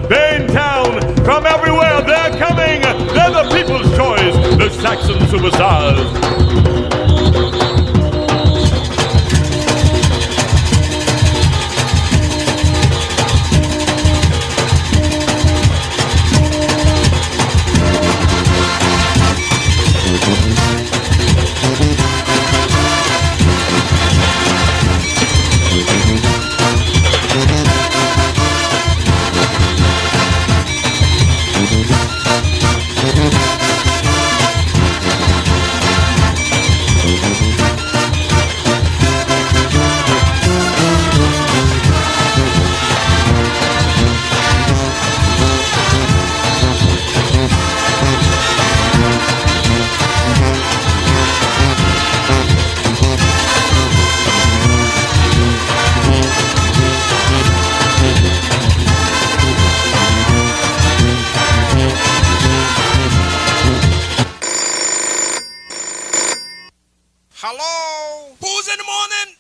Town, from everywhere, they're coming. They're the people's choice, the Saxon Superstars. Hello? Who's in the morning?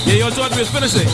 Yeah, yo, George, we're finishing.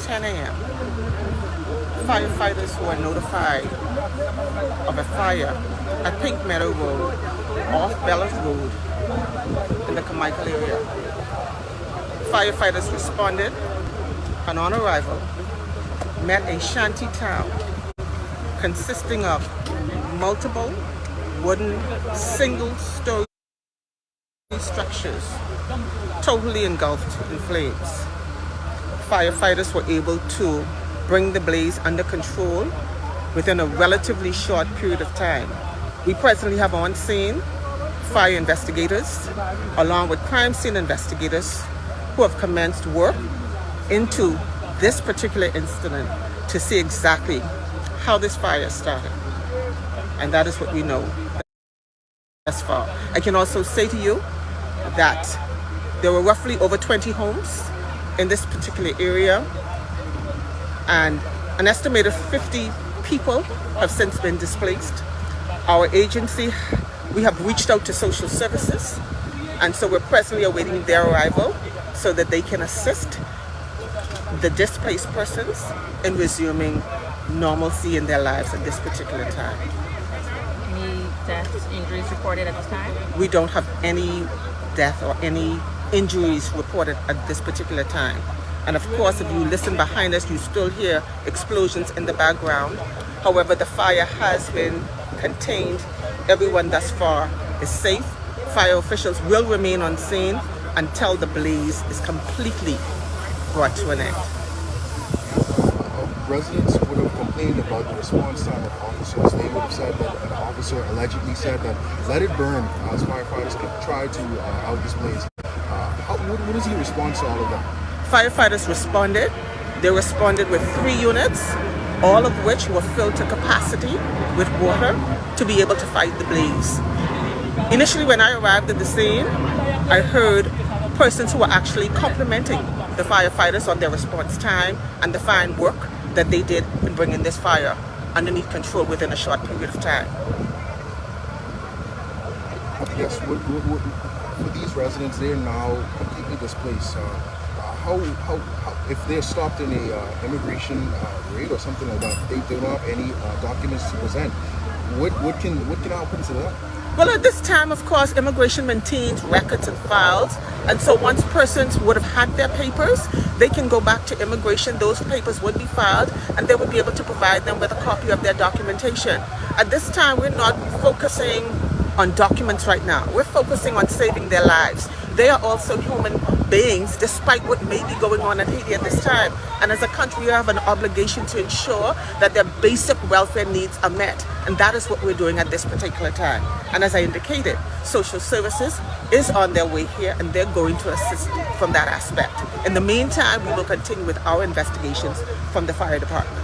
10 a.m., firefighters were notified of a fire at Pink Meadow Road, off Bellows Road, in the Carmichael area. Firefighters responded and on arrival met a shanty town consisting of multiple wooden single-story structures totally engulfed in flames. Firefighters were able to bring the blaze under control within a relatively short period of time. We presently have on scene fire investigators along with crime scene investigators who have commenced work into this particular incident to see exactly how this fire started. And that is what we know thus far. I can also say to you that there were roughly over 20 homes in this particular area, and an estimated 50 people have since been displaced. Our agency, we have reached out to social services, and so we're presently awaiting their arrival so that they can assist the displaced persons in resuming normalcy in their lives at this particular time. Any deaths, injuries reported at this time? We don't have any death or any injuries reported at this particular time. And of course, if you listen behind us, you still hear explosions in the background. However, the fire has been contained. Everyone thus far is safe. Fire officials will remain on scene until the blaze is completely brought to an end. Residents would have complained about the response time of officers. They would have said that an officer allegedly said that let it burn as firefighters try to out this blaze. What is your response to all of that? Firefighters responded. They responded with 3 units, all of which were filled to capacity with water to be able to fight the blaze. Initially, when I arrived at the scene, I heard persons who were actually complimenting the firefighters on their response time and the fine work that they did in bringing this fire underneath control within a short period of time. Yes, for these residents, they're now completely displaced. How if they're stopped in a immigration raid or something like that, they don't have any documents to present. What can happen to them? Well, at this time, of course, immigration maintains records and files. And so once persons would have had their papers, they can go back to immigration. Those papers would be filed, and they would be able to provide them with a copy of their documentation. At this time, we're not focusing on documents right now. We're focusing on saving their lives. They are also human beings, despite what may be going on in Haiti at this time. And as a country, we have an obligation to ensure that their basic welfare needs are met. And that is what we're doing at this particular time. And as I indicated, social services is on their way here, and they're going to assist from that aspect. In the meantime, we will continue with our investigations from the fire department.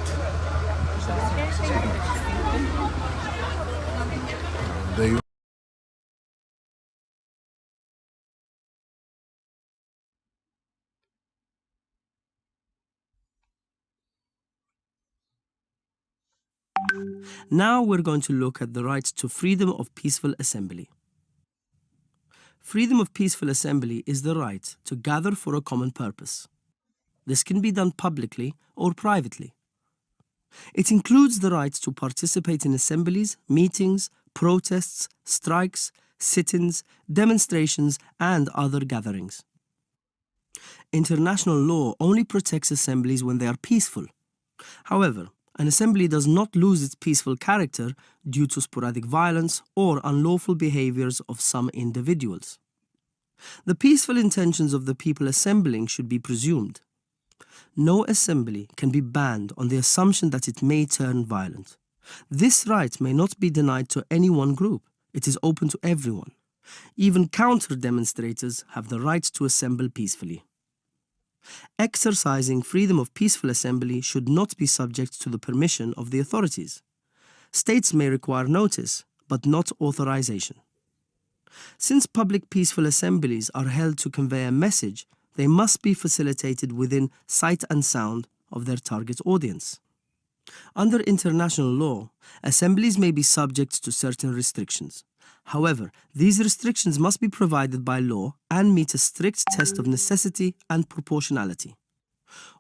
Now we're going to look at the right to freedom of peaceful assembly. Freedom of peaceful assembly is the right to gather for a common purpose. This can be done publicly or privately. It includes the right to participate in assemblies, meetings, protests, strikes, sit-ins, demonstrations, and other gatherings. International law only protects assemblies when they are peaceful. However, an assembly does not lose its peaceful character due to sporadic violence or unlawful behaviors of some individuals. The peaceful intentions of the people assembling should be presumed. No assembly can be banned on the assumption that it may turn violent. This right may not be denied to any one group. It is open to everyone. Even counter-demonstrators have the right to assemble peacefully. Exercising freedom of peaceful assembly should not be subject to the permission of the authorities. States may require notice, but not authorization. Since public peaceful assemblies are held to convey a message, they must be facilitated within sight and sound of their target audience. Under international law, assemblies may be subject to certain restrictions. However, these restrictions must be provided by law and meet a strict test of necessity and proportionality.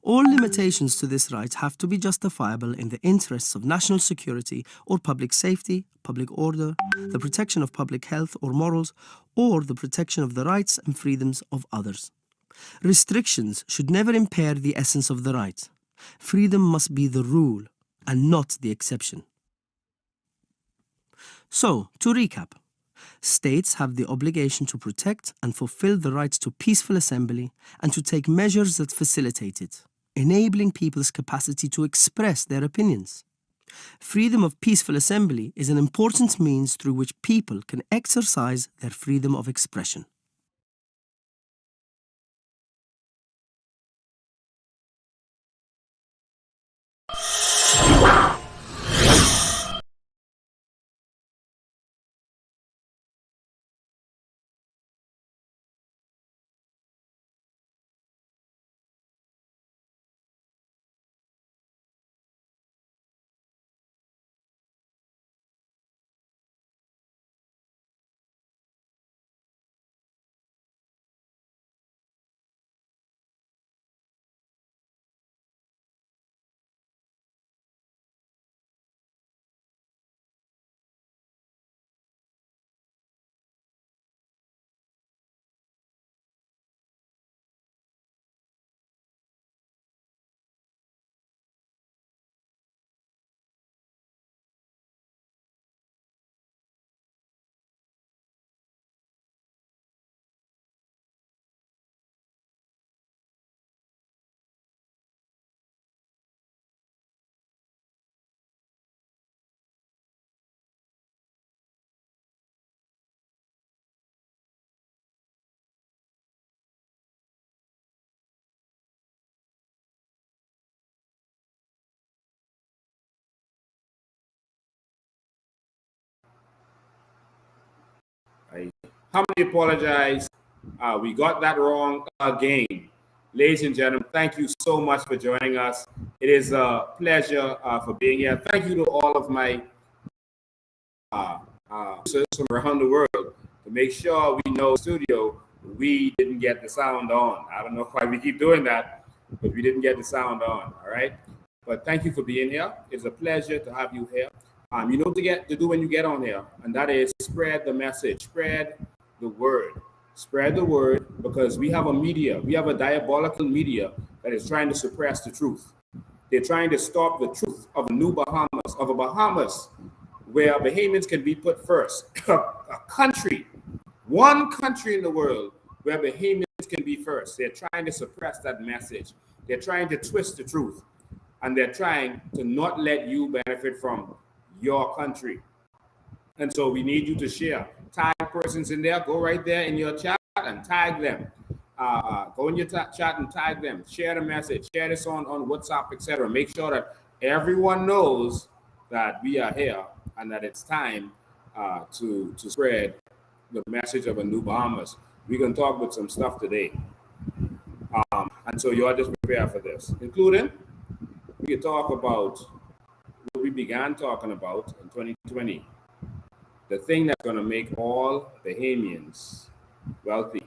All limitations to this right have to be justifiable in the interests of national security or public safety, public order, the protection of public health or morals, or the protection of the rights and freedoms of others. Restrictions should never impair the essence of the right. Freedom must be the rule and not the exception. So, to recap, states have the obligation to protect and fulfill the rights to peaceful assembly and to take measures that facilitate it, enabling people's capacity to express their opinions. Freedom of peaceful assembly is an important means through which people can exercise their freedom of expression. How many apologize? We got that wrong again. Ladies and gentlemen, thank you so much for joining us. It is a pleasure for being here. Thank you to all of my from around the world to make sure we know studio we didn't get the sound on. I don't know why we keep doing that, but we didn't get the sound on. All right. But thank you for being here. It's a pleasure to have you here. You know to do when you get on here, and that is spread the message, spread the word. Spread the word, because we have a diabolical media that is trying to suppress the truth. They're trying to stop the truth of a new Bahamas, of a Bahamas where Bahamians can be put first. A country, one country in the world where Bahamians can be first. They're trying to suppress that message. They're trying to twist the truth, and they're trying to not let you benefit from your country. And so we need you to share. Tag persons in there. Go right there in your chat and tag them. Go in your chat and tag them. Share the message. Share this on WhatsApp, etc. Make sure that everyone knows that we are here and that it's time to spread the message of a new Bahamas. We're going to talk about some stuff today. And so you all just prepare for this, including we can talk about what we began talking about in 2020. The thing that's going to make all Bahamians wealthy.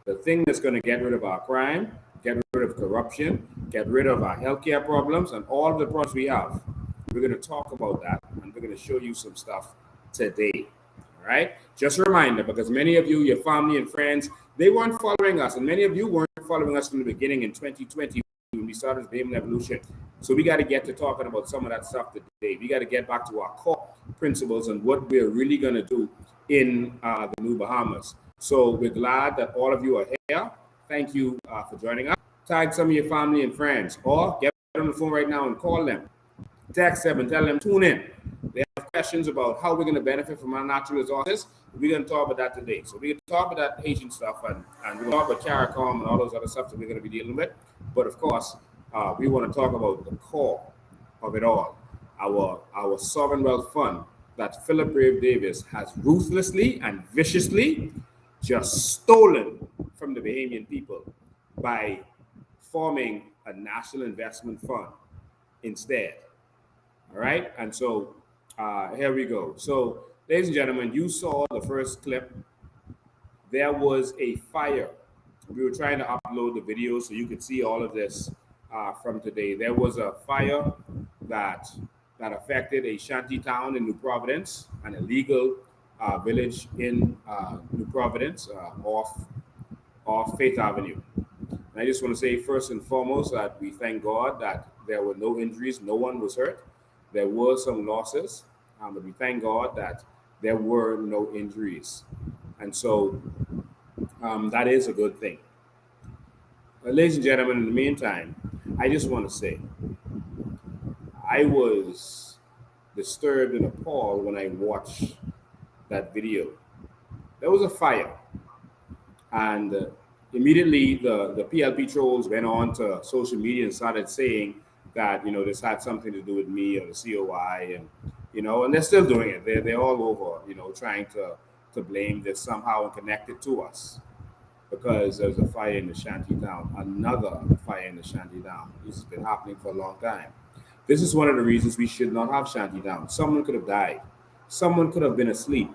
The thing that's going to get rid of our crime, get rid of corruption, get rid of our healthcare problems, and all of the problems we have. We're going to talk about that, and we're going to show you some stuff today. All right? Just a reminder, because many of you, your family and friends, they weren't following us, and many of you weren't following us from the beginning in 2020 when we started this Bahamian Evolution. So we got to get to talking about some of that stuff today. We got to get back to our core principles and what we're really going to do in the new Bahamas. So we're glad that all of you are here. Thank you for joining us. Tag some of your family and friends, or get on the phone right now and call them. Text them and tell them, tune in. They have questions about how we're going to benefit from our natural resources. We're going to talk about that today. So we're going to talk about that Haitian stuff, and we're going to talk about CARICOM and all those other stuff that we're going to be dealing with. But of course, we want to talk about the core of it all, our sovereign wealth fund that Philip Brave Davis has ruthlessly and viciously just stolen from the Bahamian people by forming a national investment fund instead. All right, and so here we go. So, ladies and gentlemen, you saw the first clip. There was a fire. We were trying to upload the video so you could see all of this from today. There was a fire that affected a shanty town in New Providence, an illegal village in New Providence, off Faith Avenue. And I just want to say first and foremost that we thank God that there were no injuries, no one was hurt. There were some losses, but we thank God that there were no injuries. And so that is a good thing. Ladies and gentlemen, in the meantime, I just want to say I was disturbed and appalled when I watched that video. There was a fire, and immediately the PLP trolls went on to social media and started saying that this had something to do with me or the COI, and they're still doing it. They're all over, trying to blame this somehow and connect it to us because there's a fire in the shanty town, another fire in the shanty town. This has been happening for a long time. This is one of the reasons we should not have shanty town. Someone could have died. Someone could have been asleep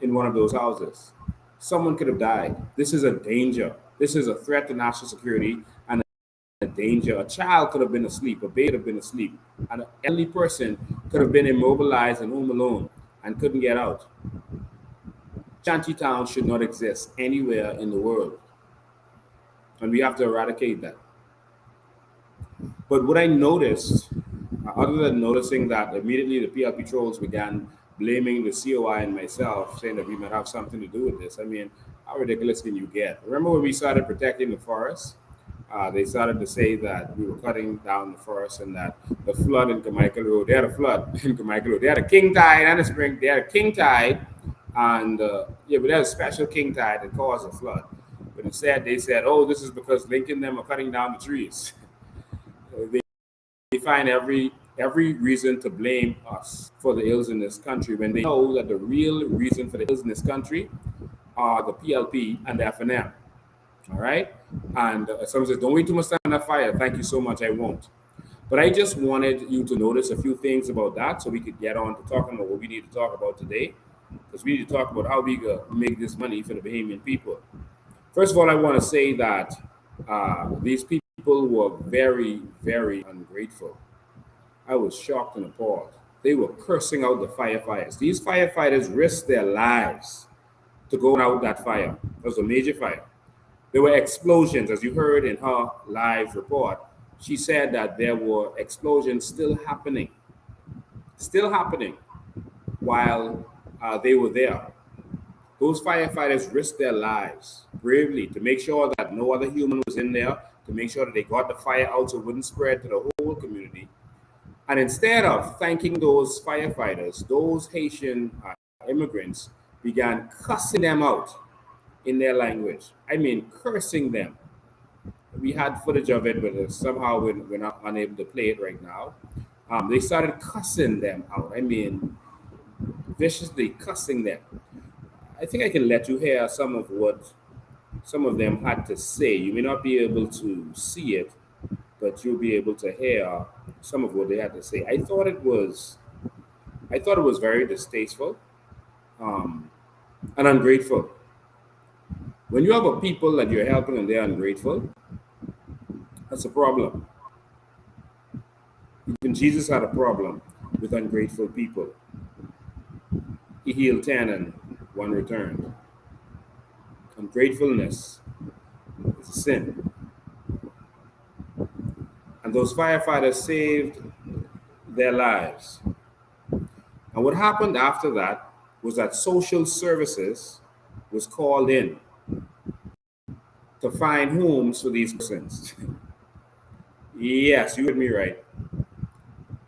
in one of those houses. Someone could have died. This is a danger. This is a threat to national security and a danger. A child could have been asleep. A baby could have been asleep. An elderly person could have been immobilized and home alone and couldn't get out. Shanty town should not exist anywhere in the world. And we have to eradicate that. But what I noticed, other than noticing that immediately the PLP trolls began blaming the COI and myself, saying that we might have something to do with this. I mean, how ridiculous can you get? Remember when we started protecting the forest? They started to say that we were cutting down the forest and that the flood in Carmichael Road, they had a flood in Carmichael Road. They had a king tide and a spring. They had a king tide, and but they had a special king tide that caused a flood. But instead, they said, oh, this is because Lincoln and them are cutting down the trees. They find every reason to blame us for the ills in this country when they know that the real reason for the ills in this country are the PLP and the FNM. All right? And someone says, don't wait too much time on that fire. Thank you so much. I won't. But I just wanted you to notice a few things about that so we could get on to talking about what we need to talk about today. Because we need to talk about how we make this money for the Bahamian people. First of all, I want to say that these people were very, very ungrateful. I was shocked and appalled. They were cursing out the firefighters. These firefighters risked their lives to go out that fire. It was a major fire. There were explosions, as you heard in her live report. She said that there were explosions still happening while they were there. Those firefighters risked their lives bravely to make sure that no other human was in there, to make sure that they got the fire out so it wouldn't spread to the whole community. And instead of thanking those firefighters, those Haitian immigrants began cussing them out in their language. I mean, cursing them. We had footage of it, but somehow we're not unable to play it right now. They started cussing them out. I mean, viciously cussing them. I think I can let you hear some of what some of them had to say. You may not be able to see it, but you'll be able to hear some of what they had to say. I thought it was very distasteful and ungrateful. When you have a people that you're helping and they're ungrateful, that's a problem. Even Jesus had a problem with ungrateful people. He healed 10 and 1 returned. Ungratefulness is a sin. And those firefighters saved their lives. And what happened after that was that social services was called in to find homes for these persons. Yes, you heard me right.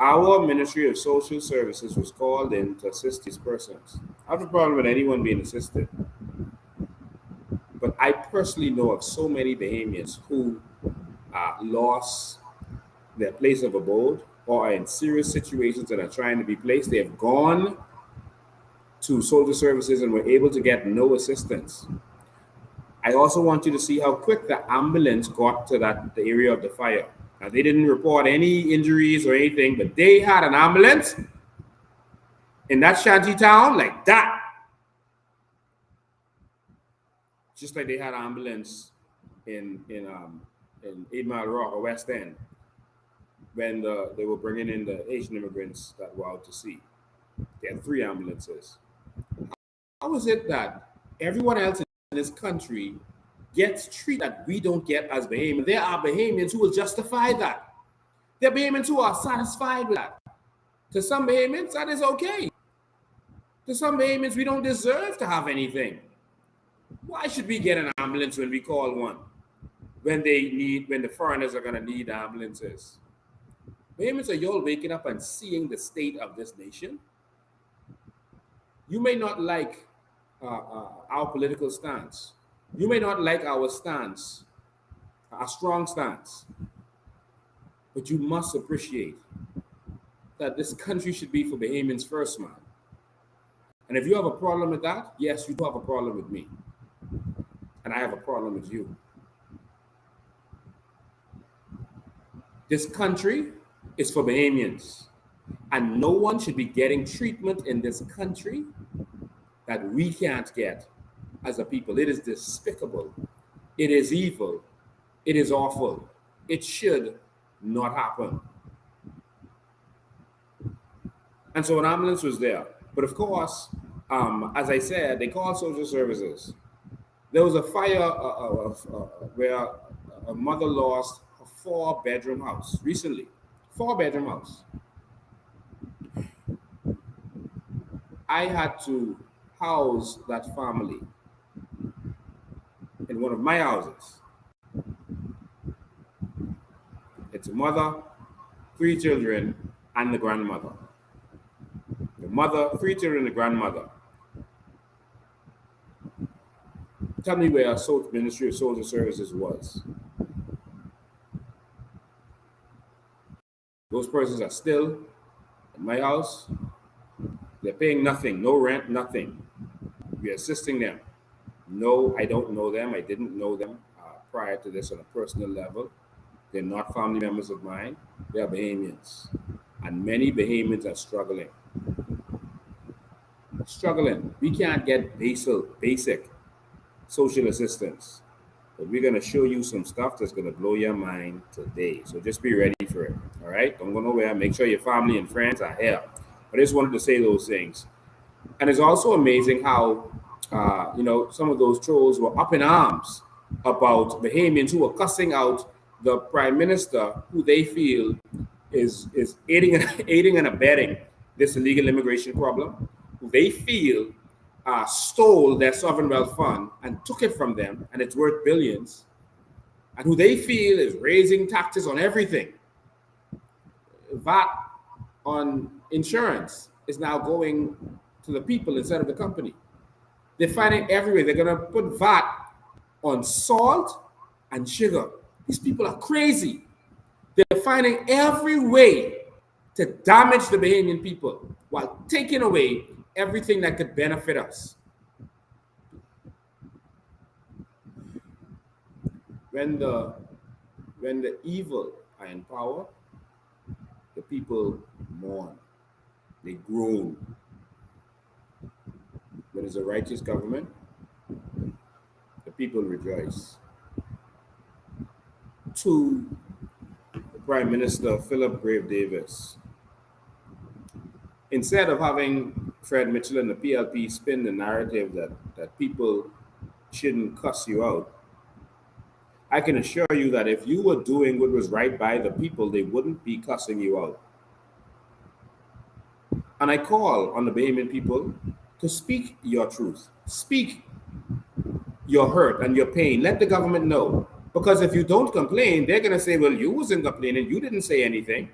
Our Ministry of Social Services was called in to assist these persons. I have a problem with anyone being assisted. But I personally know of so many Bahamians who lost their place of abode or are in serious situations and are trying to be placed. They have gone to social services and were able to get no assistance. I also want you to see how quick the ambulance got to the area of the fire. Now, they didn't report any injuries or anything, but they had an ambulance in that shanty town like that. Just like they had an ambulance in in 8 Mile Rock or West End when they were bringing in the Asian immigrants that were out to sea. They had 3 ambulances. How is it that everyone else in this country gets treated that we don't get as Bahamians? There are Bahamians who will justify that. There are Bahamians who are satisfied with that. To some Bahamians, that is okay. To some Bahamians, we don't deserve to have anything. Why should we get an ambulance when we call one? When the foreigners are going to need ambulances? Bahamians, are you all waking up and seeing the state of this nation? You may not like our political stance. You may not like our stance, our strong stance, but you must appreciate that this country should be for Bahamians first, man. And if you have a problem with that, yes, you do have a problem with me. And I have a problem with you. This country is for Bahamians. And no one should be getting treatment in this country that we can't get as a people. It is despicable. It is evil. It is awful. It should not happen. And so an ambulance was there. But of course, as I said, they called social services. There was a fire where a mother lost a 4-bedroom house recently. 4-bedroom house. I had to house that family in one of my houses. It's a mother, 3 children, and the grandmother. The mother, 3 children, the grandmother. Tell me where our Ministry of Social Services was. Those persons are still in my house. They're paying nothing, no rent, nothing. We're assisting them. No, I don't know them. I didn't know them prior to this on a personal level. They're not family members of mine. They are Bahamians. And many Bahamians are struggling. Struggling. We can't get basic social assistance. But we're going to show you some stuff that's going to blow your mind today. So just be ready for it. All right? Don't go nowhere. Make sure your family and friends are here. I just wanted to say those things. And it's also amazing how, some of those trolls were up in arms about Bahamians who were cussing out the prime minister, who they feel is aiding and abetting this illegal immigration problem, who they feel stole their sovereign wealth fund and took it from them, and it's worth billions, and who they feel is raising taxes on everything. VAT on insurance is now going to the people instead of the company. They're finding everywhere. They're going to put VAT on salt and sugar. These people are crazy. They're finding every way to damage the Bahamian people while taking away everything that could benefit us. When the evil are in power, the people mourn. They groan. When it's a righteous government, the people rejoice. To the Prime Minister Philip Grave Davis, instead of having Fred Mitchell and the PLP spin the narrative that people shouldn't cuss you out, I can assure you that if you were doing what was right by the people, they wouldn't be cussing you out. And I call on the Bahamian people to speak your truth. Speak your hurt and your pain. Let the government know. Because if you don't complain, they're going to say, well, you wasn't complaining. You didn't say anything.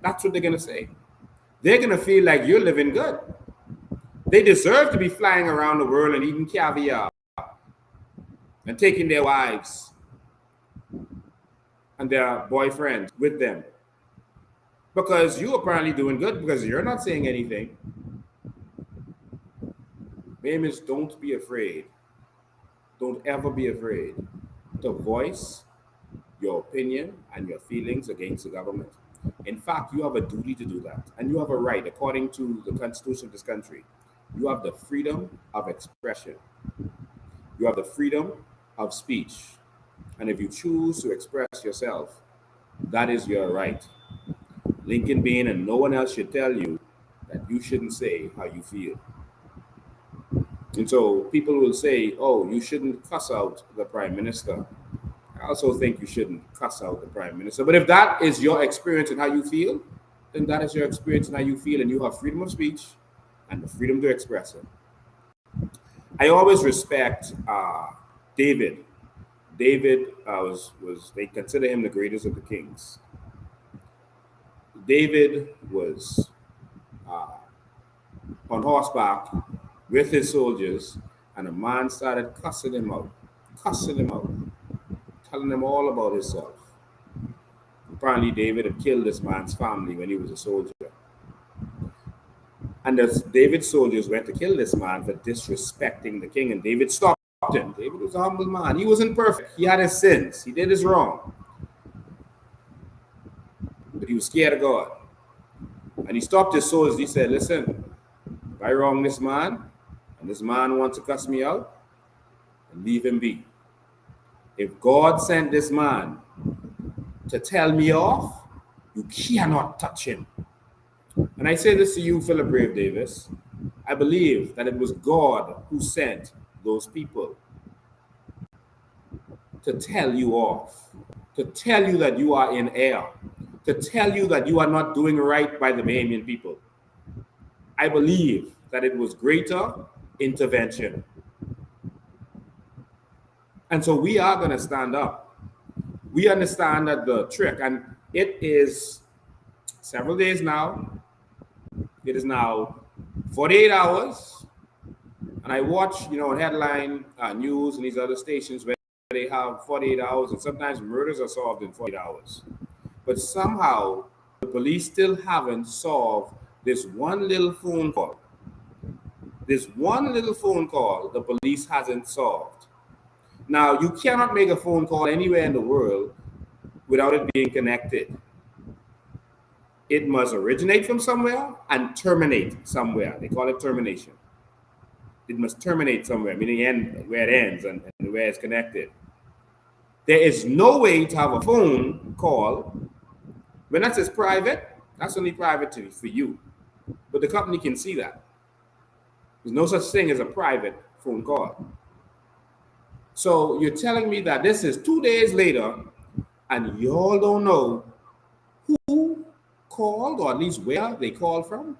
That's what they're going to say. They're going to feel like you're living good. They deserve to be flying around the world and eating caviar and taking their wives and their boyfriends with them. Because you're apparently doing good because you're not saying anything. Bahamians, don't be afraid. Don't ever be afraid to voice your opinion and your feelings against the government. In fact, you have a duty to do that. And you have a right, according to the Constitution of this country. You have the freedom of expression. You have the freedom of speech. And if you choose to express yourself, that is your right. Lincoln Bain and no one else should tell you that you shouldn't say how you feel. And so people will say, oh, you shouldn't cuss out the prime minister. I also think you shouldn't cuss out the prime minister. But if that is your experience and how you feel, then that is your experience and how you feel, and you have freedom of speech and the freedom to express it. I always respect David. David was they consider him the greatest of the kings. David was on horseback with his soldiers, and a man started cussing him out, telling him all about himself. Apparently, David had killed this man's family when he was a soldier. And as David's soldiers went to kill this man for disrespecting the king, and David stopped him. David was a humble man. He wasn't perfect. He had his sins. He did his wrong. But he was scared of God. And he stopped his soldiers. He said, listen, if I wrong this man, and this man wants to cuss me out, leave him be. If God sent this man to tell me off, you cannot touch him. And I say this to you, Philip Brave Davis. I believe that it was God who sent those people to tell you off, to tell you that you are in error, to tell you that you are not doing right by the Bahamian people. I believe that it was greater intervention. And so we are going to stand up. We understand that the trick, and it is several days now. It is now 48 hours. And I watch, headline news and these other stations where they have 48 hours, and sometimes murders are solved in 48 hours. But somehow the police still haven't solved this one little phone call. This one little phone call the police hasn't solved. Now, you cannot make a phone call anywhere in the world without it being connected. It must originate from somewhere and terminate somewhere. They call it termination. It must terminate somewhere, meaning where it ends and where it's connected. There is no way to have a phone call when that says private. That's only private for you, but the company can see that. There's no such thing as a private phone call. So you're telling me that this is 2 days later, and y'all don't know who called, or at least where they called from?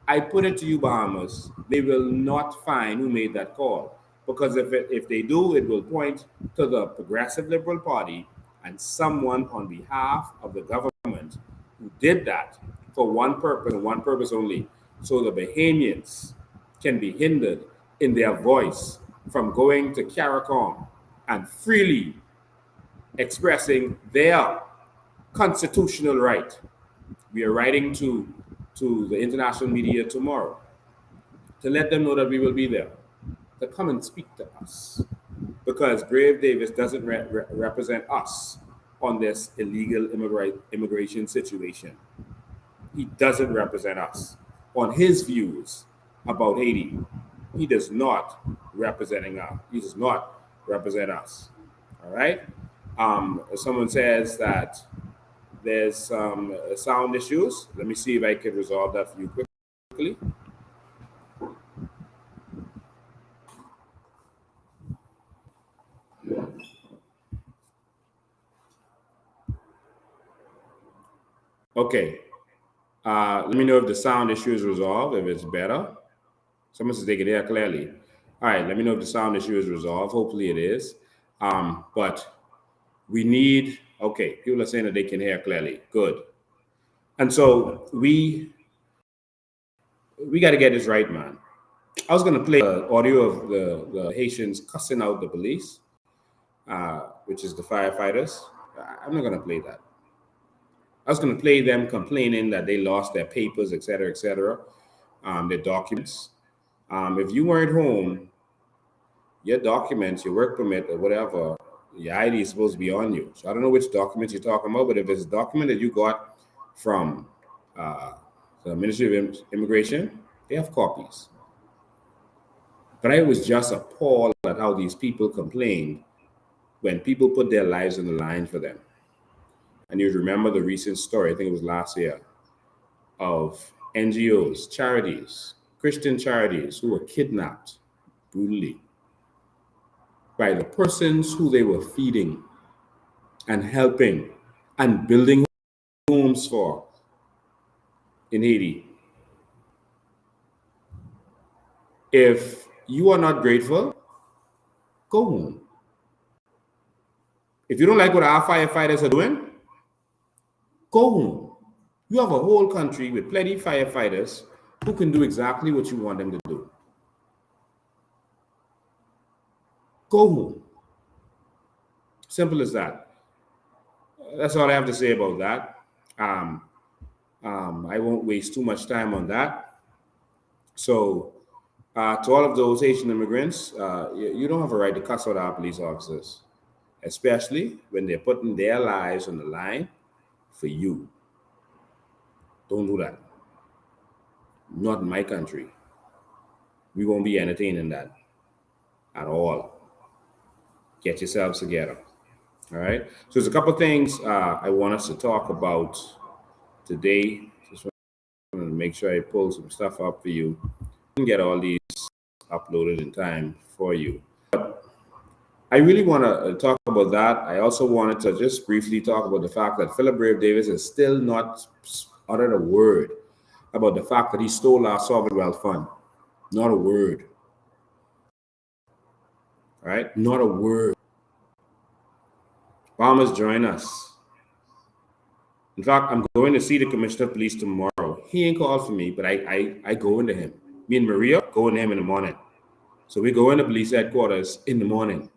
I put it to you, Bahamas, they will not find who made that call. Because if they do, it will point to the Progressive Liberal Party and someone on behalf of the government who did that for one purpose and one purpose only, so the Bahamians can be hindered in their voice from going to CARICOM and freely expressing their constitutional right. We are writing to the international media tomorrow to let them know that we will be there, to come and speak to us, because Brave Davis doesn't represent us on this illegal immigration situation. He doesn't represent us on his views about Haiti. He does not represent us. All right. Someone says that there's some sound issues. Let me see if I can resolve that for you quickly. Okay. Let me know if the sound issue is resolved, if it's better. Someone says they can hear clearly. All right, let me know if the sound issue is resolved. Hopefully it is. But we need, okay, people are saying that they can hear clearly. Good. And so we got to get this right, man. I was going to play the audio of the Haitians cussing out the police, which is the firefighters. I'm not going to play that. I was going to play them complaining that they lost their papers, et cetera, their documents. If you weren't home, your documents, your work permit or whatever, your ID is supposed to be on you. So I don't know which documents you're talking about, but if it's a document that you got from the Ministry of Immigration, they have copies. But I was just appalled at how these people complained when people put their lives on the line for them. And you remember the recent story, I think it was last year, of NGOs, charities, Christian charities who were kidnapped brutally by the persons who they were feeding and helping and building homes for in Haiti. If you are not grateful, go home. If you don't like what our firefighters are doing, go home. You have a whole country with plenty of firefighters who can do exactly what you want them to do. Go home. Simple as that. That's all I have to say about that. I won't waste too much time on that. So, to all of those Haitian immigrants, you don't have a right to cuss out our police officers, especially when they're putting their lives on the line for you. Don't do that. Not in my country. We won't be entertaining that at all. Get yourselves together. All right. So there's a couple of things I want us to talk about today. Just want to make sure I pull some stuff up for you and get all these uploaded in time for you. But I really want to talk about that. I also wanted to just briefly talk about the fact that Philip Brave Davis has still not uttered a word about the fact that he stole our sovereign wealth fund. Not a word. All right? Not a word. Farmers, join us. In fact, I'm going to see the Commissioner of Police tomorrow. He ain't called for me, but I go into him. Me and Maria go into him in the morning. So we go into police headquarters in the morning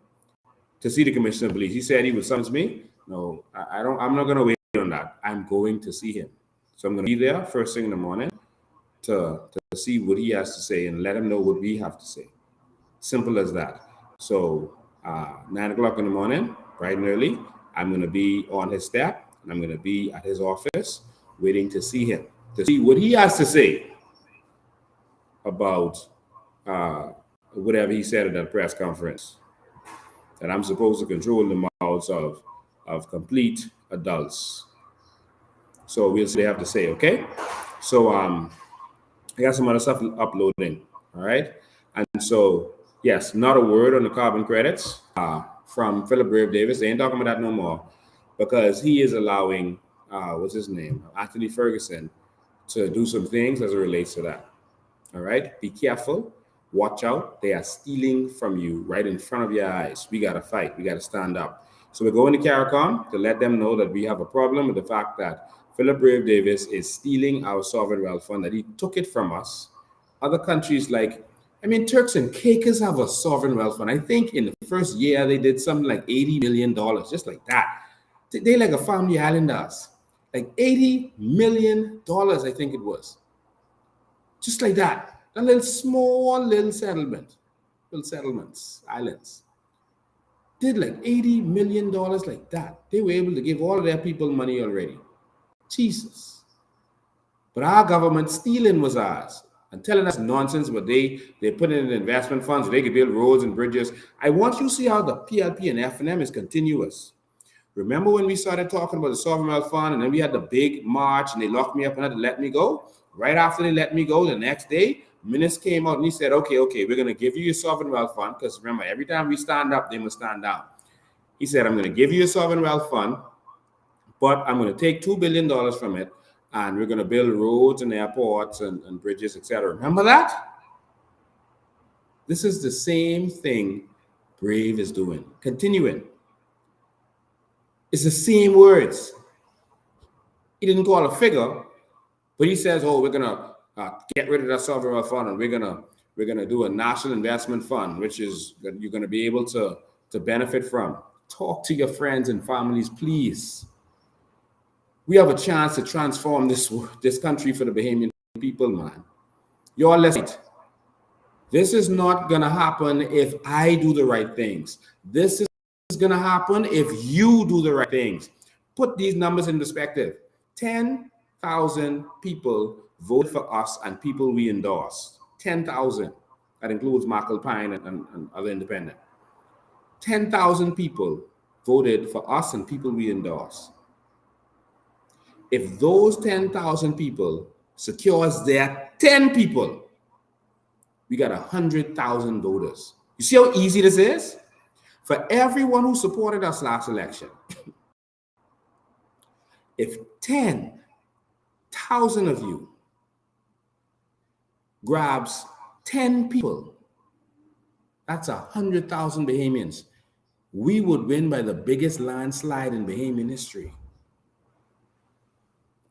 to see the Commissioner of Police. He said he would summons me. No, I'm not going to wait on that. I'm going to see him. So I'm going to be there first thing in the morning to see what he has to say and let him know what we have to say. Simple as that. So 9 o'clock in the morning, bright and early, I'm going to be on his step and I'm going to be at his office waiting to see him, to see what he has to say about whatever he said at that press conference, that I'm supposed to control the mouths of complete adults. So we'll see what they have to say, okay? So I got some other stuff uploading, all right? And so, yes, not a word on the carbon credits from Philip Brave Davis. They ain't talking about that no more because he is allowing, what's his name? Anthony Ferguson to do some things as it relates to that, all right? Be careful. Watch out. They are stealing from you right in front of your eyes. We got to fight. We got to stand up. So we're going to CARICOM to let them know that we have a problem with the fact that Philip Brave Davis is stealing our sovereign wealth fund, that he took it from us. Other countries Turks and Caicos have a sovereign wealth fund. I think in the first year they did something like $80 million, just like that. They like a family islanders. Like $80 million, I think it was. Just like that. A little settlements, islands. Did like $80 million like that. They were able to give all of their people money already. Jesus. But our government stealing was ours and telling us nonsense, but they put it in investment funds so they could build roads and bridges. I want you to see how the PLP and F&M is continuous. Remember when we started talking about the sovereign wealth fund and then we had the big march and they locked me up and had to let me go? Right after they let me go, the next day, Minister came out and he said, okay, we're going to give you your sovereign wealth fund, because remember, every time we stand up, they must stand down. He said, I'm going to give you a sovereign wealth fund, but I'm going to take $2 billion from it, and we're going to build roads and airports and bridges, etc. Remember that? This is the same thing Brave is doing. Continuing. It's the same words. He didn't call a figure, but he says, we're going to get rid of that sovereign wealth fund, and we're gonna do a national investment fund, which is that you're gonna be able to benefit from. Talk to your friends and families, please. We have a chance to transform this country for the Bahamian people, man. You're less. This is not gonna happen if I do the right things. This is gonna happen if you do the right things. Put these numbers in perspective. 10,000 people vote for us and people we endorse. 10,000. That includes Michael Pine and other independent. 10,000 people voted for us and people we endorse. If those 10,000 people secures their 10 people, we got 100,000 voters. You see how easy this is? For everyone who supported us last election, if 10,000 of you grabs 10 people, that's 100,000 Bahamians. We would win by the biggest landslide in Bahamian history.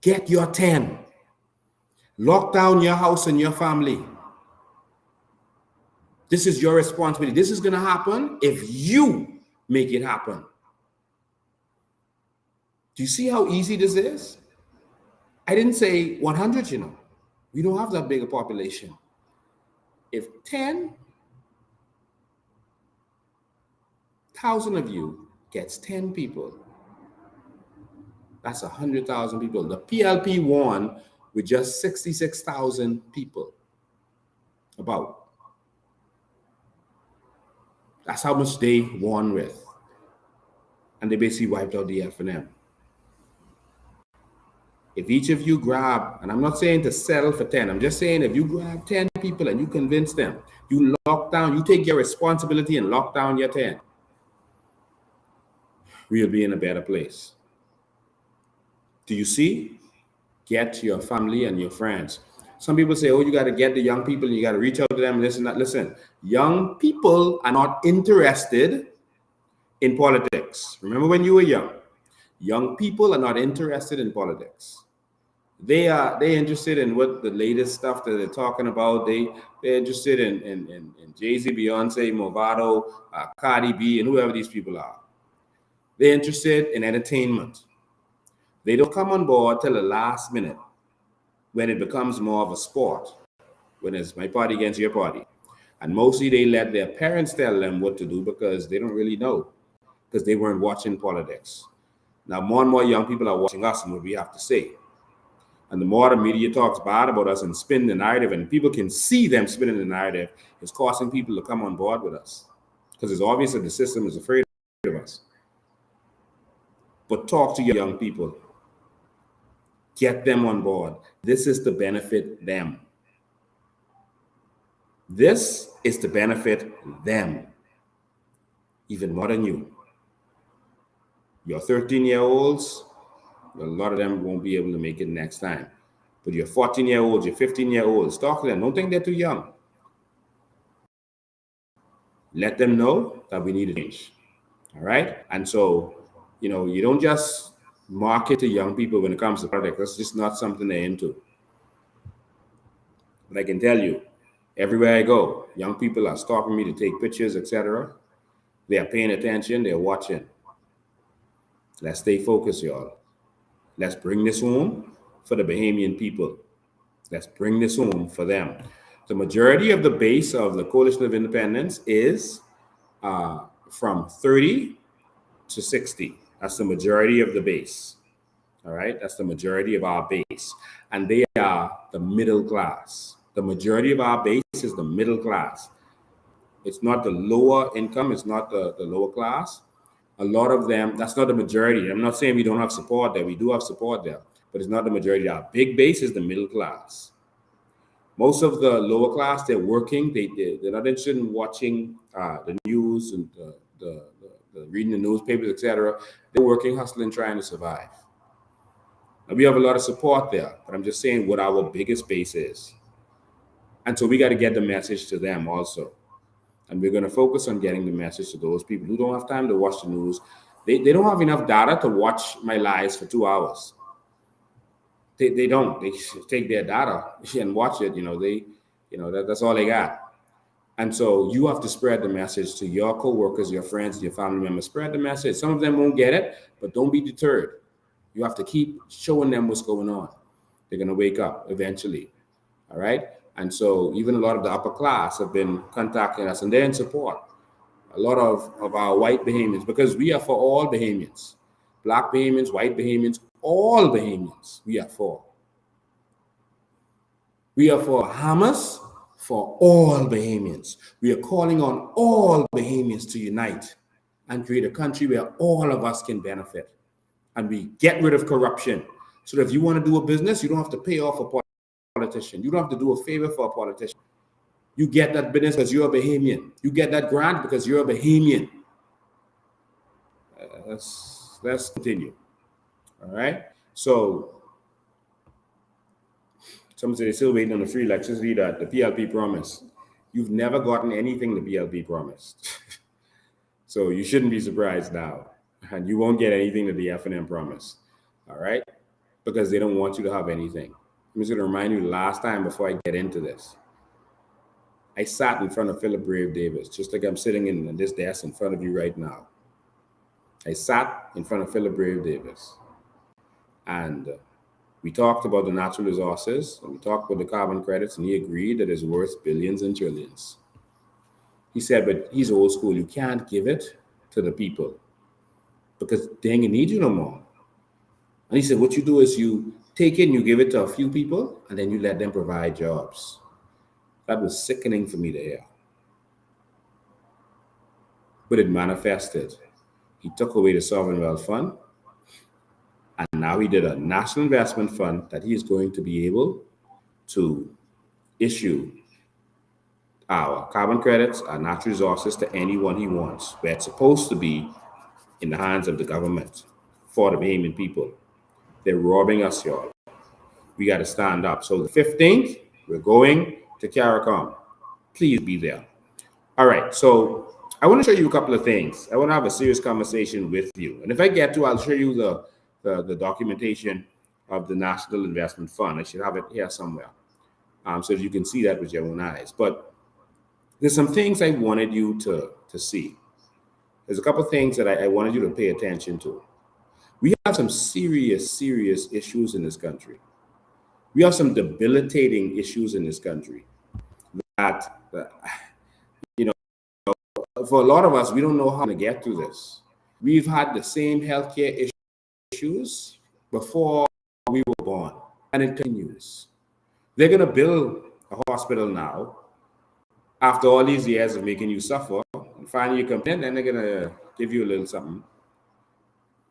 Get your 10. Lock down your house and your family. This is your responsibility. This is going to happen if you make it happen. Do you see how easy this is? I didn't say 100, you know. We don't have that big a population. If 10,000 of you gets 10 people, that's 100,000 people. The PLP won with just 66,000 people. About. That's how much they won with. And they basically wiped out the F&M. If each of you grab, and I'm not saying to settle for 10, I'm just saying if you grab 10 people and you convince them, you lock down, you take your responsibility and lock down your 10, we'll be in a better place. Do you see? Get your family and your friends. Some people say, oh, you got to get the young people and you got to reach out to them. Listen, young people are not interested in politics. Remember when you were young? Young people are not interested in politics. They're interested in what the latest stuff that they're talking about. They're interested in Jay-Z, Beyonce, Movado, Cardi B, and whoever these people are. They're interested in entertainment. They don't come on board till the last minute when it becomes more of a sport, when it's my party against your party. And mostly they let their parents tell them what to do because they don't really know, because they weren't watching politics. Now, more and more young people are watching us and what we have to say. And the more the media talks bad about us and spin the narrative, and people can see them spinning the narrative, it's causing people to come on board with us. Because it's obvious that the system is afraid of us. But talk to your young people. Get them on board. This is to benefit them. This is to benefit them. Even more than you. Your 13-year-olds, a lot of them won't be able to make it next time. But your 14-year-olds, your 15-year-olds, talk to them. Don't think they're too young. Let them know that we need a change. All right? And so, you don't just market to young people when it comes to politics. That's just not something they're into. But I can tell you, everywhere I go, young people are stopping me to take pictures, etc. They are paying attention. They're watching. Let's stay focused, y'all. Let's bring this home for the Bahamian people. Let's bring this home for them. The majority of the base of the Coalition of Independence is from 30 to 60. That's the majority of the base. All right? That's the majority of our base. And they are the middle class. The majority of our base is the middle class. It's not the lower income. It's not the lower class. A lot of them, that's not the majority. I'm not saying we don't have support there. We do have support there. But it's not the majority. Our big base is the middle class. Most of the lower class, they're working. They're not interested in watching the news and the reading the newspapers, etc. They're working, hustling, trying to survive. Now, we have a lot of support there, but I'm just saying what our biggest base is. And so we got to get the message to them also. And we're going to focus on getting the message to those people who don't have time to watch the news. They don't have enough data to watch my lives for 2 hours. They don't. They take their data and watch it. That's all they got. And so you have to spread the message to your coworkers, your friends, your family members. Spread the message. Some of them won't get it, but don't be deterred. You have to keep showing them what's going on. They're going to wake up eventually. All right? And so even a lot of the upper class have been contacting us, and they're in support. A lot of our white Bahamians, because we are for all Bahamians. Black Bahamians, white Bahamians, all Bahamians, we are for. We are for Hamas, for all Bahamians. We are calling on all Bahamians to unite and create a country where all of us can benefit. And we get rid of corruption. So that if you want to do a business, you don't have to pay off a politician. You don't have to do a favor for a politician. You get that business because you're a Bahamian. You get that grant because you're a Bahamian. Let's continue. All right. So some say they're still waiting on the free electricity that the PLP promised. You've never gotten anything the PLP promised. So you shouldn't be surprised now. And you won't get anything that the F&M promised. All right? Because they don't want you to have anything. I'm just going to remind you the last time before I get into this. I sat in front of Philip Brave Davis, just like I'm sitting in this desk in front of you right now. I sat in front of Philip Brave Davis. And we talked about the natural resources, and we talked about the carbon credits, and he agreed that it's worth billions and trillions. He said, but he's old school. You can't give it to the people because they ain't gonna need you no more. And he said, what you do is you take it and you give it to a few people, and then you let them provide jobs. That was sickening for me to hear. But it manifested. He took away the Sovereign Wealth Fund, and now he did a national investment fund that he is going to be able to issue our carbon credits, our natural resources to anyone he wants, where it's supposed to be in the hands of the government for the Bahamian people. They're robbing us, y'all. We got to stand up. So the 15th, we're going to CARICOM. Please be there. All right, so I want to show you a couple of things. I want to have a serious conversation with you. And if I get to, I'll show you the documentation of the National Investment Fund. I should have it here somewhere so that you can see that with your own eyes. But there's some things I wanted you to see. There's a couple of things that I wanted you to pay attention to. We have some serious issues in this country. We have some debilitating issues in this country that, for a lot of us, we don't know how to get through this. We've had the same healthcare issues before we were born, and it continues. They're going to build a hospital now after all these years of making you suffer, and finally you come in, then they're going to give you a little something.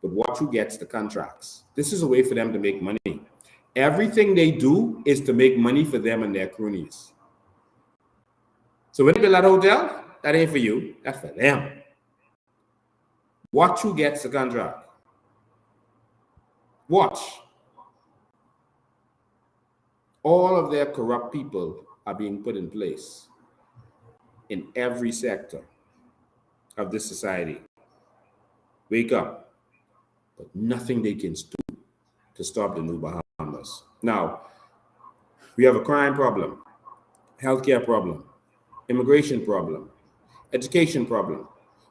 But watch who gets the contracts. This is a way for them to make money. Everything they do is to make money for them and their cronies. So when they build that hotel, that ain't for you, that's for them. Watch who gets the contract. Watch. All of their corrupt people are being put in place in every sector of this society. Wake up. But nothing they can do to stop the new Bahamas. Now, we have a crime problem, healthcare problem, immigration problem, education problem.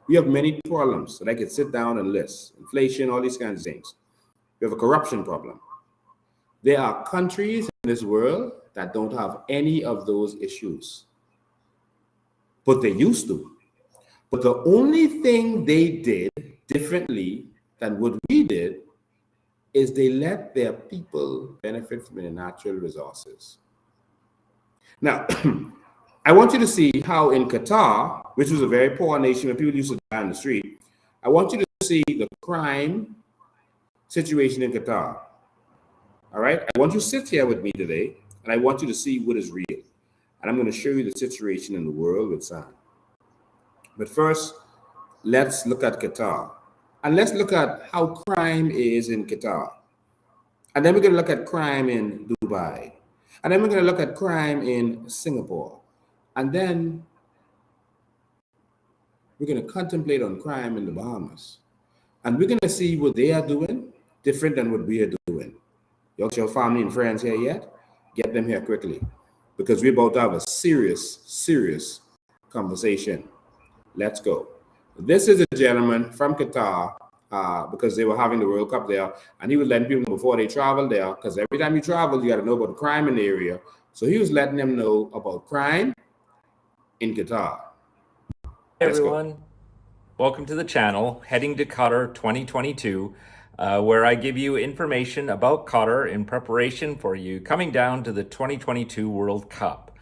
We have many problems that I could sit down and list. Inflation, all these kinds of things. We have a corruption problem. There are countries in this world that don't have any of those issues. But they used to. But the only thing they did differently than what we did is they let their people benefit from the natural resources. Now, I want you to see how in Qatar, which was a very poor nation where people used to die on the street, I want you to see the crime situation in Qatar. All right? I want you to sit here with me today, and I want you to see what is real. And I'm going to show you the situation in the world with Sam. But first, let's look at Qatar. And let's look at how crime is in Qatar. And then we're going to look at crime in Dubai. And then we're going to look at crime in Singapore. And then we're going to contemplate on crime in the Bahamas. And we're going to see what they are doing different than what we are doing. You got your family and friends here yet? Get them here quickly. Because we're about to have a serious conversation. Let's go. This is a gentleman from Qatar because they were having the World Cup there, and he was letting people know before they travel there, because every time you travel, you got to know about the crime in the area. So he was letting them know about crime in Qatar. Hey everyone, welcome to the channel, Heading to Qatar 2022, where I give you information about Qatar in preparation for you coming down to the 2022 World Cup.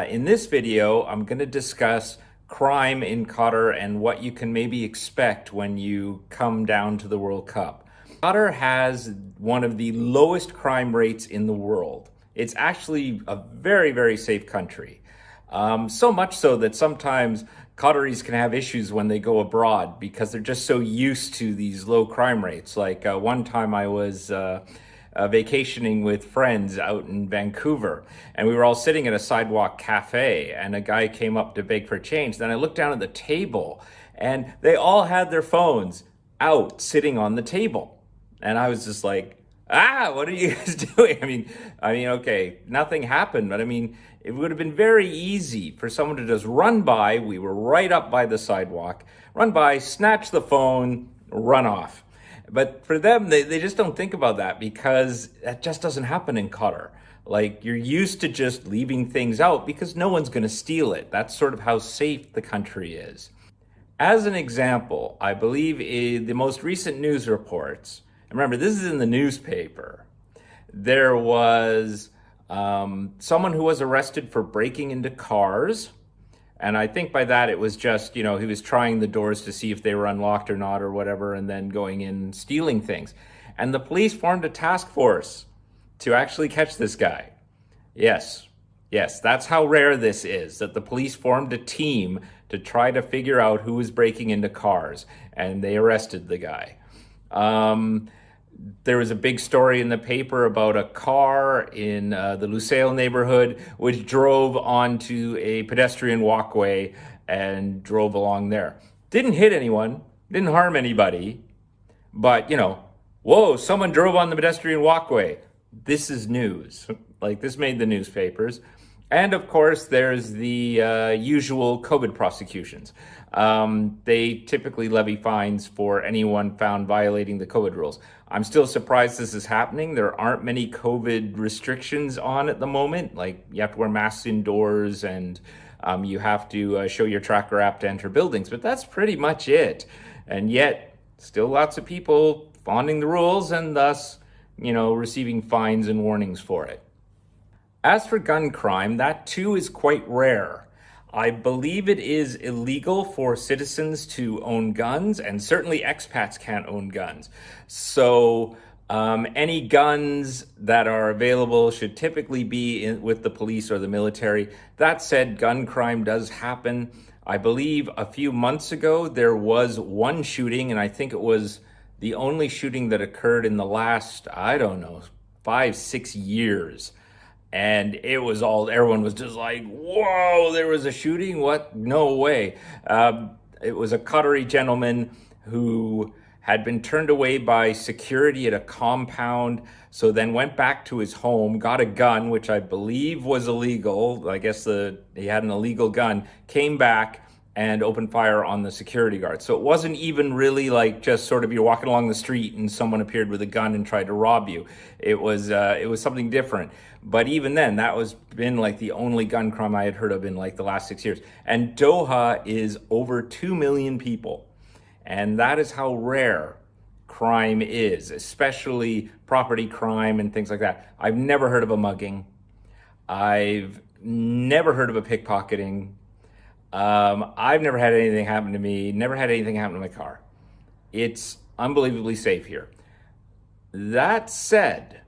In this video, I'm going to discuss crime in Qatar and what you can maybe expect when you come down to the World Cup. Qatar has one of the lowest crime rates in the world. It's actually a very, very safe country. So much so that sometimes Qataris can have issues when they go abroad because they're just so used to these low crime rates. Like one time I was vacationing with friends out in Vancouver, and we were all sitting at a sidewalk cafe, and a guy came up to beg for change. Then I looked down at the table, and they all had their phones out sitting on the table. And I was just like, what are you guys doing? I mean, okay, nothing happened, but I mean, it would have been very easy for someone to just run by. We were right up by the sidewalk, run by, snatch the phone, run off. But for them, they just don't think about that because that just doesn't happen in Qatar. Like, you're used to just leaving things out because no one's going to steal it. That's sort of how safe the country is. As an example, I believe the most recent news reports, remember, this is in the newspaper, there was someone who was arrested for breaking into cars. And I think by that it was just, he was trying the doors to see if they were unlocked or not or whatever, and then going in and stealing things. And the police formed a task force to actually catch this guy. Yes, that's how rare this is, that the police formed a team to try to figure out who was breaking into cars, and they arrested the guy. There was a big story in the paper about a car in the Lusail neighborhood which drove onto a pedestrian walkway and drove along there. Didn't hit anyone, didn't harm anybody, but whoa, someone drove on the pedestrian walkway. This is news. Like, this made the newspapers. And of course, there's the usual COVID prosecutions. They typically levy fines for anyone found violating the COVID rules. I'm still surprised this is happening. There aren't many COVID restrictions on at the moment. Like, you have to wear masks indoors and you have to show your tracker app to enter buildings, but that's pretty much it. And yet, still lots of people flaunting the rules and thus, receiving fines and warnings for it. As for gun crime, that too is quite rare. I believe it is illegal for citizens to own guns, and certainly expats can't own guns. So any guns that are available should typically be with the police or the military. That said, gun crime does happen. I believe a few months ago there was one shooting, and I think it was the only shooting that occurred in the last, 5-6 years. And it was everyone was just like, whoa, there was a shooting? What? No way. It was a Qatari gentleman who had been turned away by security at a compound, so then went back to his home, got a gun, which I believe was illegal. I guess he had an illegal gun, came back and opened fire on the security guard. So it wasn't even really like just sort of you're walking along the street and someone appeared with a gun and tried to rob you. It was something different. But even then, that was been like the only gun crime I had heard of in like the last 6 years. And Doha is over 2 million people. And that is how rare crime is, especially property crime and things like that. I've never heard of a mugging. I've never heard of a pickpocketing. I've never had anything happen to me, never had anything happen to my car. It's unbelievably safe here. That said,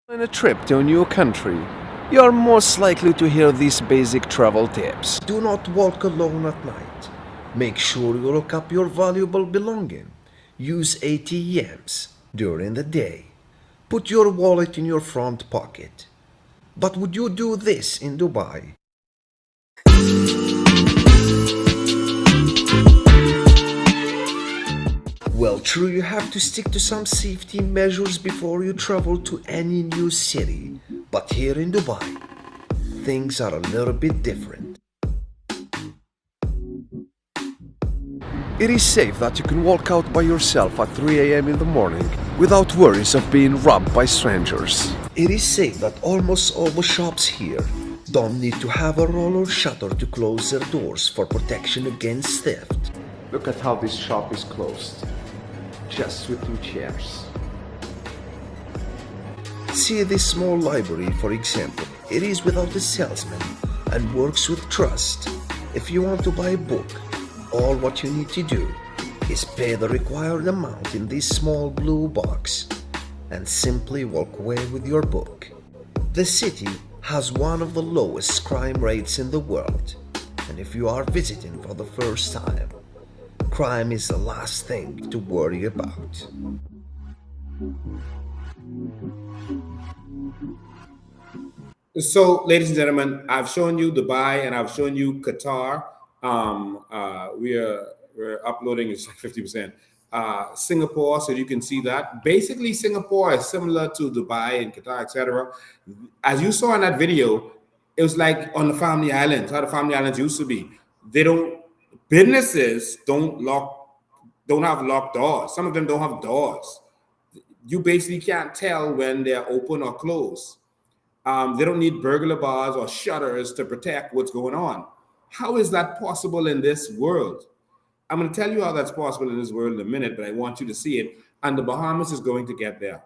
On a trip to a new country, you are most likely to hear these basic travel tips. Do not walk alone at night. Make sure you lock up your valuable belongings. Use ATMs during the day. Put your wallet in your front pocket. But would you do this in Dubai? Well, true, you have to stick to some safety measures before you travel to any new city. But here in Dubai, things are a little bit different. It is safe that you can walk out by yourself at 3 a.m. in the morning without worries of being robbed by strangers. It is safe that almost all the shops here don't need to have a roll or shutter to close their doors for protection against theft. Look at how this shop is closed. Just with 2 chairs. See this small library, for example. It is without a salesman and works with trust. If you want to buy a book, all what you need to do is pay the required amount in this small blue box and simply walk away with your book. The city has one of the lowest crime rates in the world, and if you are visiting for the first time, crime is the last thing to worry about. So, ladies and gentlemen, I've shown you Dubai and I've shown you Qatar. We're uploading is like 50%. Singapore, so you can see that. Basically, Singapore is similar to Dubai and Qatar, etc. As you saw in that video, it was like on the Family Islands, how the Family Islands used to be. Businesses don't have locked doors. Some of them don't have doors. You basically can't tell when they're open or closed. They don't need burglar bars or shutters to protect what's going on. How is that possible in this world? I'm going to tell you how that's possible in this world in a minute, but I want you to see it. And the Bahamas is going to get there.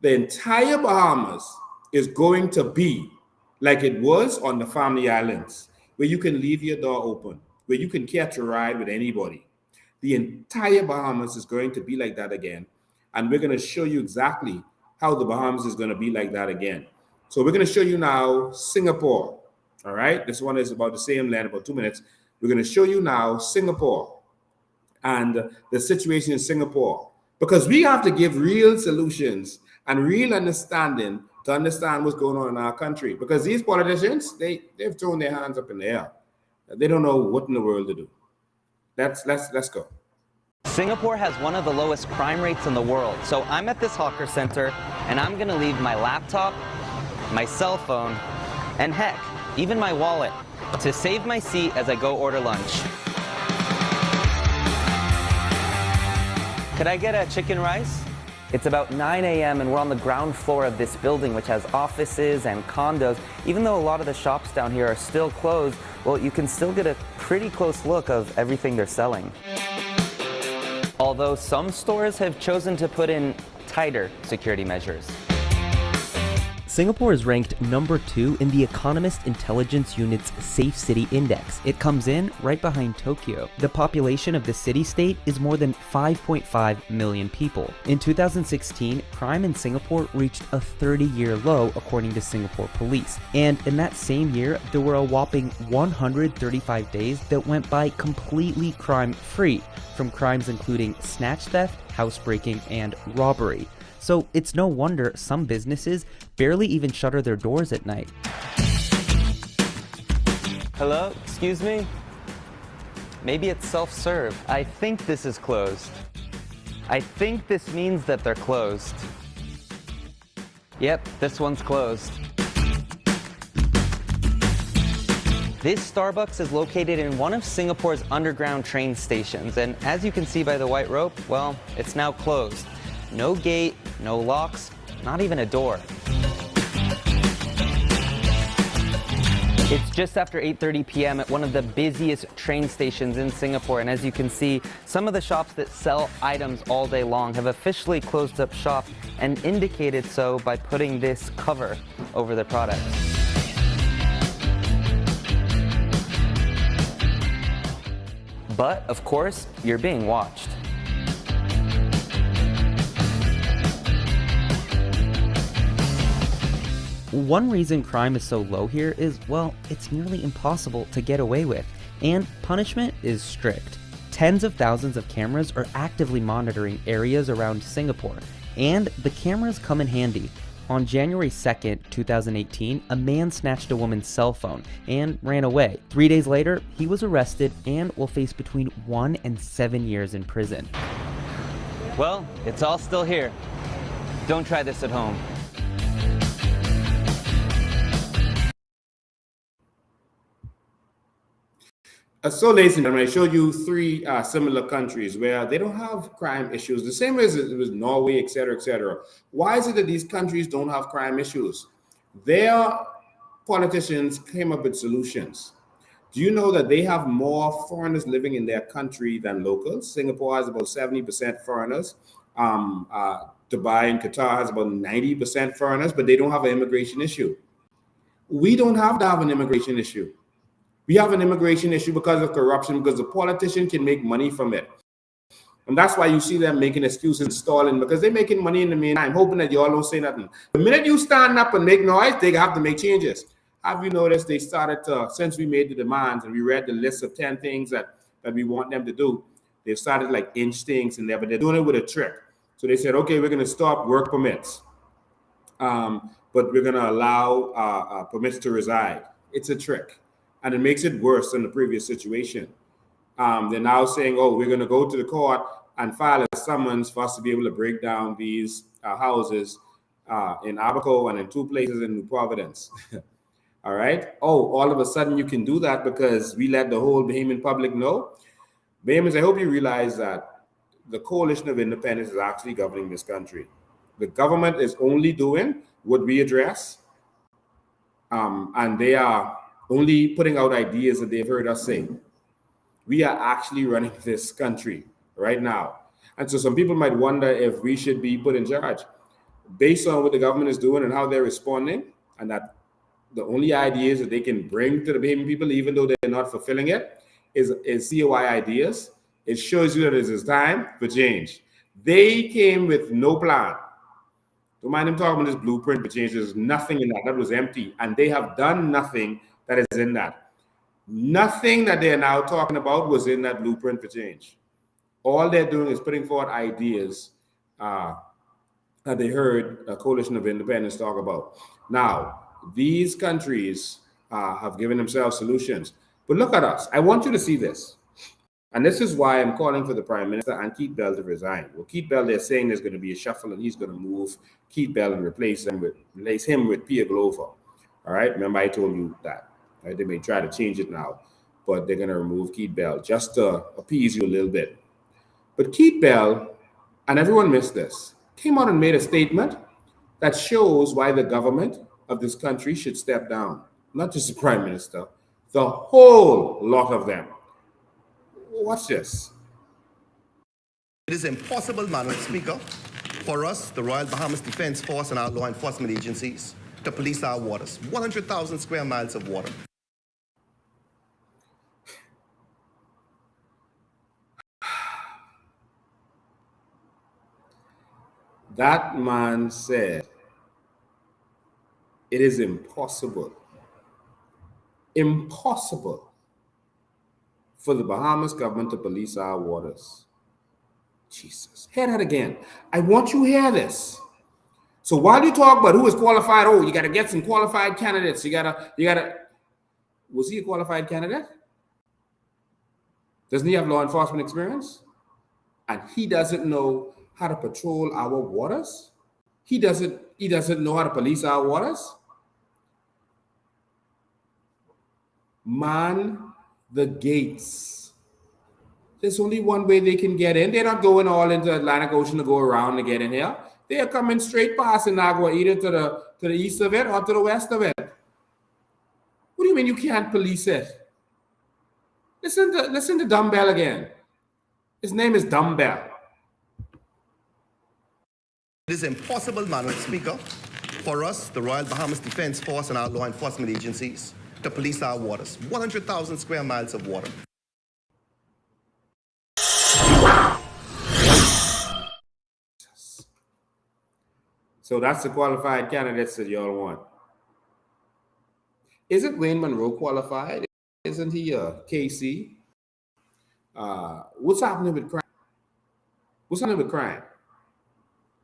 The entire Bahamas is going to be like it was on the Family Islands, where you can leave your door open, where you can catch a ride with anybody. The entire Bahamas is going to be like that again. And we're going to show you exactly how the Bahamas is going to be like that again. So we're going to show you now Singapore. All right. This one is about the same length, about 2 minutes. We're going to show you now Singapore and the situation in Singapore, because we have to give real solutions and real understanding to understand what's going on in our country. Because these politicians, they've thrown their hands up in the air. They don't know what in the world to do. Let's go. Singapore has one of the lowest crime rates in the world. So I'm at this hawker center and I'm going to leave my laptop, my cell phone, and heck, even my wallet to save my seat as I go order lunch. Could I get a chicken rice? It's about 9 a.m. and we're on the ground floor of this building, which has offices and condos. Even though a lot of the shops down here are still closed, well, you can still get a pretty close look of everything they're selling. Although some stores have chosen to put in tighter security measures. Singapore is ranked number 2 in the Economist Intelligence Unit's Safe City Index. It comes in right behind Tokyo. The population of the city-state is more than 5.5 million people. In 2016, crime in Singapore reached a 30-year low, according to Singapore police. And in that same year, there were a whopping 135 days that went by completely crime-free, from crimes including snatch theft, housebreaking, and robbery. So it's no wonder some businesses barely even shutter their doors at night. Hello, excuse me? Maybe it's self-serve. I think this is closed. I think this means that they're closed. Yep, this one's closed. This Starbucks is located in one of Singapore's underground train stations, and as you can see by the white rope, well, it's now closed. No gate, no locks, not even a door. It's just after 8:30 p.m. at one of the busiest train stations in Singapore, and as you can see, some of the shops that sell items all day long have officially closed up shop and indicated so by putting this cover over their products. But, of course, you're being watched. One reason crime is so low here is, well, it's nearly impossible to get away with, and punishment is strict. Tens of thousands of cameras are actively monitoring areas around Singapore, and the cameras come in handy. On January 2nd, 2018, a man snatched a woman's cell phone and ran away. 3 days later, he was arrested and will face between 1 and 7 years in prison. Well, it's all still here. Don't try this at home. So, ladies and gentlemen, I showed you three similar countries where they don't have crime issues, the same as it was Norway, et cetera, et cetera. Why is it that these countries don't have crime issues? Their politicians came up with solutions. Do you know that they have more foreigners living in their country than locals? Singapore has about 70% foreigners. Dubai and Qatar has about 90% foreigners, but they don't have an immigration issue. We don't have to have an immigration issue. We have an immigration issue because of corruption, because the politician can make money from it. And that's why you see them making excuses and stalling, because they're making money in the meantime, hoping that y'all don't say nothing. The minute you stand up and make noise, they have to make changes. Have you noticed they started to, since we made the demands and we read the list of 10 things that we want them to do, they've started like inch things in there, but they're doing it with a trick. So they said, okay, we're going to stop work permits, but we're going to allow permits to reside. It's a trick, and it makes it worse than the previous situation. They're now saying, oh, we're going to go to the court and file a summons for us to be able to break down these houses in Abaco and in 2 places in New Providence. All right. Oh, all of a sudden you can do that because we let the whole Bahamian public know. Bahamians, I hope you realize that the Coalition of Independence is actually governing this country. The government is only doing what we address, and they are only putting out ideas that they've heard us say. We are actually running this country right now. And so some people might wonder if we should be put in charge based on what the government is doing and how they're responding, and that the only ideas that they can bring to the Bahamian people, even though they're not fulfilling it, is COI ideas. It shows you that it is time for change. They came with no plan. Don't mind them talking about this blueprint for change. There's nothing in that. That was empty. And they have done nothing that is in that. Nothing that they are now talking about was in that blueprint for change. All they're doing is putting forward ideas that they heard a Coalition of Independence talk about. Now, these countries have given themselves solutions. But look at us. I want you to see this. And this is why I'm calling for the Prime Minister and Keith Bell to resign. Well, Keith Bell, they're saying there's going to be a shuffle and he's going to move Keith Bell and replace him with Pierre Glover. All right. Remember, I told you that. Right? They may try to change it now, but they're going to remove Keith Bell just to appease you a little bit. But Keith Bell, and everyone missed this, came out and made a statement that shows why the government of this country should step down. Not just the Prime Minister, the whole lot of them. Watch this. It is impossible, Madam Speaker, for us, the Royal Bahamas Defence Force and our law enforcement agencies, to police our waters. 100,000 square miles of water. That man said, it is impossible for the Bahamas government to police our waters. Jesus. Hear that again. I want you to hear this. So while you talk about who is qualified, oh, you got to get some qualified candidates. You gotta. Was he a qualified candidate? Doesn't he have law enforcement experience? And he doesn't know how to patrol our waters? He doesn't know how to police our waters? Man the gates. There's only one way they can get in. They're not going all into Atlantic Ocean to go around to get in here. They are coming straight past Inagua, either to the east of it or to the west of it. What do you mean you can't police it? Listen to Dumbbell again. His name is Dumbbell. It is impossible, Madam Speaker, for us, the Royal Bahamas Defence Force and our law enforcement agencies, to police our waters. 100,000 square miles of water. So that's the qualified candidates that y'all want. Isn't Wayne Monroe qualified? Isn't he a KC? What's happening with crime? What's happening with crime?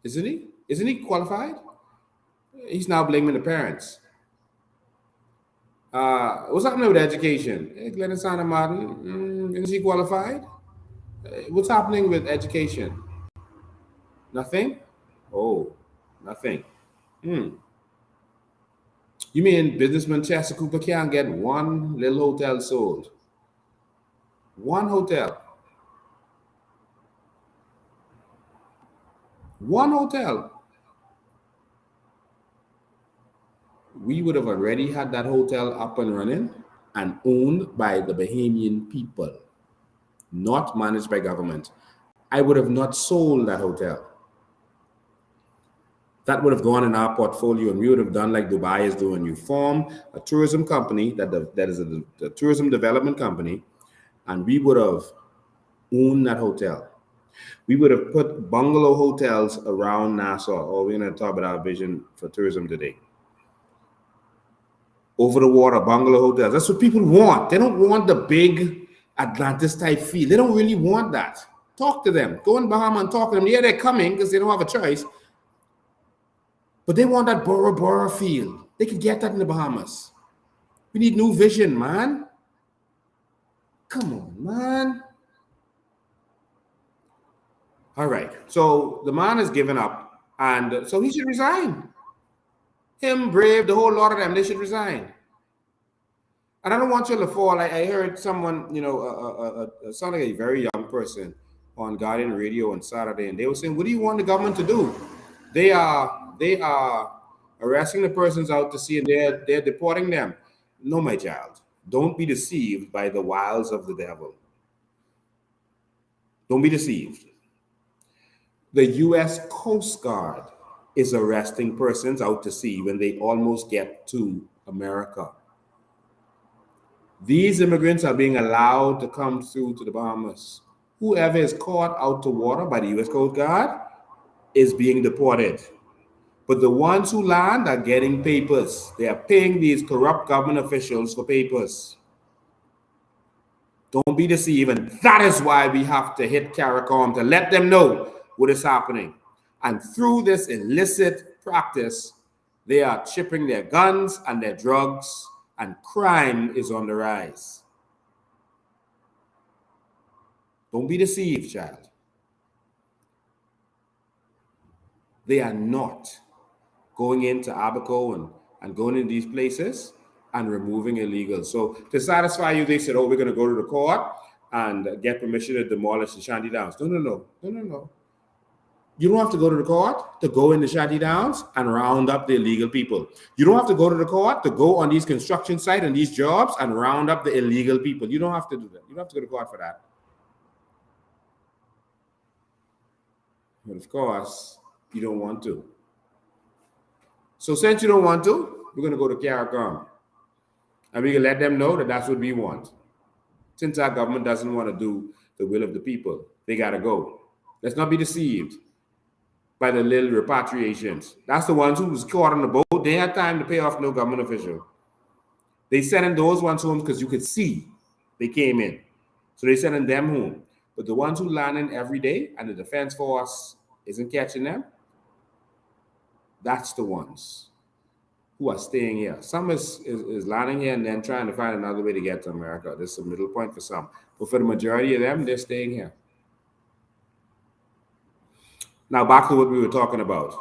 Isn't he qualified? He's now blaming the parents. What's happening with education? Glenn Santa Martin, is he qualified? What's happening with education? Nothing? Oh, nothing. You mean businessman Chester Cooper can't get one little hotel sold? One hotel. One hotel. We would have already had that hotel up and running and owned by the Bahamian people, not managed by government. I would have not sold that hotel. That would have gone in our portfolio, and we would have done like Dubai is doing. You form a tourism company that is a tourism development company, and we would have owned that hotel. We would have put bungalow hotels around Nassau. Oh, we're going to talk about our vision for tourism today. Over the water, bungalow hotels. That's what people want. They don't want the big Atlantis type feel. They don't really want that. Talk to them. Go in Bahamas and talk to them. Yeah, they're coming because they don't have a choice. But they want that Bora Bora feel. They can get that in the Bahamas. We need new vision, man. Come on, man. All right. So the man has given up, and so he should resign. Him, Brave, the whole lot of them, they should resign. And I don't want you to fall. I heard someone, sounded like a very young person on Guardian Radio on Saturday, and they were saying, what do you want the government to do? They are arresting the persons out to sea, and they're deporting them. No, my child. Don't be deceived by the wiles of the devil. Don't be deceived. The U.S. Coast Guard is arresting persons out to sea when they almost get to America. These immigrants are being allowed to come through to the Bahamas. Whoever is caught out to water by the U.S. Coast Guard is being deported. But the ones who land are getting papers. They are paying these corrupt government officials for papers. Don't be deceived. And that is why we have to hit CARICOM to let them know what is happening. And through this illicit practice, they are chipping their guns and their drugs, and crime is on the rise. Don't be deceived, child. They are not going into Abaco and going in these places and removing illegals. So to satisfy you, they said, oh, we're going to go to the court and get permission to demolish the Shanty Downs. No. You don't have to go to the court to go in the Shanty Downs and round up the illegal people. You don't have to go to the court to go on these construction sites and these jobs and round up the illegal people. You don't have to do that. You don't have to go to court for that. But of course, you don't want to. So since you don't want to, we're going to go to CARICOM. And we can let them know that that's what we want. Since our government doesn't want to do the will of the people, they got to go. Let's not be deceived by the little repatriations. That's the ones who was caught on the boat. They had time to pay off no government official. They sending those ones home because you could see they came in. So they sending them home. But the ones who land in every day and the defense force isn't catching them, that's the ones who are staying here. Some is landing here and then trying to find another way to get to America. This is a middle point for some. But for the majority of them, they're staying here. Now back to what we were talking about.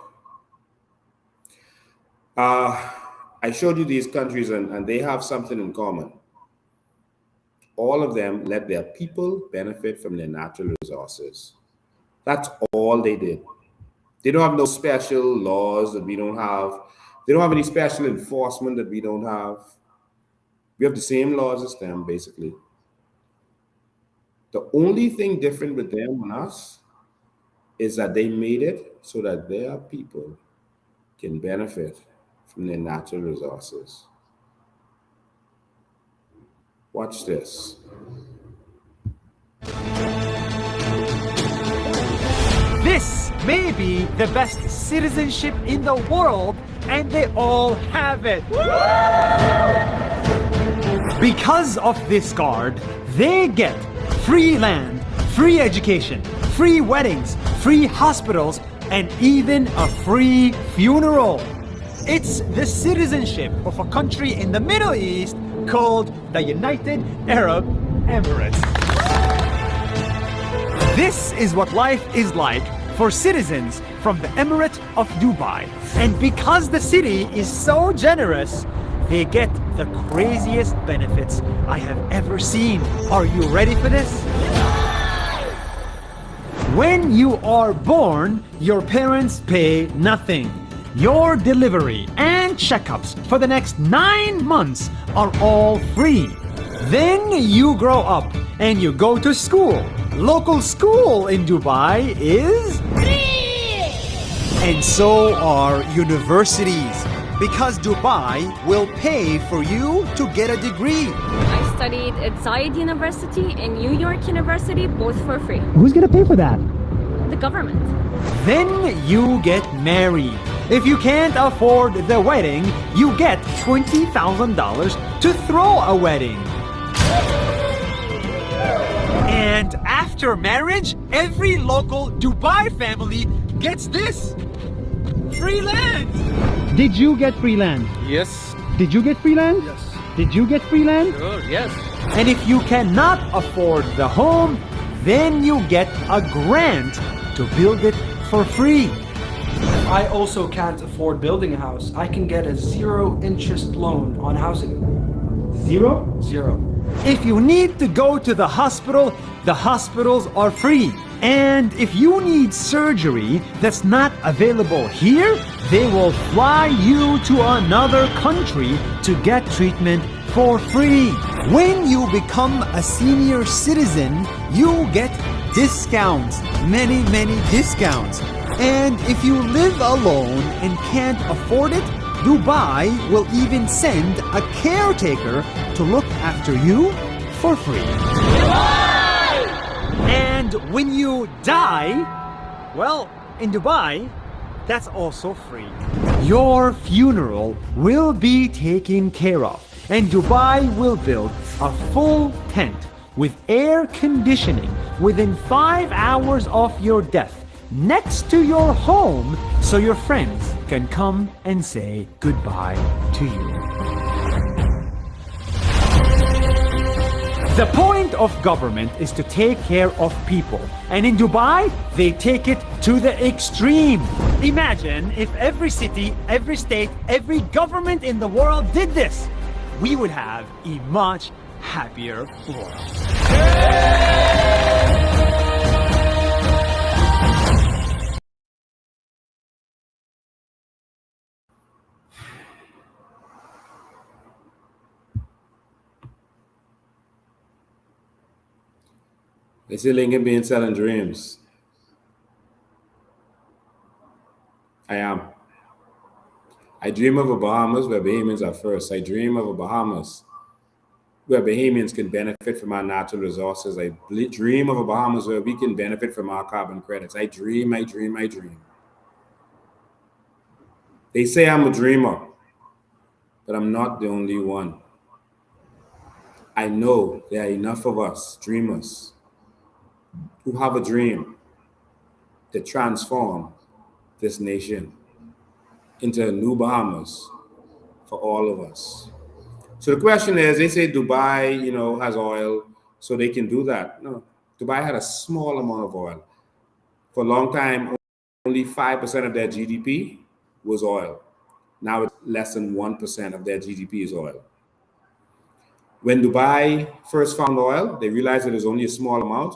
I showed you these countries and they have something in common. All of them let their people benefit from their natural resources. That's all they did. They don't have no special laws that we don't have. They don't have any special enforcement that we don't have. We have the same laws as them, basically. The only thing different with them and us is that they made it so that their people can benefit from their natural resources. Watch this. This may be the best citizenship in the world, and they all have it. Because of this card, they get free land, free education, free weddings, free hospitals, and even a free funeral. It's the citizenship of a country in the Middle East called the United Arab Emirates. This is what life is like for citizens from the Emirate of Dubai. And because the city is so generous, they get the craziest benefits I have ever seen. Are you ready for this? When you are born, your parents pay nothing. Your delivery and checkups for the next 9 months are all free. Then you grow up and you go to school. Local school in Dubai is free! And so are universities, because Dubai will pay for you to get a degree. I studied at Zayed University and New York University, both for free. Who's gonna pay for that? The government. Then you get married. If you can't afford the wedding, you get $20,000 to throw a wedding. And after marriage, every local Dubai family gets this: free land. Did you get free land? Yes. Did you get free land? Yes. Did you get free land? Sure, yes. And if you cannot afford the home, then you get a grant to build it for free. I also can't afford building a house. I can get a 0 interest loan on housing. Zero? 0. If you need to go to the hospitals are free. And if you need surgery that's not available here, they will fly you to another country to get treatment for free. When you become a senior citizen, you get discounts, many discounts. And if you live alone and can't afford it, Dubai will even send a caretaker to look after you for free. And when you die, well, in Dubai, that's also free. Your funeral will be taken care of, and Dubai will build a full tent with air conditioning within 5 hours of your death next to your home, so your friends can come and say goodbye to you. The point of government is to take care of people, and in Dubai, they take it to the extreme. Imagine if every city, every state, every government in the world did this. We would have a much happier world. They say Lincoln being selling dreams. I am. I dream of a Bahamas where Bahamians are first. I dream of a Bahamas where Bahamians can benefit from our natural resources. I dream of a Bahamas where we can benefit from our carbon credits. I dream. They say I'm a dreamer, but I'm not the only one. I know there are enough of us, dreamers, who have a dream to transform this nation into a new Bahamas for all of us. So the question is, they say Dubai, has oil, so they can do that. No, Dubai had a small amount of oil. For a long time, only 5% of their GDP was oil. Now it's less than 1% of their GDP is oil. When Dubai first found oil, they realized it was only a small amount.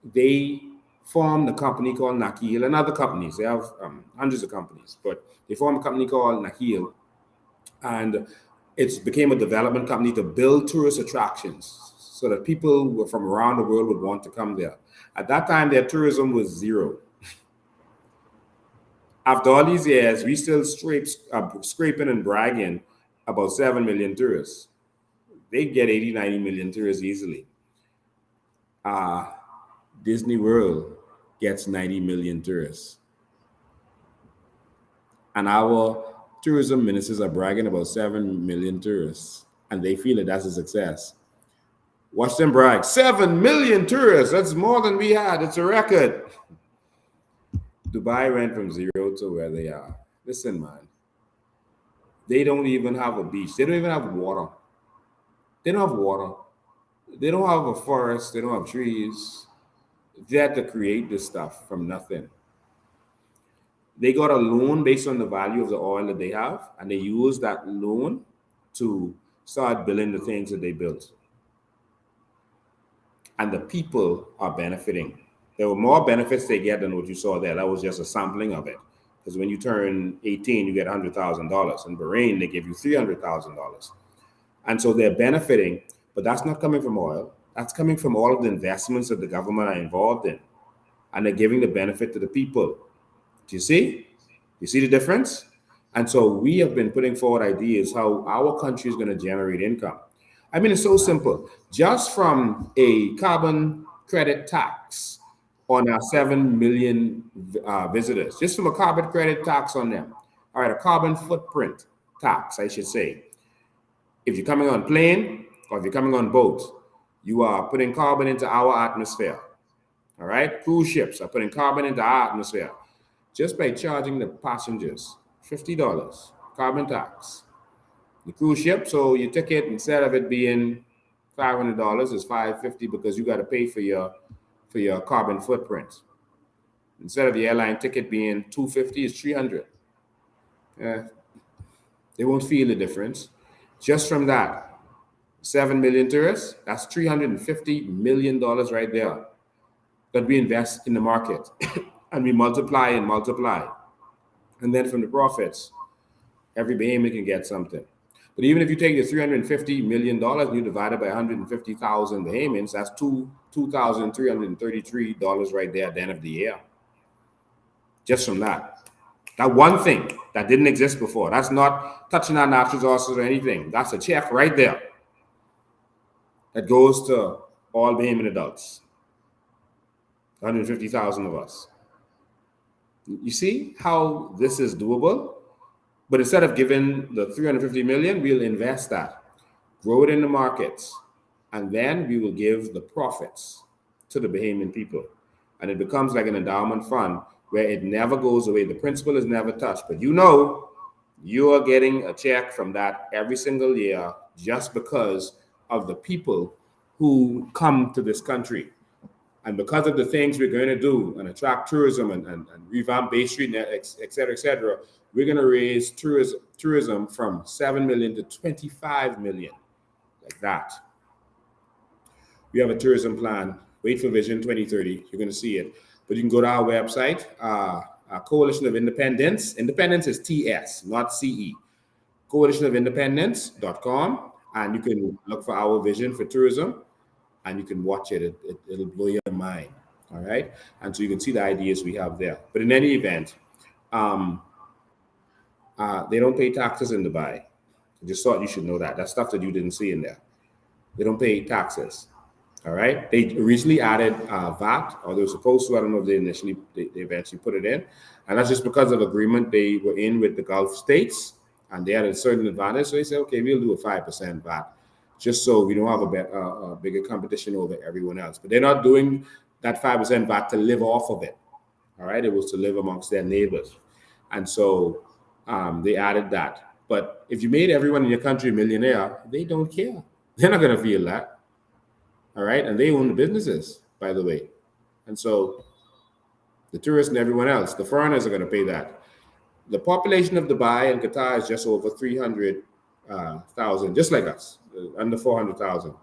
They formed a company called Nakheel and other companies. They have hundreds of companies, but they formed a company called Nakheel, and it became a development company to build tourist attractions so that people from around the world would want to come there. At that time, their tourism was zero. After all these years, we still scraping and bragging about 7 million tourists. They get 80, 90 million tourists easily. Disney World gets 90 million tourists. And our tourism ministers are bragging about 7 million tourists, and they feel that that's a success. Watch them brag. 7 million tourists. That's more than we had. It's a record. Dubai went from zero to where they are. Listen, man. They don't even have a beach. They don't even have water. They don't have water. They don't have a forest. They don't have trees. They had to create this stuff from nothing. They got a loan based on the value of the oil that they have, and they use that loan to start building the things that they built. And the people are benefiting. There were more benefits they get than what you saw there. That was just a sampling of it. Because when you turn 18, you get $100,000. In Bahrain, they give you $300,000. And so they're benefiting, but that's not coming from oil. That's coming from all of the investments that the government are involved in. And they're giving the benefit to the people. Do you see? You see the difference? And so we have been putting forward ideas how our country is going to generate income. I mean, it's so simple. Just from a carbon credit tax on our 7 million visitors, just from a carbon credit tax on them. All right, a carbon footprint tax, I should say. If you're coming on plane or if you're coming on boat, you are putting carbon into our atmosphere. All right, cruise ships are putting carbon into our atmosphere just by charging the passengers $50 carbon tax. The cruise ship, so your ticket, instead of it being $500, is $550 because you got to pay for your carbon footprint. Instead of the airline ticket being $250, it's $300. They won't feel the difference. Just from that, 7 million tourists, that's $350 million right there that we invest in the market. And we multiply and multiply. And then from the profits, every Bahamian can get something. But even if you take the $350 million and you divide it by 150,000 Bahamians, that's $2,333 right there at the end of the year. Just from that. That one thing that didn't exist before. That's not touching our natural resources or anything. That's a check right there that goes to all Bahamian adults. 150,000 of us. You see how this is doable? But instead of giving the 350 million, we'll invest that, grow it in the markets, and then we will give the profits to the Bahamian people. And it becomes like an endowment fund where it never goes away. The principal is never touched. But you know, you are getting a check from that every single year just because of the people who come to this country. And because of the things we're going to do and attract tourism and revamp Bay Street, et cetera, we're going to raise tourism from 7 million to 25 million, like that. We have a tourism plan. Wait for Vision 2030. You're going to see it. But you can go to our website, our Coalition of Independence. Independence is TS, not CE. Coalitionofindependence.com. And you can look for our vision for tourism. And you can watch it. It'll blow your mind. All right. And so you can see the ideas we have there. But in any event, they don't pay taxes in Dubai. I just thought you should know that. That's stuff that you didn't see in there. They don't pay taxes. All right. They recently added VAT, or they were supposed to. I don't know if they eventually put it in. And that's just because of agreement they were in with the Gulf states. And they had a certain advantage. So they said, okay, we'll do a 5% VAT. Just so we don't have a bigger competition over everyone else. But they're not doing that 5% VAT to live off of it. All right. It was to live amongst their neighbors. And so they added that. But if you made everyone in your country a millionaire, they don't care. They're not going to feel that. All right. And they own the businesses, by the way. And so the tourists and everyone else, the foreigners are going to pay that. The population of Dubai and Qatar is just over 300,000, just like us, under 400,000.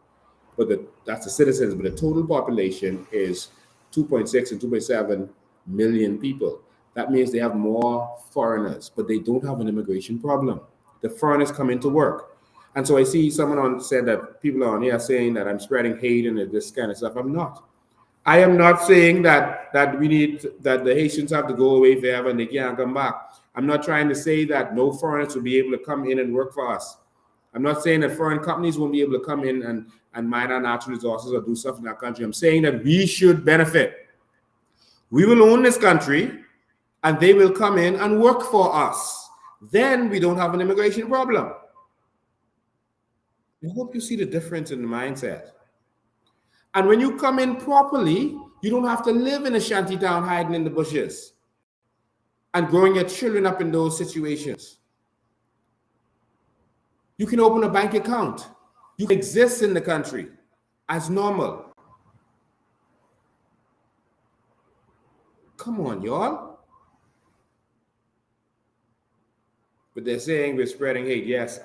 But that's the citizens. But the total population is 2.6 and 2.7 million people. That means they have more foreigners, but they don't have an immigration problem. The foreigners come into work. And so I see someone said that people are on here saying that I'm spreading hate and this kind of stuff. I'm not. I am not saying that the Haitians have to go away forever and they can't come back. I'm not trying to say that no foreigners will be able to come in and work for us. I'm not saying that foreign companies won't be able to come in and mine our natural resources or do stuff in our country. I'm saying that we should benefit. We will own this country and they will come in and work for us. Then we don't have an immigration problem. I hope you see the difference in the mindset. And when you come in properly, you don't have to live in a shanty town hiding in the bushes and growing your children up in those situations. You can open a bank account. You can exist in the country as normal. Come on, y'all. But they're saying we're spreading hate. Yes.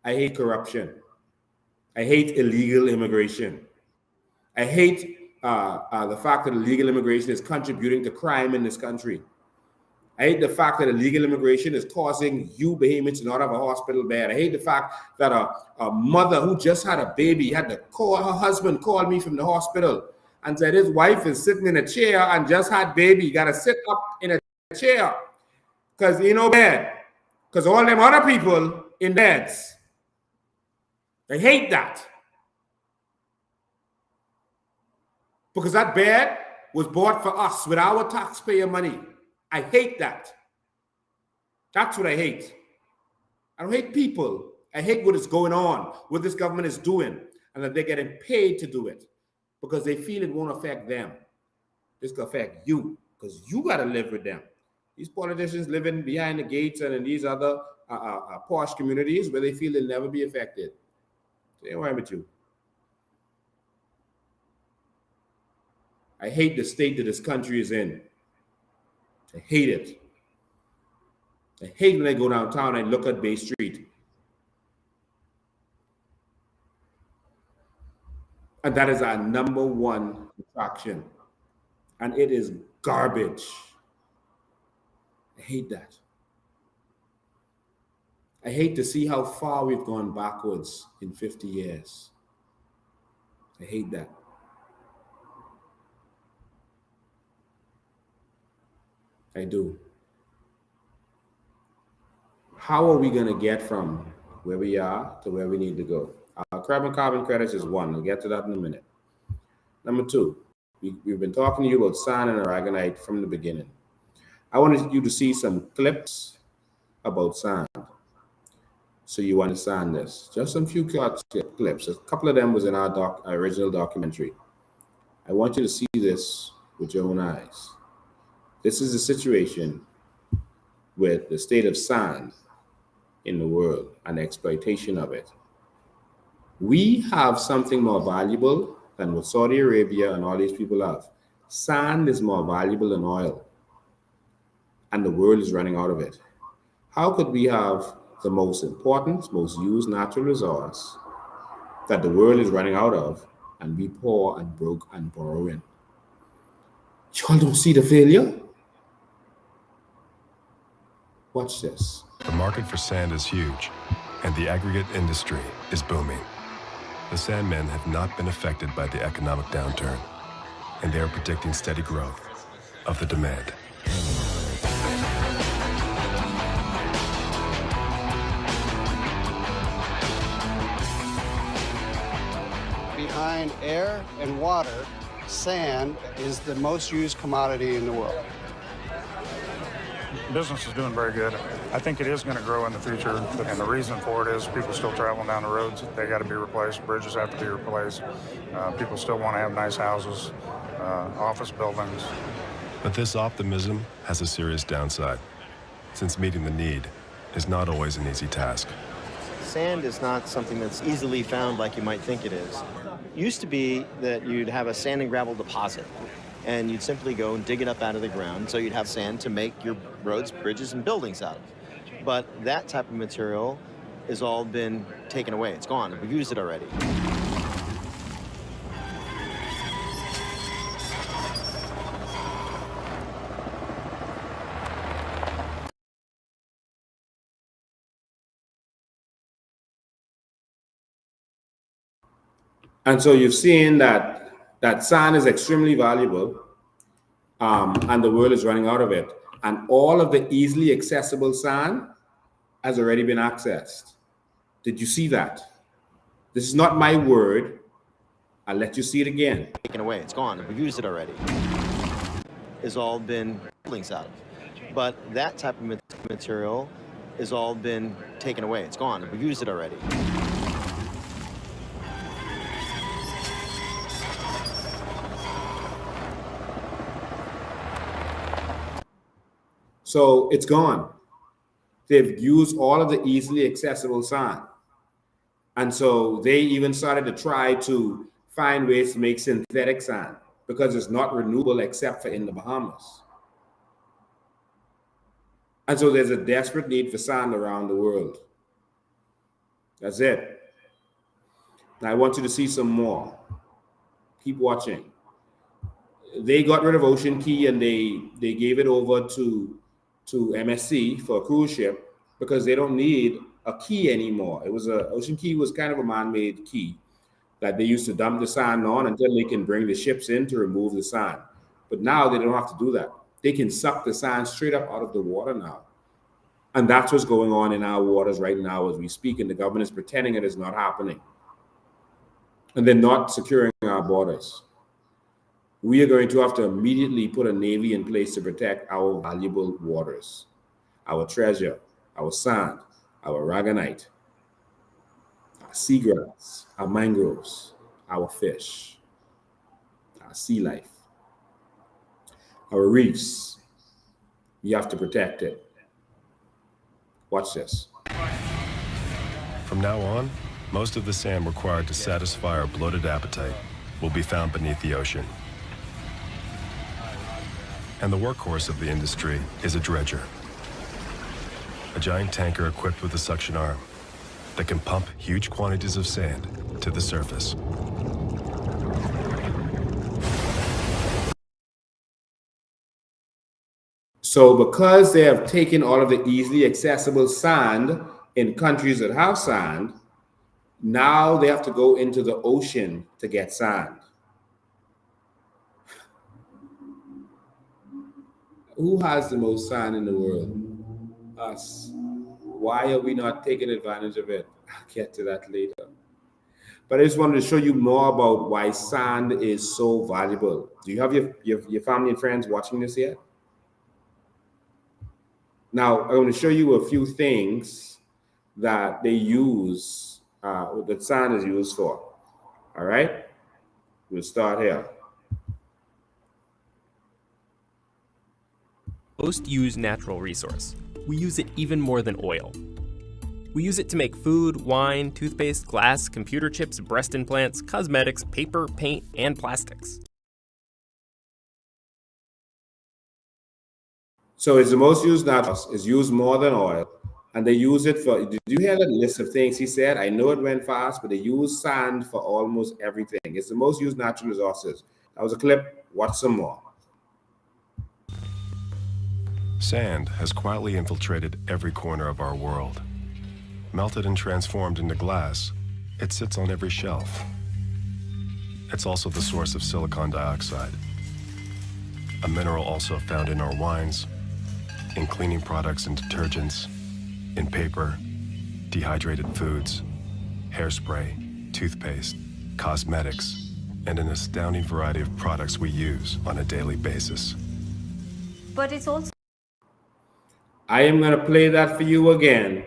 I hate corruption. I hate illegal immigration. I hate the fact that illegal immigration is contributing to crime in this country. I hate the fact that illegal immigration is causing you behemoths to not have a hospital bed. I hate the fact that a mother who just had a baby had to call her husband, called me from the hospital and said his wife is sitting in a chair and just had baby. You got to sit up in a chair because you know bed. Because all them other people in beds. I hate that. Because that bed was bought for us with our taxpayer money. I hate that. That's what I hate. I don't hate people. I hate what is going on, what this government is doing, and that they're getting paid to do it because they feel it won't affect them. This will affect you because you got to live with them. These politicians living behind the gates and in these other posh communities where they feel they'll never be affected. So ain't worry with you. I hate the state that this country is in. I hate it. I hate when I go downtown and look at Bay Street. And that is our number one attraction. And it is garbage. I hate that. I hate to see how far we've gone backwards in 50 years. I hate that. I do. How are we going to get from where we are to where we need to go? Carbon credits is one. I'll get to that in a minute. Number two, we've been talking to you about sand and aragonite from the beginning. I wanted you to see some clips about sand so you understand this. Just some few clips. A couple of them was in our original documentary. I want you to see this with your own eyes. This is a situation with the state of sand in the world and the exploitation of it. We have something more valuable than what Saudi Arabia and all these people have. Sand is more valuable than oil, and the world is running out of it. How could we have the most important, most used natural resource that the world is running out of, and be poor and broke and borrowing? Y'all don't see the failure? Watch this. The market for sand is huge, and the aggregate industry is booming. The sandmen have not been affected by the economic downturn, and they are predicting steady growth of the demand. Behind air and water, sand is the most used commodity in the world. Business is doing very good. I think it is going to grow in the future, and the reason for it is people still traveling down the roads. They got to be replaced. Bridges have to be replaced. People still want to have nice houses, office buildings. But this optimism has a serious downside, since meeting the need is not always an easy task. Sand is not something that's easily found like you might think it is. It used to be that you'd have a sand and gravel deposit, and you'd simply go and dig it up out of the ground, so you'd have sand to make your roads, bridges, and buildings out of. But that type of material has all been taken away. It's gone. We've used it already. And so you've seen that sand is extremely valuable, and the world is running out of it. And all of the easily accessible sand has already been accessed. Did you see that? This is not my word. I'll let you see it again. Taken away. It's gone. We've used it already. Has all been buildings out of. But that type of material has all been taken away. It's gone. We've used it already. So it's gone. They've used all of the easily accessible sand. And so they even started to try to find ways to make synthetic sand because it's not renewable except for in the Bahamas. And so there's a desperate need for sand around the world. That's it. Now I want you to see some more. Keep watching. They got rid of Ocean Key and they gave it over to MSC for a cruise ship because they don't need a key anymore. Ocean Key was kind of a man-made key that they used to dump the sand on until they can bring the ships in to remove the sand. But now they don't have to do that. They can suck the sand straight up out of the water now. And that's what's going on in our waters right now as we speak, and the government is pretending it is not happening. And they're not securing our borders. We are going to have to immediately put a navy in place to protect our valuable waters, our treasure, our sand, our ragonite, our seagrass, our mangroves, our fish, our sea life, our reefs. We have to protect it. Watch this. From now on, most of the sand required to satisfy our bloated appetite will be found beneath the ocean. And the workhorse of the industry is a dredger, a giant tanker equipped with a suction arm that can pump huge quantities of sand to the surface. So because they have taken all of the easily accessible sand in countries that have sand, now they have to go into the ocean to get sand. Who has the most sand in the world? Us. Why are we not taking advantage of it? I'll get to that later. But I just wanted to show you more about why sand is so valuable. Do you have your family and friends watching this yet? Now, I'm going to show you a few things that they use, that sand is used for. All right? We'll start here. Most use natural resource. We use it even more than oil. We use it to make food, wine, toothpaste, glass, computer chips, breast implants, cosmetics, paper, paint, and plastics. So it's the most used natural. It's used more than oil. And they use it for, did you hear that list of things he said? I know it went fast, but they use sand for almost everything. It's the most used natural resources. That was a clip. Watch some more. Sand has quietly infiltrated every corner of our world. Melted and transformed into glass, it sits on every shelf. It's also the source of silicon dioxide, a mineral also found in our wines, in cleaning products and detergents, in paper, dehydrated foods, hairspray, toothpaste, cosmetics, and an astounding variety of products we use on a daily basis. But it's also... I am going to play that for you again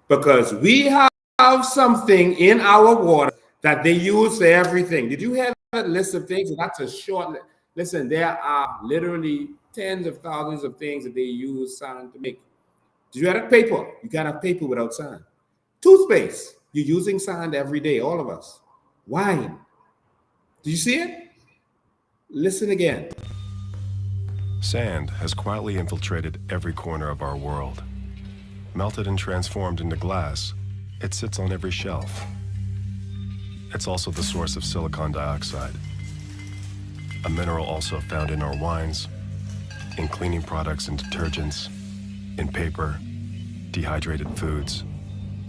because we have something in our water that they use for everything. Did you hear that list of things? That's a short list. Listen, there are literally tens of thousands of things that they use sand to make. Did you have paper? You can't have paper without sand. Toothpaste, you're using sand every day, all of us. Wine. Do you see it? Listen again. Sand has quietly infiltrated every corner of our world. Melted and transformed into glass, it sits on every shelf. It's also the source of silicon dioxide, a mineral also found in our wines, in cleaning products and detergents, in paper, dehydrated foods,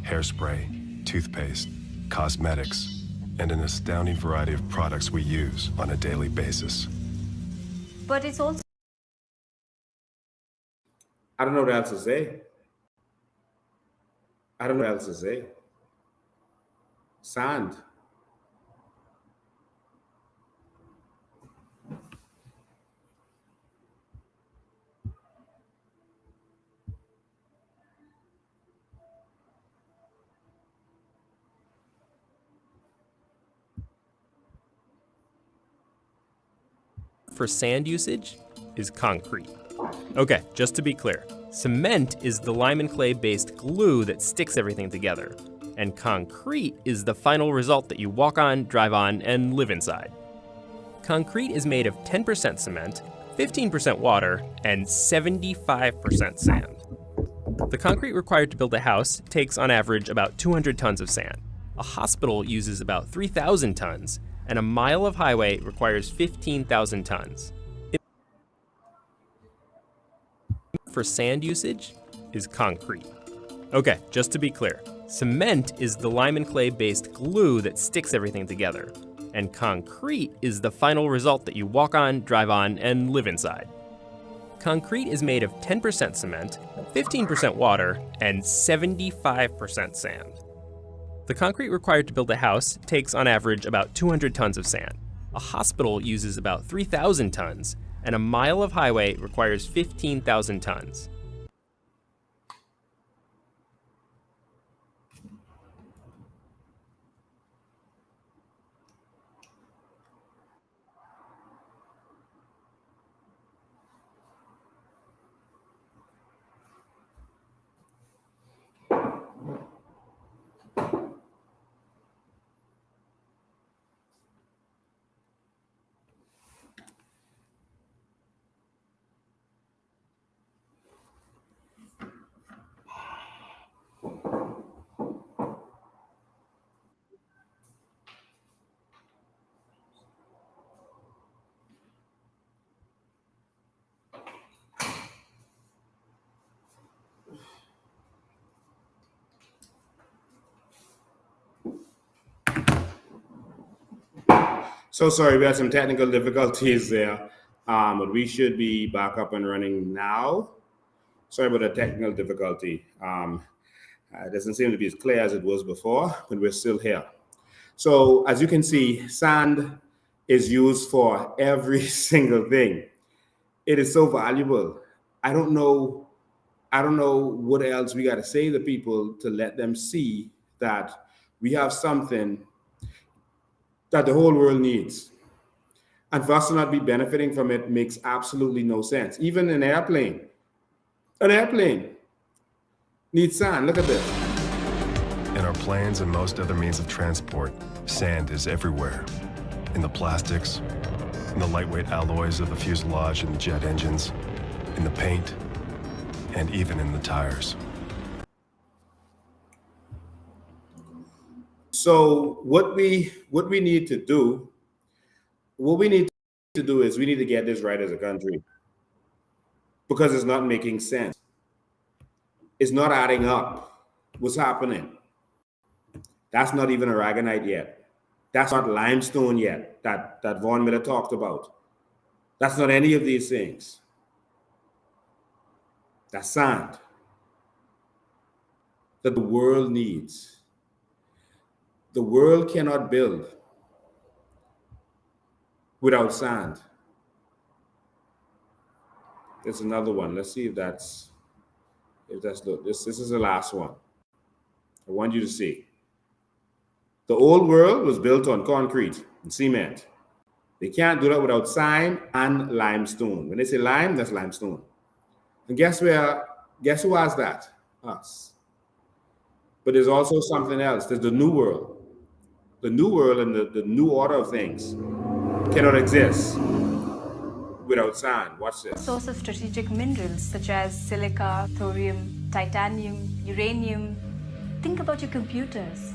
hairspray, toothpaste, cosmetics, and an astounding variety of products we use on a daily basis. But it's also... I don't know what else to say. I don't know what else to say. Sand. For sand usage is concrete. Okay, just to be clear, cement is the lime and clay based glue that sticks everything together, and concrete is the final result that you walk on, drive on, and live inside. Concrete is made of 10% cement, 15% water, and 75% sand. The concrete required to build a house takes on average about 200 tons of sand. A hospital uses about 3,000 tons, and a mile of highway requires 15,000 tons. For sand usage is concrete. Okay, just to be clear, cement is the lime and clay based glue that sticks everything together, and concrete is the final result that you walk on, drive on, and live inside. Concrete is made of 10% cement, 15% water, and 75% sand. The concrete required to build a house takes on average about 200 tons of sand. A hospital uses about 3,000 tons, and a mile of highway requires 15,000 tons. So sorry, we had some technical difficulties there, but we should be back up and running now. Sorry about the technical difficulty. It doesn't seem to be as clear as it was before, but we're still here. So as you can see, sand is used for every single thing. It is so valuable. I don't know what else we got to say to people to let them see that we have something that the whole world needs. And for us to not be benefiting from it makes absolutely no sense. Even an airplane needs sand. Look at this. In our planes and most other means of transport, sand is everywhere. In the plastics, in the lightweight alloys of the fuselage and jet engines, in the paint, and even in the tires. So what we need to do is we need to get this right as a country, because it's not making sense. It's not adding up. What's happening? That's not even aragonite yet. That's not limestone yet that Vaughn Miller talked about. That's not any of these things. That's sand that the world needs. The world cannot build without sand. There's another one. Let's see if that's look. This is the last one. I want you to see. The old world was built on concrete and cement. They can't do that without sand and limestone. When they say lime, that's limestone. And guess who has that? Us. But there's also something else. There's the new world. The new world and the new order of things cannot exist without sand. Watch this. Source of strategic minerals such as silica, thorium, titanium, uranium. Think about your computers,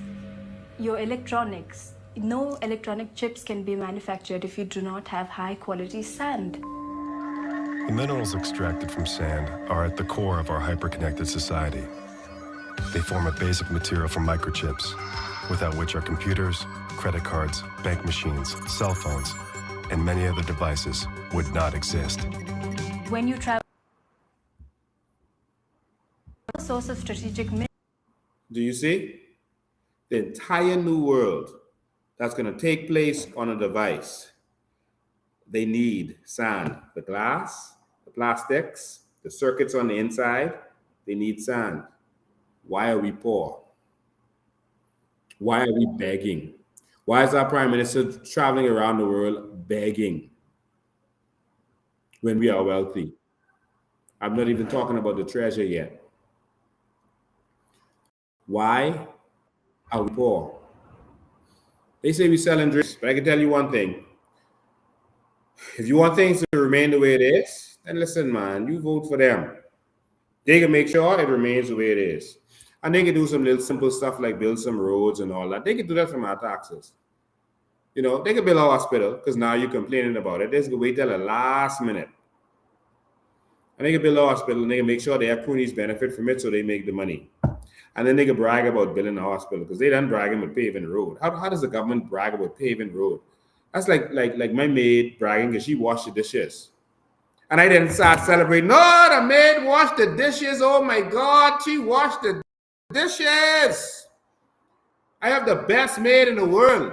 your electronics. No electronic chips can be manufactured if you do not have high quality sand. The minerals extracted from sand are at the core of our hyper-connected society. They form a basic material for microchips, without which our computers, credit cards, bank machines, cell phones, and many other devices would not exist. When you travel, source of strategic minerals. Do you see? The entire new world that's going to take place on a device. They need sand. The glass, the plastics, the circuits on the inside, they need sand. Why are we poor? Why are we begging? Why is our prime minister traveling around the world begging when we are wealthy? I'm not even talking about the treasure yet. Why are we poor? They say we're selling drinks, but I can tell you one thing. If you want things to remain the way it is, then listen, man, you vote for them. They can make sure it remains the way it is. And they can do some little simple stuff like build some roads and all that. They can do that from our taxes. You know, they can build a hospital because now you're complaining about it. They can wait till the last minute. And they can build a hospital and they can make sure their cronies benefit from it so they make the money. And then they can brag about building a hospital because they done bragging with paving the road. How does the government brag about paving the road? That's like my maid bragging because she washed the dishes. And I didn't start celebrating. No, the maid washed the dishes. Oh my God, she washed the dishes. I have the best maid in the world.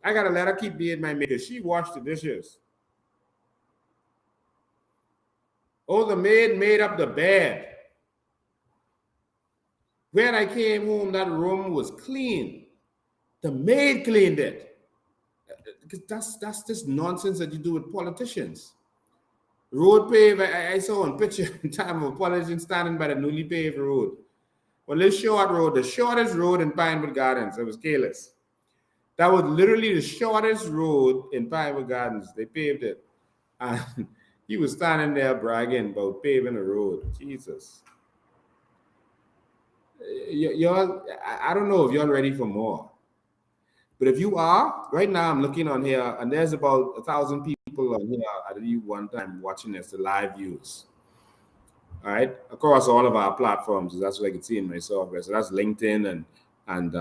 I gotta let her keep being my maid because she washed the dishes. Oh, the maid made up the bed. When I came home, that room was clean. The maid cleaned it. That's this nonsense that you do with politicians. Road pave, I saw one picture in time of a politician standing by the newly paved road. Well, this short road, the shortest road in Pinewood Gardens, it was careless. That was literally the shortest road in Pinewood Gardens. They paved it. And he was standing there bragging about paving the road. Jesus. Y'all, I don't know if y'all ready for more. But if you are, right now I'm looking on here, and there's about 1,000 people on here at any one time watching this, the live views. All right, across all of our platforms. That's what I can see in my software. So that's LinkedIn and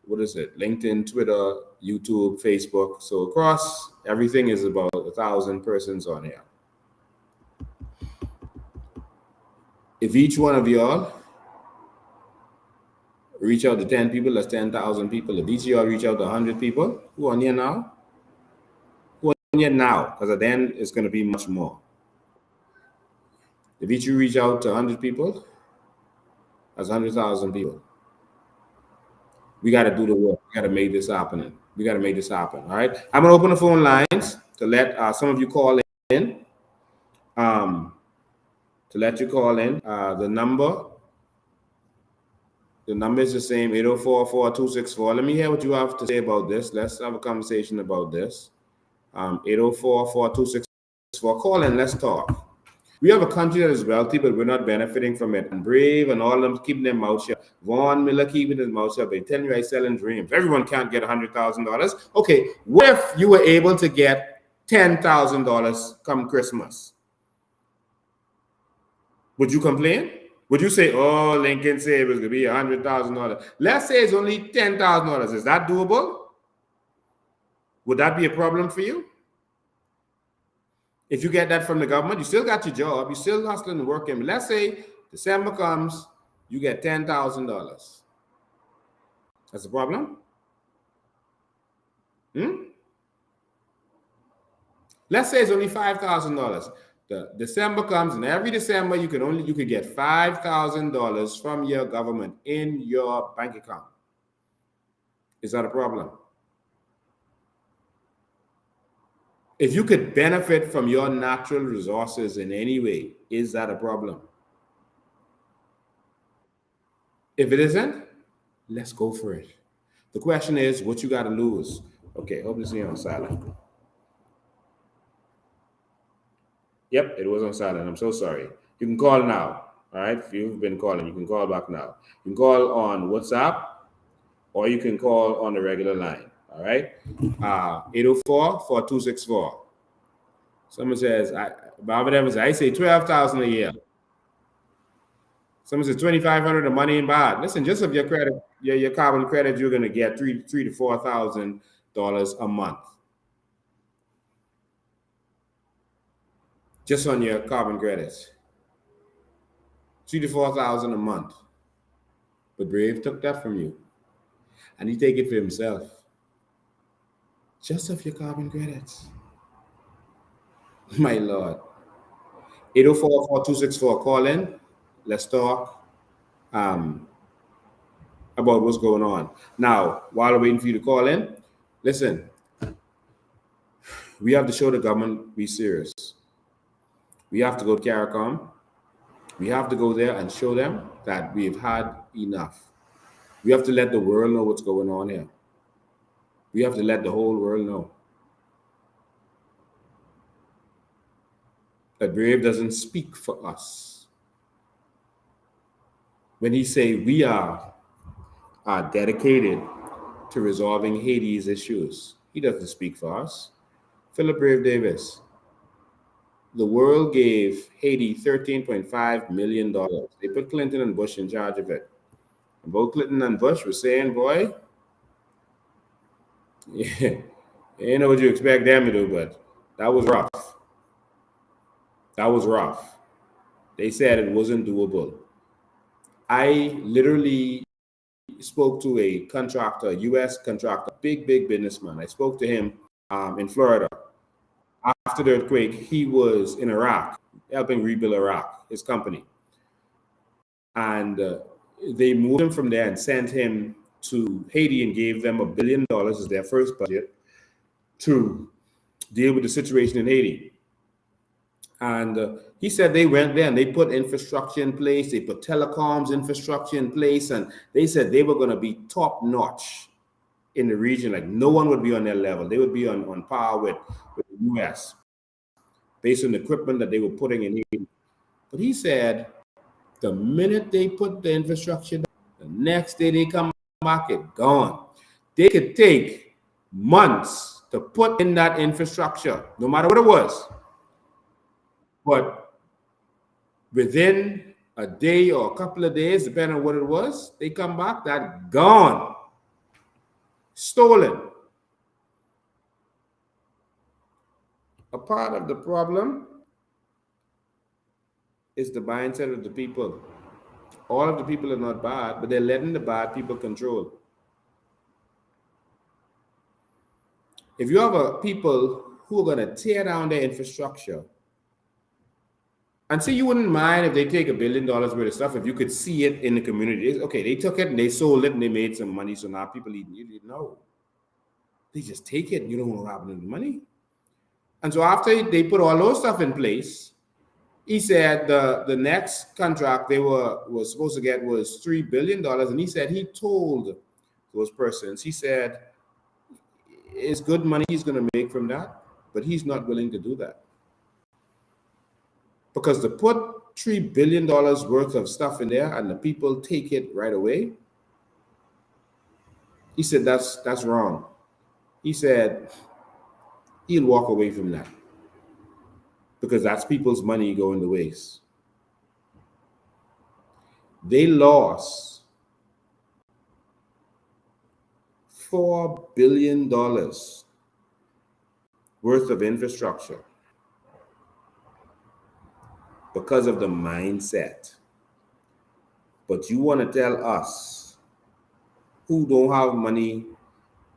what is it? LinkedIn, Twitter, YouTube, Facebook. So across everything is about 1,000 persons on here. If each one of y'all reach out to 10 people, that's 10,000 people. If each of y'all reach out to 100 people, who on here now? Who on here now? Because then it's going to be much more. If each you reach out to 100 people, that's 100,000 people. We got to do the work. We got to make this happen. We got to make this happen. All right. I'm going to open the phone lines to let some of you call in. To let you call in. The number is the same, 804-4264. Let me hear what you have to say about this. Let's have a conversation about this. 804-4264. Call in. Let's talk. We have a country that is wealthy, but we're not benefiting from it. And Brave and all of them keeping their mouth shut. Vaughn Miller keeping his mouth shut. They tell you I selling dreams. Everyone can't get $100,000. Okay, what if you were able to get $10,000 come Christmas? Would you complain? Would you say, oh, Lincoln said it was going to be $100,000? Let's say it's only $10,000. Is that doable? Would that be a problem for you? If you get that from the government, you still got your job, you still hustling and working. But let's say December comes, you get $10,000. That's a problem? Let's say it's only $5,000. The December comes, and every December you could get $5,000 from your government in your bank account. Is that a problem? If you could benefit from your natural resources in any way, is that a problem? If it isn't, let's go for it. The question is, what you got to lose? Okay, hope this is on silent. Yep, it was on silent. I'm so sorry. You can call now. All right, if you've been calling, you can call back now. You can call on WhatsApp, or you can call on the regular line. All right, 804-4264. Someone says, Bob Evans, I say 12,000 a year. Someone says 2,500 of money in bad. Listen, just of your credit, your carbon credit, you're gonna get $3,000 to $4,000 a month. Just on your carbon credits. $3,000 to $4,000 a month. But Brave took that from you. And he take it for himself. Just of your carbon credits. My Lord. 804-4264. Call in. Let's talk about what's going on. Now, while we're waiting for you to call in, listen. We have to show the government we're serious. We have to go to CARICOM. We have to go there and show them that we've had enough. We have to let the world know what's going on here. We have to let the whole world know that Brave doesn't speak for us. when he say we are dedicated to resolving Haiti's issues. He doesn't speak for us. Philip Brave Davis, the world gave Haiti $13.5 million. They put Clinton and Bush in charge of it. And both Clinton and Bush were saying, boy, yeah, you know what you expect them to do, but that was rough. That was rough. They said it wasn't doable. I literally spoke to a contractor, a U.S. contractor, big businessman. I spoke to him in Florida. After the earthquake, he was in Iraq, helping rebuild Iraq, his company. And they moved him from there and sent him to Haiti and gave them $1 billion as their first budget to deal with the situation in Haiti. And he said they went there and they put infrastructure in place. They put telecoms infrastructure in place. And they said they were going to be top notch in the region. Like no one would be on their level. They would be on par with the U.S. based on the equipment that they were putting in Haiti. But he said the minute they put the infrastructure down, the next day they come back, it's gone. They could take months to put in that infrastructure, no matter what it was. But within a day or a couple of days, depending on what it was, they come back, that gone, stolen. A part of the problem is the mindset of the people. All of the people are not bad, but they're letting the bad people control. If you have a people who are going to tear down their infrastructure, and see, you wouldn't mind if they take $1 billion worth of stuff if you could see it in the community. Okay, they took it and they sold it and they made some money, so now people eating it. No, they just take it and you don't know what happened to the money. And so after they put all those stuff in place, he said the next contract they were supposed to get was $3 billion. And he said he told those persons, he said, it's good money he's going to make from that, but he's not willing to do that. Because to put $3 billion worth of stuff in there and the people take it right away, he said that's wrong. He said he'll walk away from that because that's people's money going to waste. They lost $4 billion worth of infrastructure because of the mindset. But you want to tell us who don't have money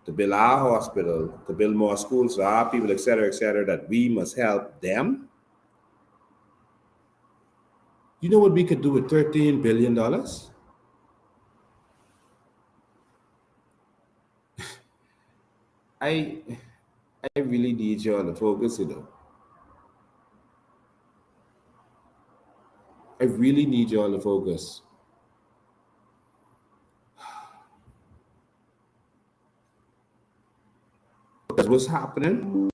to build our hospital, to build more schools for our people, et cetera, that we must help them? You know what we could do with $13 billion? I really need you all to focus, you know. I really need you all to focus. Because what's happening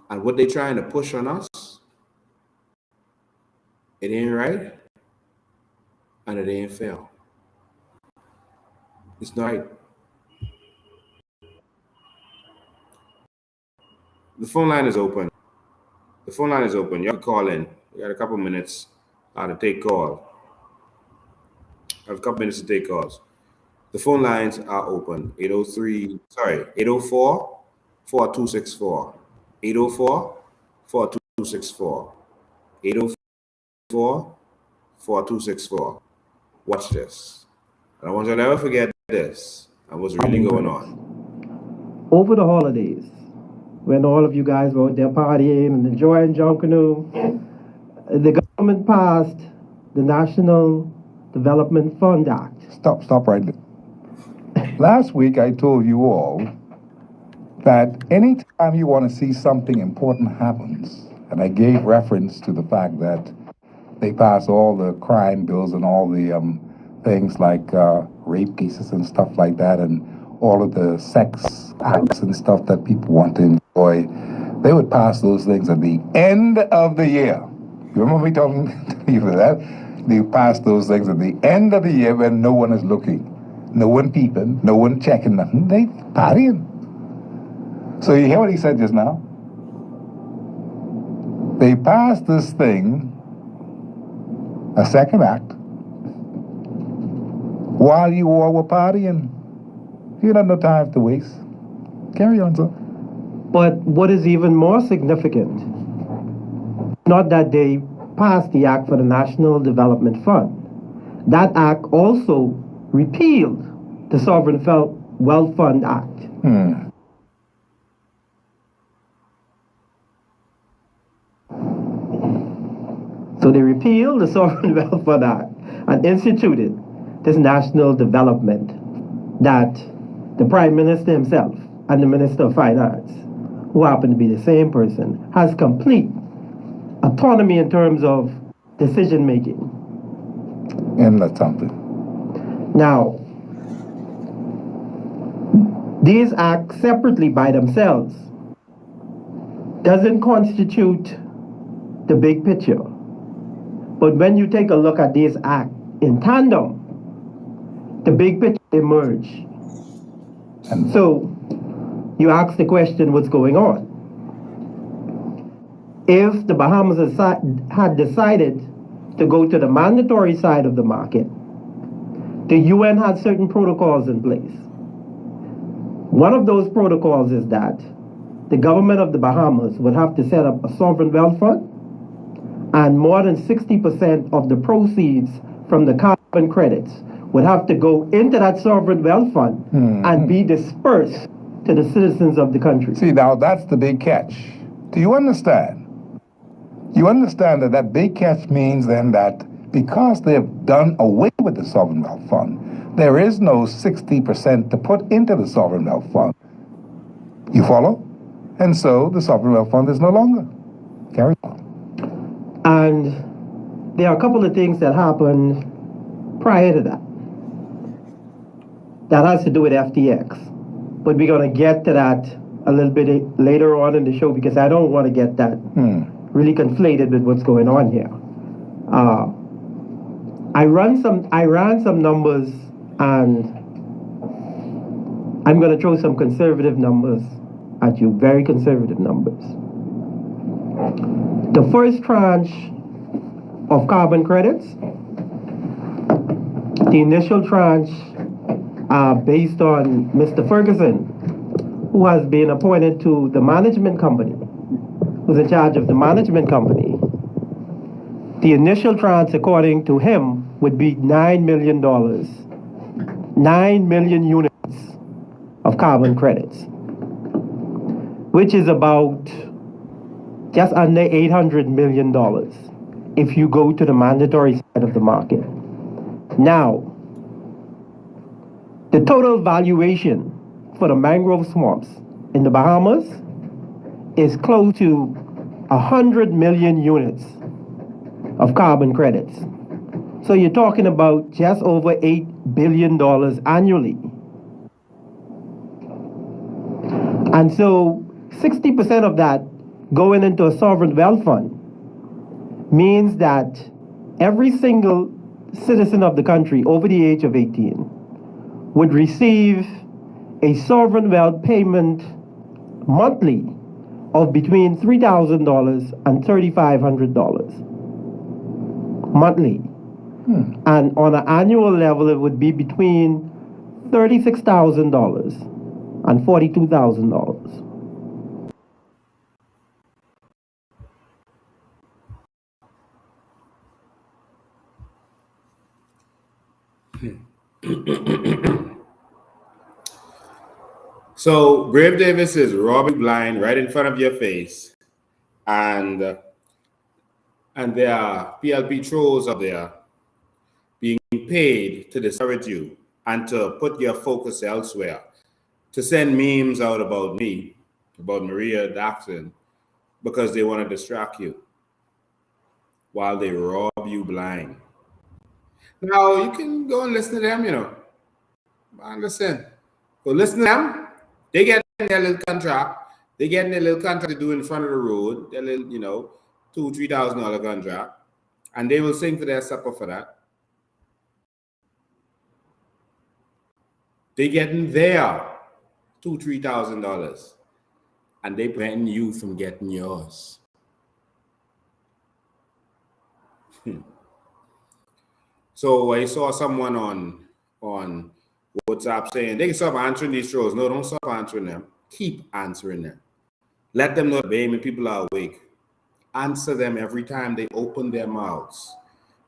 and what they're trying to push on us, it ain't right and it ain't fair. It's not right. The phone line is open. The phone line is open. You can call in. We got a couple minutes to take call. I have a couple minutes to take calls. The phone lines are open. 804-4264. 804-4264. 804-4264. Watch this. I don't want you to ever forget this and what's really going on. Over the holidays, when all of you guys were out there partying and enjoying Junkanoo, the government passed the National Development Fund Act. Stop right there. Last week I told you all that anytime you want to see something important happens, and I gave reference to the fact that they pass all the crime bills and all the things like rape cases and stuff like that, and all of the sex acts and stuff that people want to enjoy, they would pass those things at the end of the year. You remember me telling you that? They pass those things at the end of the year when no one is looking. No one peeping, no one checking nothing. They partying. So you hear what he said just now? They passed this thing, a second act, while you all were partying. You had no time to waste. Carry on, sir. But what is even more significant, not that they passed the Act for the National Development Fund, that act also repealed the Sovereign Wealth Fund Act. So they repealed the Sovereign Wealth Fund Act and instituted this national development that the Prime Minister himself and the Minister of Finance, who happen to be the same person, has complete autonomy in terms of decision making. And that's something. Now, these acts separately by themselves doesn't constitute the big picture. But when you take a look at these acts in tandem, the big picture emerge. And so you ask the question, what's going on? If the Bahamas had decided to go to the mandatory side of the market, the UN had certain protocols in place. One of those protocols is that the government of the Bahamas would have to set up a sovereign wealth fund, and more than 60% of the proceeds from the carbon credits would have to go into that sovereign wealth fund and be dispersed to the citizens of the country. See, now that's the big catch. Do you understand? You understand that that big catch means then that because they've done away with the Sovereign Wealth Fund, there is no 60% to put into the Sovereign Wealth Fund. You follow? And so the Sovereign Wealth Fund is no longer. Carry on. And there are a couple of things that happened prior to that. That has to do with FTX. But we're going to get to that a little bit later on in the show because I don't want to get that really conflated with what's going on here. I ran some numbers, and I'm going to throw some conservative numbers at you, very conservative numbers. The first tranche of carbon credits, the initial tranche based on Mr. Ferguson, who has been appointed to the management company, who's in charge of the management company. The initial tranche, according to him, would be $9 million. 9 million units of carbon credits, which is about just under $800 million if you go to the mandatory side of the market. Now, the total valuation for the mangrove swamps in the Bahamas is close to 100 million units of carbon credits. So you're talking about just over $8 billion annually. And so 60% of that going into a sovereign wealth fund means that every single citizen of the country over the age of 18 would receive a sovereign wealth payment monthly of between $3,000 and $3,500 monthly. And on an annual level, it would be between $36,000 and $42,000. So Grave Davis is robbing blind right in front of your face, and there are PLP trolls up there being paid to discourage you and to put your focus elsewhere, to send memes out about me, about Maria Daxon, because they want to distract you while they rob you blind. Now, you can go and listen to them, Listen. Go listen to them. They get their little contract. They get their little contract to do in front of the road, their little, $2,000-$3,000 contract. And they will sing for their supper for that. They getting their $2,000-$3,000, and they preventing you from getting yours. So I saw someone on WhatsApp saying they can stop answering these trolls. No, don't stop answering them. Keep answering them. Let them know that people are awake. Answer them every time they open their mouths.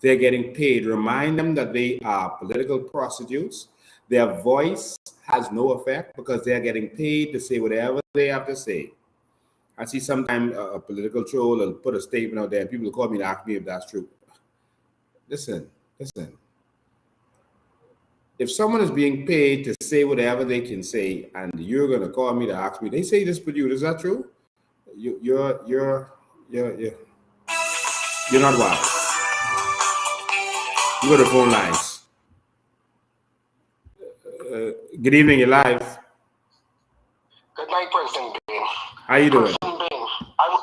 They're getting paid. Remind them that they are political prostitutes. Their voice has no effect because they're getting paid to say whatever they have to say. I see sometimes a political troll will put a statement out there and people will call me to ask me if that's true. Listen. If someone is being paid to say whatever they can say and you're going to call me to ask me, they say this for you, is that true? You're not wise. You go to phone lines. Good evening, you're live. Good night, President Bain. How you doing? President Bain, I was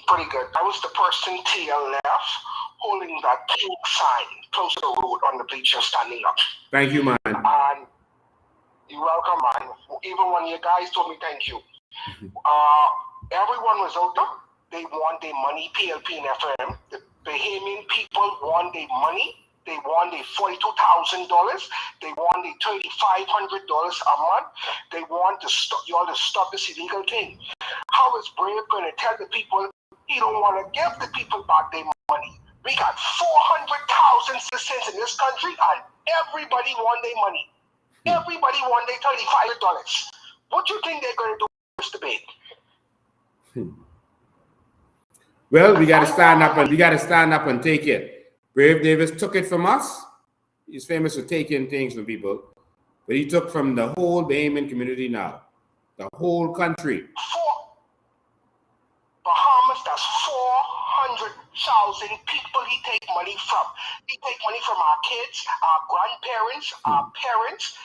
pretty good. I was the person to your left holding that pink sign close to the road on the bleacher standing up. Thank you, man. And you're welcome, man. Even when you guys told me thank you. Everyone was out there. They want their money, PLP and FM. The Bahamian people want their money. They want their $42,000. They want their $3,500 a month. They want to stop y'all to stop this illegal thing. How is Brave going to tell the people he don't want to give the people back their money? We got 400,000 citizens in this country, and everybody want their money. Everybody want their $3,500. What do you think they're going to do in this debate? Well, we got to stand up and take it. Brave Davis took it from us. He's famous for taking things from people, but he took from the whole Bahamian community now, the whole country. Bahamas, that's 400,000 people he take money from. He take money from our kids, our grandparents, our parents.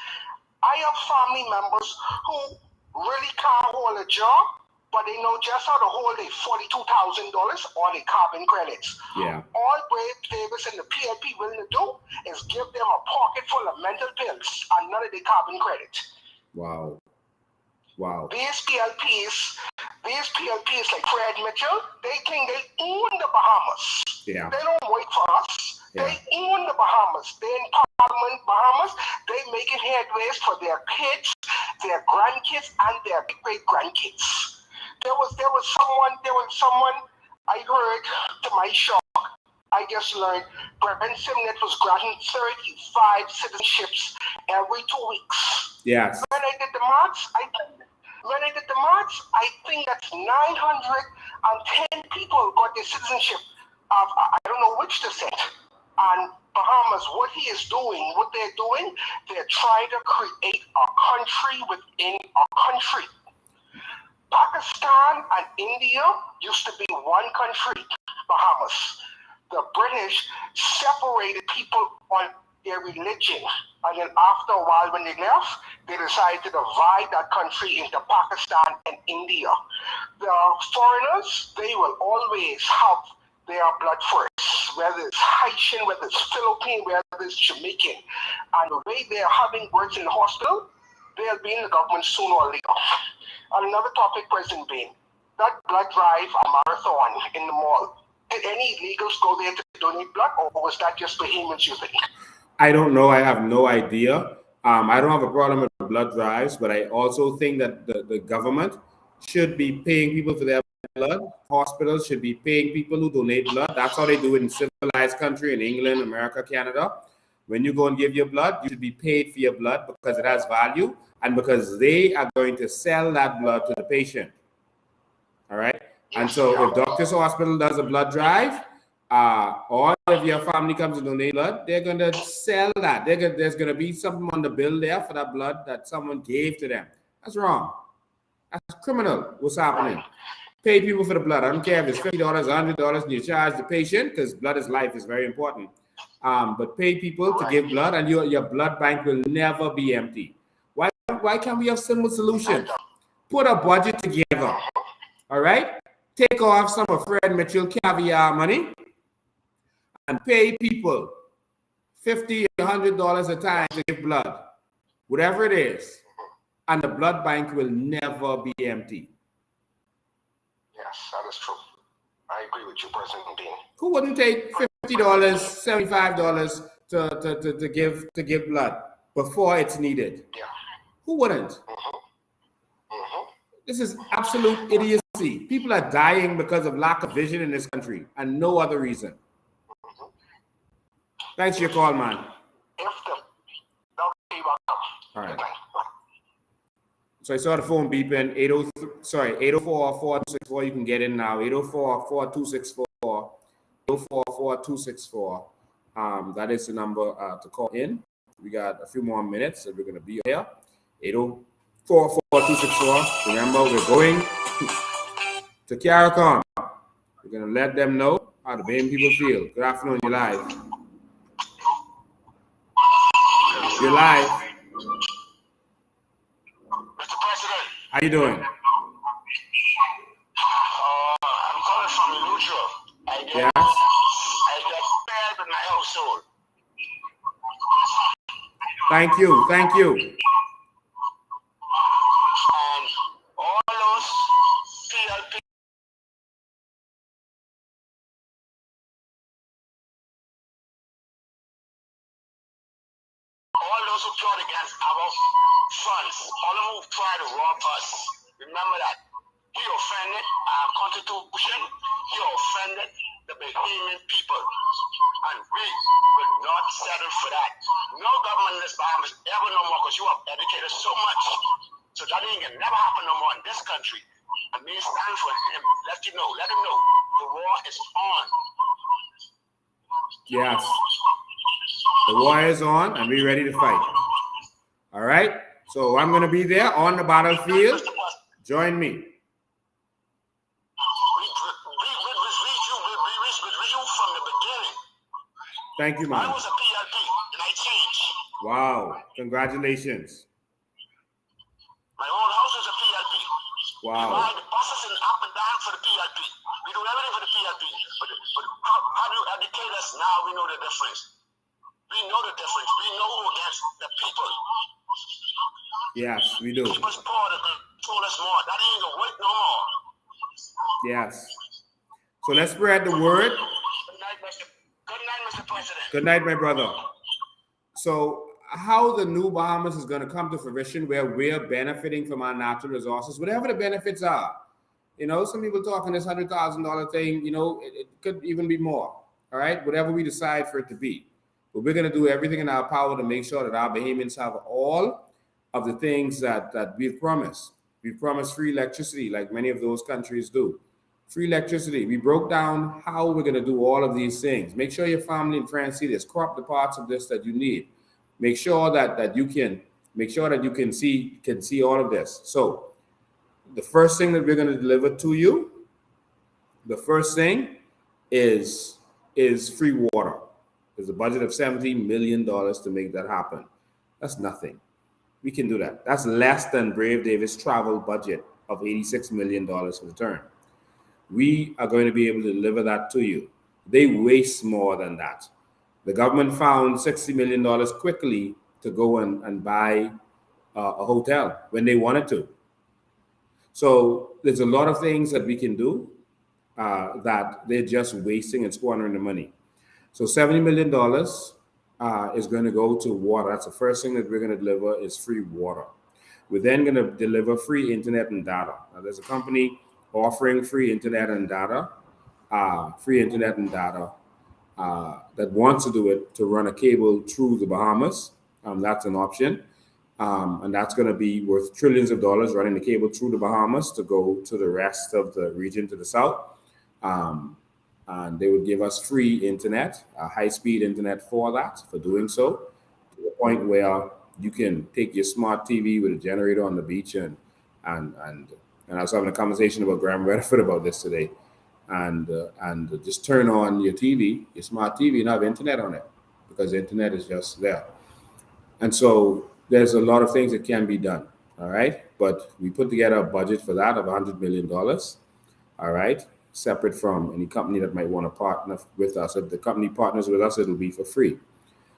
I have family members who really can't hold a job, but they know just how to hold their $42,000 or their carbon credits. Yeah. All Brave Davis and the PLP willing to do is give them a pocket full of mental pills and none of their carbon credit. Wow. These PLPs like Fred Mitchell, they think they own the Bahamas. Yeah. They don't wait for us. Yeah. They own the Bahamas. They're in Parliament, Bahamas. They making headways for their kids, their grandkids, and their great grandkids. There was someone I heard, to my shock, I just learned Brent Simnet was granting 35 citizenships every 2 weeks. Yes. When I did the maths, I think that's 910 people got their citizenship. I don't know which descent. And Bahamas, what they're doing, they're trying to create a country within a country. Pakistan and India used to be one country, Bahamas. The British separated people on their religion. And then after a while, when they left, they decided to divide that country into Pakistan and India. The foreigners, they will always have their blood first, whether it's Haitian, whether it's Philippine, whether it's Jamaican. And the way they're having births in the hospital, they'll be in the government sooner or later. On another topic, President Bain, that blood drive, a marathon in the mall, did any illegals go there to donate blood, or was that just Bahamians using it? I don't know. I have no idea. I don't have a problem with blood drives, but I also think that the government should be paying people for their blood. Hospitals should be paying people who donate blood. That's how they do it in civilized country in England, America, Canada. When you go and give your blood, you should be paid for your blood because it has value and because they are going to sell that blood to the patient. All right? And so if Doctors Hospital does a blood drive, or if your family comes to donate blood, they're going to sell that. There's going to be something on the bill there for that blood that someone gave to them. That's wrong. That's criminal. What's happening? Pay people for the blood. I don't care if it's $50, $100, and you charge the patient because blood is life, is very important. But pay people to give blood, and your blood bank will never be empty. Why can't we have simple solutions? Put a budget together. All right? Take off some of Fred Mitchell caviar money and pay people $50, $100 a time to give blood, whatever it is, and the blood bank will never be empty. Yes, that is true. I agree with you, President Dean. Who wouldn't take $50, $75 to give blood before it's needed? Yeah. Who wouldn't? This is absolute idiocy. People are dying because of lack of vision in this country and no other reason. Thanks for your call, man. All right. So I saw the phone beeping. 804-4264. You can get in now. 804-4264. 804-4264. That is the number to call in. We got a few more minutes, so we're going to be here. 804-4264. Remember, we're going to CARICOM. We're going to let them know how the Bahamian people feel. Good afternoon, you're live. You're live. Mr. President. How you doing? I'm calling from Lucha. Yes. I get bad with my household. Thank you. Thank you. And all those PLP. All those who plot against our funds, all of them who try to rob us, remember that. He offended our constitution, he offended the Bahamian people, and we will not settle for that. No government in this Bahamas ever no more, because you have educated so much, so that ain't gonna never happen no more in this country. And me stand for him, let him know, the war is on. Yes. The war is on, and we're ready to fight. All right? So I'm going to be there on the battlefield. Join me. Thank you, man. I was a PLP, and I changed. Wow. Congratulations. My own house is a PLP. Wow. We ride the buses and up and down for the PLP. We do everything for the PLP. But how do you educate us now? We know the difference. We know the difference. We know who against the people. Yes, we do. People's poor that told us more. That ain't gonna work no more. Yes. So let's spread the word. Good night, Mr. President. Good night, my brother. So how the new Bahamas is going to come to fruition, where we're benefiting from our natural resources, whatever the benefits are. You know, some people talking this $100,000 thing, you know, it could even be more. All right, whatever we decide for it to be. But we're going to do everything in our power to make sure that our Bahamians have all of the things that we've promised. We've promised free electricity, like many of those countries do. Free electricity. We broke down how we're going to do all of these things. Make sure your family and friends see this. Crop the parts of this that you need. Make sure that you can see all of this. So the first thing that we're going to deliver to you, the first thing is free water. There's a budget of $17 million to make that happen. That's nothing. We can do that. That's less than Brave Davis' travel budget of $86 million for the term. We are going to be able to deliver that to you. They waste more than that. The government found $60 million quickly to go and buy a hotel when they wanted to. So there's a lot of things that we can do that they're just wasting and squandering the money. So $70 million is going to go to water. That's the first thing that we're going to deliver is free water. We're then going to deliver free internet and data. Now, there's a company offering free internet and data, that wants to do it to run a cable through the Bahamas. That's an option. And that's going to be worth trillions of dollars, running the cable through the Bahamas to go to the rest of the region to the south. And they would give us free internet, high-speed internet for doing so, to the point where you can take your smart TV with a generator on the beach and I was having a conversation about Graham Redford about this today, and just turn on your TV, your smart TV, and have internet on it, because the internet is just there. And so there's a lot of things that can be done, all right? But we put together a budget for that of $100 million, all right? separate from any company that might want to partner with us. If the company partners with us, it'll be for free.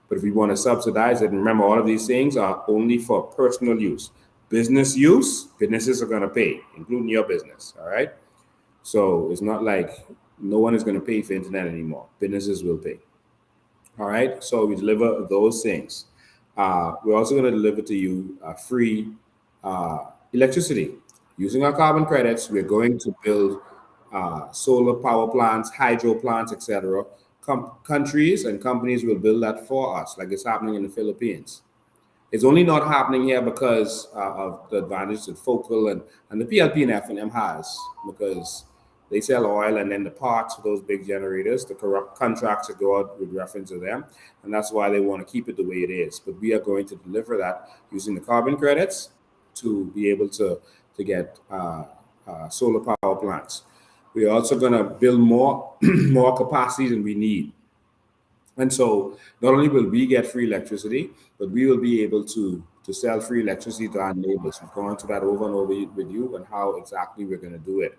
But if we want to subsidize it, and remember, all of these things are only for personal use. Business use, businesses are going to pay, including your business, all right? So it's not like no one is going to pay for internet anymore. Businesses will pay, all right? So we deliver those things. We're also going to deliver to you free electricity. Using our carbon credits, we're going to build solar power plants, hydro plants, etc. Countries and companies will build that for us, like it's happening in the Philippines. It's only not happening here because of the advantage that Focal and the PLP and F&M has, because they sell oil and then the parts for those big generators, the corrupt contracts that go out with reference to them, and that's why they want to keep it the way it is. But we are going to deliver that using the carbon credits to be able to get solar power plants. We're also going to build more capacity than we need. And so not only will we get free electricity, but we will be able to sell free electricity to our neighbors. We've gone through that over and over with you and how exactly we're going to do it.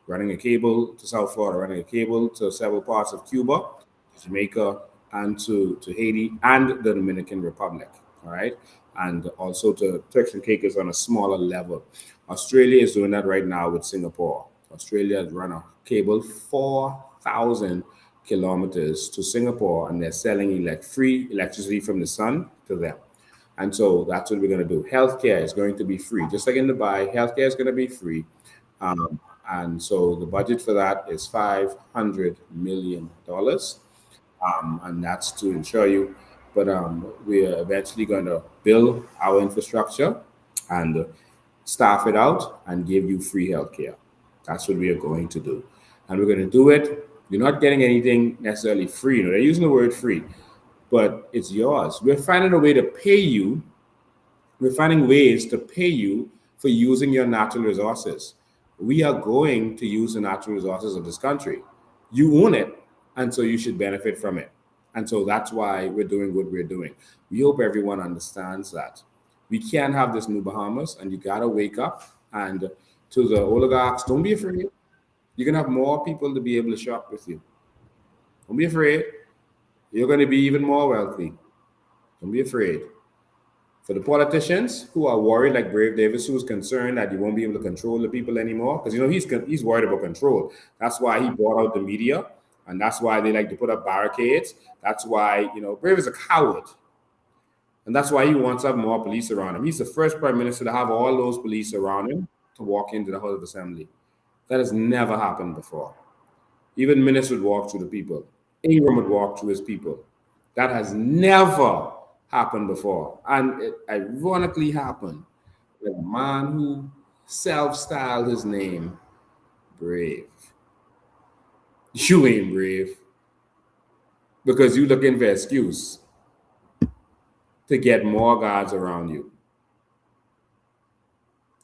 Running a cable to South Florida, running a cable to several parts of Cuba, Jamaica, and to Haiti and the Dominican Republic, all right? And also to Turks and Caicos on a smaller level. Australia is doing that right now with Singapore. Australia has run a cable 4,000 kilometers to Singapore, and they're selling free electricity from the sun to them. And so that's what we're going to do. Healthcare is going to be free. Just like in Dubai, healthcare is going to be free. And so the budget for that is $500 million. And that's to ensure you. But we're eventually going to build our infrastructure and staff it out and give you free healthcare. That's what we are going to do. And we're going to do it. You're not getting anything necessarily free. You know, they're using the word free, but it's yours. We're finding a way to pay you. We're finding ways to pay you for using your natural resources. We are going to use the natural resources of this country. You own it, and so you should benefit from it. And so that's why we're doing what we're doing. We hope everyone understands that. We can't have this new Bahamas, and you got to wake up. And to the oligarchs, don't be afraid. You're going to have more people to be able to shop with you. Don't be afraid. You're going to be even more wealthy. Don't be afraid. For the politicians who are worried, like Brave Davis, who's concerned that you won't be able to control the people anymore, because, you know, he's worried about control. That's why he bought out the media, and that's why they like to put up barricades. That's why, you know, Brave is a coward. And that's why he wants to have more police around him. He's the first prime minister to have all those police around him to walk into the House of Assembly. That has never happened before. Even ministers would walk through the people. Ingram would walk through his people. That has never happened before. And it ironically happened with a man who self-styled his name Brave. You ain't brave because you looking for excuse to get more guards around you.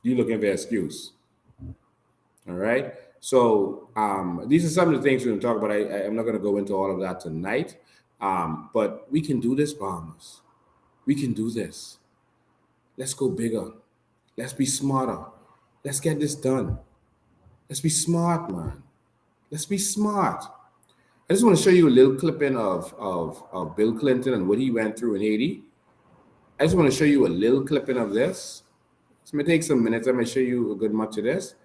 You looking for excuse. All right. So these are some of the things we're going to talk about. I'm not going to go into all of that tonight, but we can do this, Bahamas. We can do this. Let's go bigger. Let's be smarter. Let's get this done. Let's be smart, man. Let's be smart. I just want to show you a little clipping of Bill Clinton and what he went through in Haiti. I just want to show you a little clipping of this. It's going to take some minutes. I'm going to show you a good much of this.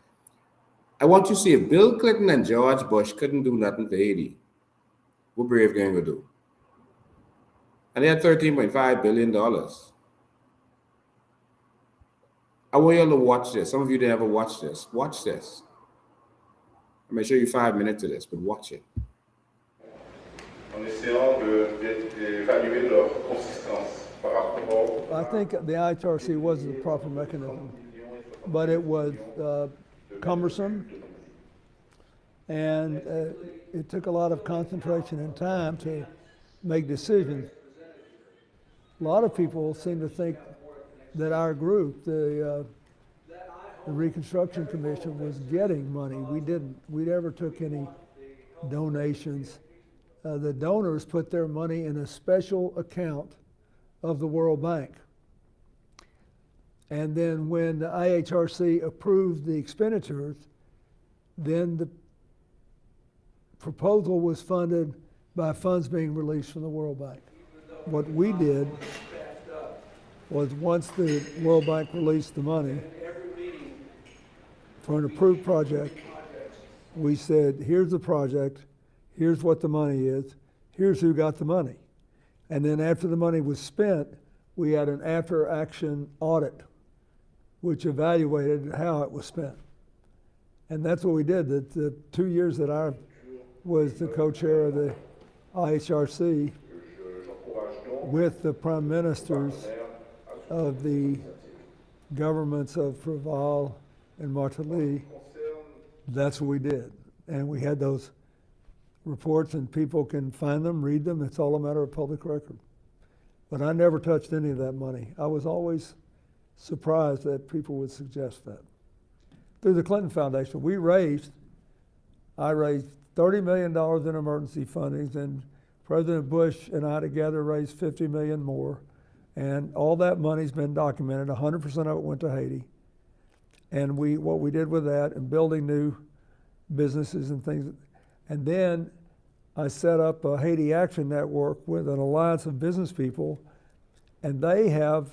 I want you to see if Bill Clinton and George Bush couldn't do nothing for Haiti, what Brave Gang would do. And they had $13.5 billion. I want you all to watch this. Some of you that never watched this. Watch this. I'm going to show you 5 minutes of this, but watch it. I think the IHRC was the proper mechanism, but it was cumbersome, and it took a lot of concentration and time to make decisions. A lot of people seem to think that our group, the Reconstruction Commission, was getting money. We didn't. We never took any donations. The donors put their money in a special account of the World Bank. And then when the IHRC approved the expenditures, then proposal was funded by funds being released from the World Bank. What we did was once the World Bank released the money for an approved project, we said, here's the project, here's what the money is, here's who got the money. And then after the money was spent, we had an after-action audit which evaluated how it was spent. And that's what we did. The 2 years that I was the co-chair of the IHRC with the prime ministers of the governments of Preval and Martelly, that's what we did. And we had those reports, and people can find them, read them. It's all a matter of public record. But I never touched any of that money. I was always surprised that people would suggest that. Through the Clinton Foundation, I raised $30 million in emergency fundings, and President Bush and I together raised $50 million more. And all that money's been documented. 100% of it went to Haiti. And what we did with that, and building new businesses and things. And then I set up a Haiti Action Network with an alliance of business people, and they have,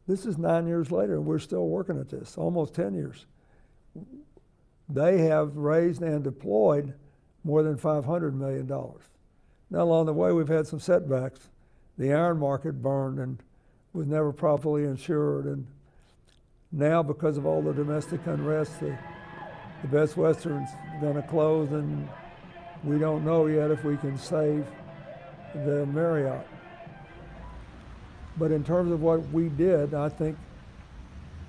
this is 9 years later, and we're still working at this, almost 10 years. They have raised and deployed more than $500 million. Now along the way, we've had some setbacks. The iron market burned and was never properly insured, and now because of all the domestic unrest, the Best Western's gonna close, and we don't know yet if we can save the Marriott. But in terms of what we did, I think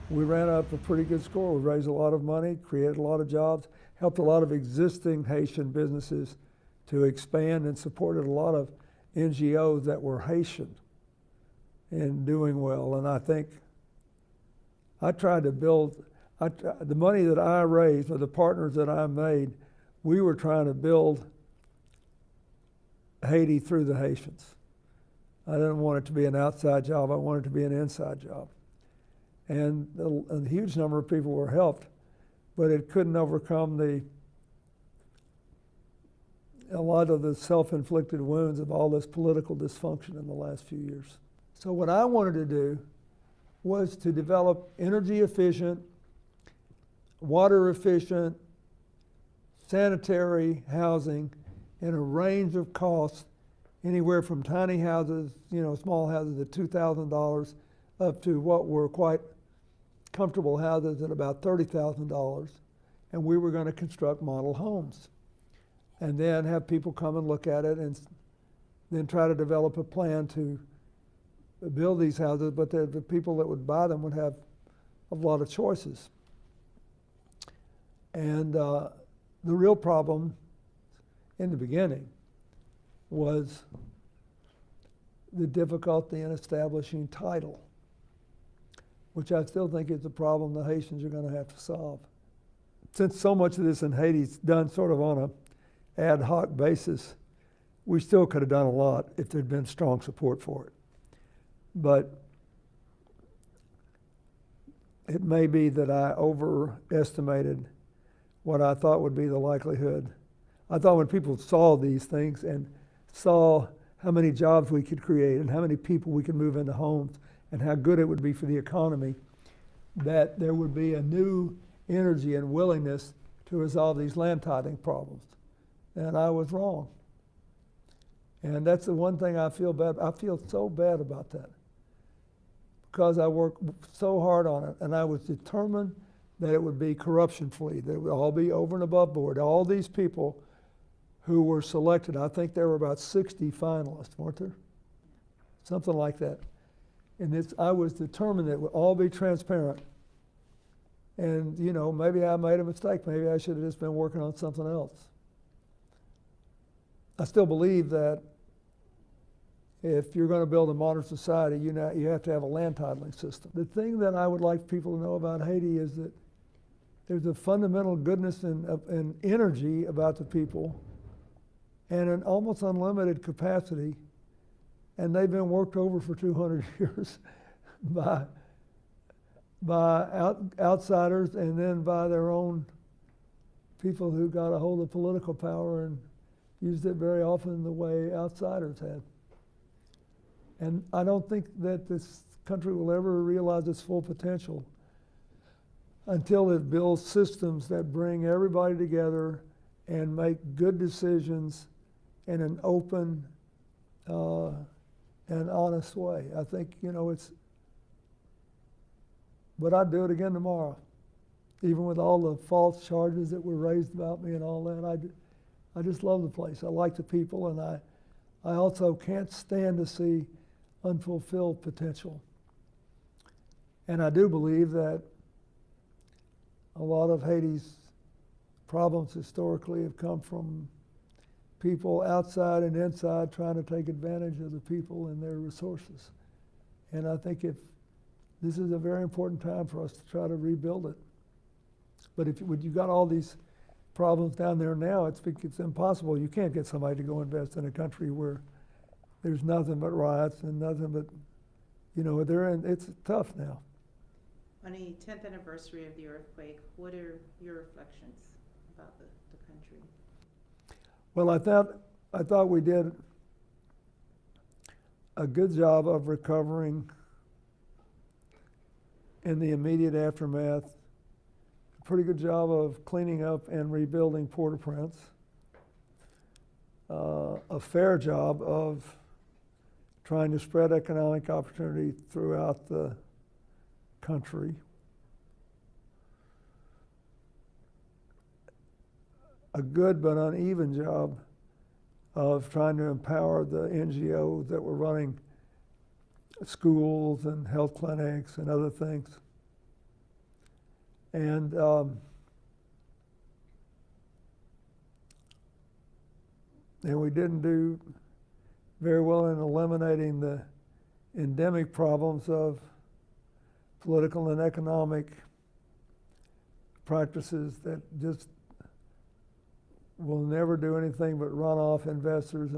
we ran up a pretty good score. We raised a lot of money, created a lot of jobs, helped a lot of existing Haitian businesses to expand, and supported a lot of NGOs that were Haitian and doing well. And I think I tried to build, the money that I raised, or the partners that I made, we were trying to build Haiti through the Haitians. I didn't want it to be an outside job. I wanted it to be an inside job. And a huge number of people were helped, but it couldn't overcome a lot of the self-inflicted wounds of all this political dysfunction in the last few years. So what I wanted to do was to develop energy efficient, water efficient, sanitary housing in a range of costs, anywhere from tiny houses, small houses at $2,000, up to what were quite comfortable houses at about $30,000. And we were going to construct model homes, and then have people come and look at it, and then try to develop a plan to build these houses, but the people that would buy them would have a lot of choices. And the real problem in the beginning was the difficulty in establishing title, which I still think is a problem the Haitians are going to have to solve. Since so much of this in Haiti is done sort of on an ad hoc basis, we still could have done a lot if there'd been strong support for it. But it may be that I overestimated what I thought would be the likelihood. I thought when people saw these things and saw how many jobs we could create and how many people we could move into homes and how good it would be for the economy, that there would be a new energy and willingness to resolve these land tithing problems. And I was wrong. And that's the one thing I feel bad. I feel so bad about that, because I worked so hard on it, and I was determined that it would be corruption-free, that it would all be over and above board. All these people who were selected, I think there were about 60 finalists, weren't there? Something like that. And I was determined that it would all be transparent. And maybe I made a mistake. Maybe I should have just been working on something else. I still believe that if you're going to build a modern society, you have to have a land titling system. The thing that I would like people to know about Haiti is that there's a fundamental goodness and energy about the people, and an almost unlimited capacity, and they've been worked over for 200 years by outsiders, and then by their own people who got a hold of political power and used it very often the way outsiders had. And I don't think that this country will ever realize its full potential until it builds systems that bring everybody together and make good decisions in an open and honest way. I think, but I'd do it again tomorrow. Even with all the false charges that were raised about me and all that, I just love the place. I like the people, and I also can't stand to see unfulfilled potential. And I do believe that a lot of Haiti's problems historically have come from people outside and inside trying to take advantage of the people and their resources. And I think this is a very important time for us to try to rebuild it. But if you got all these problems down there now, it's impossible. You can't get somebody to go invest in a country where there's nothing but riots and nothing but, it's tough now. On the 10th anniversary of the earthquake, what are your reflections about the country? Well, I thought we did a good job of recovering in the immediate aftermath. A pretty good job of cleaning up and rebuilding Port-au-Prince. A fair job of trying to spread economic opportunity throughout the country. A good but uneven job of trying to empower the NGOs that were running schools and health clinics and other things. And we didn't do very well in eliminating the endemic problems of political and economic practices that just will never do anything but run off investors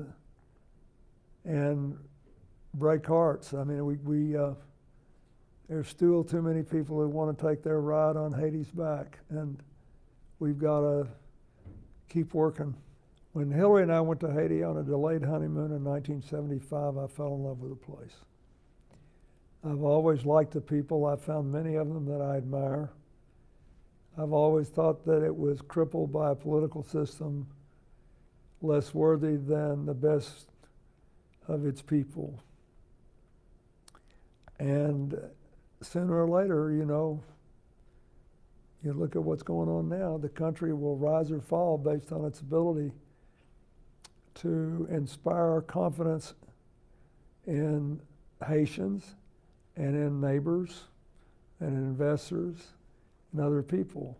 and break hearts. I mean, there's still too many people who want to take their ride on Haiti's back, and we've got to keep working. When Hillary and I went to Haiti on a delayed honeymoon in 1975, I fell in love with the place. I've always liked the people. I found many of them that I admire. I've always thought that it was crippled by a political system less worthy than the best of its people. And sooner or later, you look at what's going on now, the country will rise or fall based on its ability to inspire confidence in Haitians and in neighbors and in investors and other people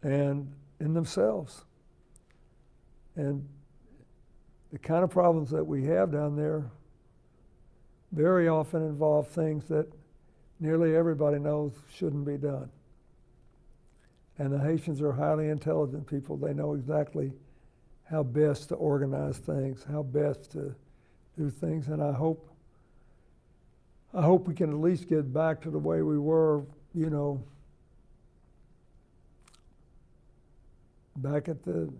and in themselves. And the kind of problems that we have down there very often involve things that nearly everybody knows shouldn't be done. And the Haitians are highly intelligent people. They know exactly how best to organize things, how best to do things. And I hope we can at least get back to the way we were, back at the,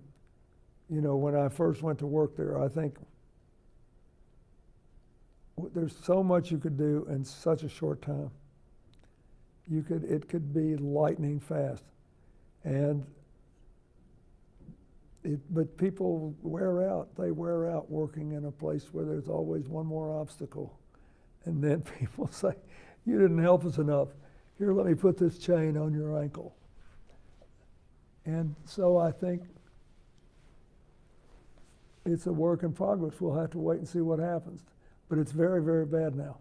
when I first went to work there. I think there's so much you could do in such a short time. It could be lightning fast. But people wear out. They wear out working in a place where there's always one more obstacle. And then people say, you didn't help us enough. Here, let me put this chain on your ankle. And so I think it's a work in progress. We'll have to wait and see what happens. But it's very, very bad now,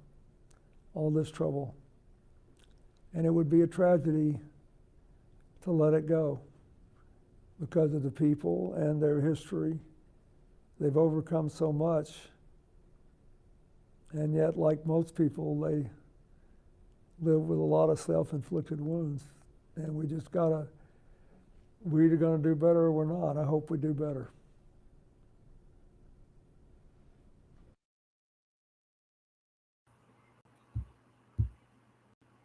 all this trouble. And it would be a tragedy to let it go because of the people and their history. They've overcome so much. And yet, like most people, they live with a lot of self-inflicted wounds. And we just gotta, we're either gonna do better or we're not. I hope we do better.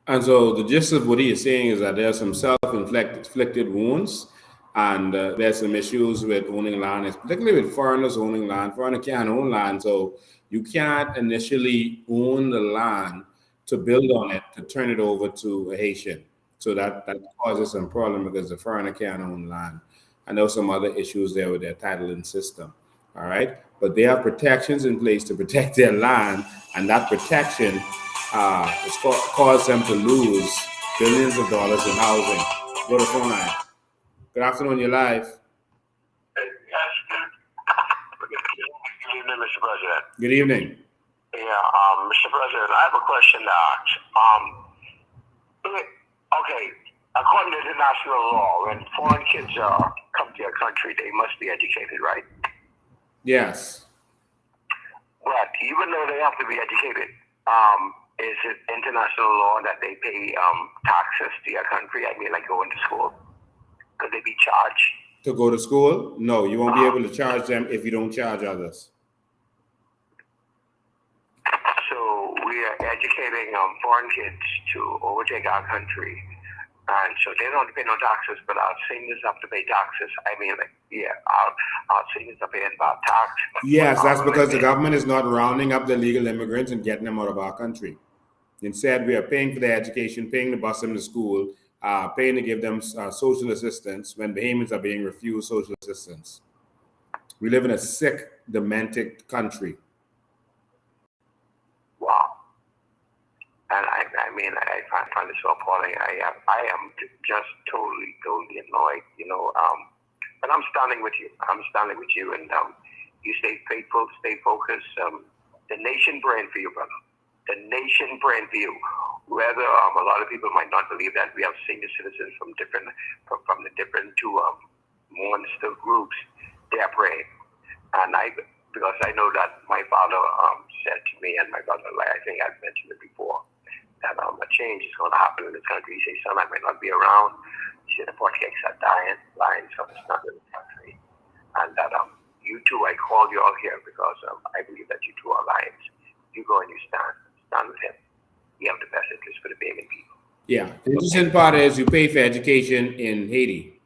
And so the gist of what he is saying is that there are some self-inflicted wounds, And there's some issues with owning land, particularly with foreigners owning land. Foreigners can't own land, so you can't initially own the land to build on it to turn it over to a Haitian. So that causes some problem because the foreigner can't own land. And there are some other issues there with their titling system. All right, but they have protections in place to protect their land, and that protection has caused them to lose billions of dollars in housing. Go to the phone line. Good afternoon, you're live. Good evening, Mr. President. Good evening. Yeah, Mr. President, I have a question to ask. Okay, according to international law, when foreign kids come to your country, they must be educated, right? Yes. But even though they have to be educated, is it international law that they pay taxes to your country? I mean, like going to school? Could they be charged? To go to school? No, you won't be able to charge them if you don't charge others. So we are educating foreign kids to overtake our country. And so they don't have to pay no taxes, but our seniors have to pay taxes. I mean, like, yeah, our seniors are paying about tax. Yes, that's because the government is not rounding up the illegal immigrants and getting them out of our country. Instead, we are paying for their education, paying to bus them to school, paying to give them social assistance when Bahamians are being refused social assistance. We live in a sick, demented country. Wow. And I mean, I find it so appalling. I am just totally annoyed, you know. But I'm standing with you. I'm standing with you, and you stay faithful, stay focused. The nation praying for you, brother. The nation praying for you. Whether a lot of people might not believe that we have senior citizens from the different two monster groups, they are praying, and because I know that my father said to me and my brother, like I think I've mentioned it before, that a change is going to happen in this country. He said, son, I might not be around. He said, the politics are dying, so it's not in the country. And that you two, I called you all here because I believe that you two are lions. You go and you stand with him. You have the best interest for the Bahamian people. Yeah, the interesting part is you pay for education in Haiti.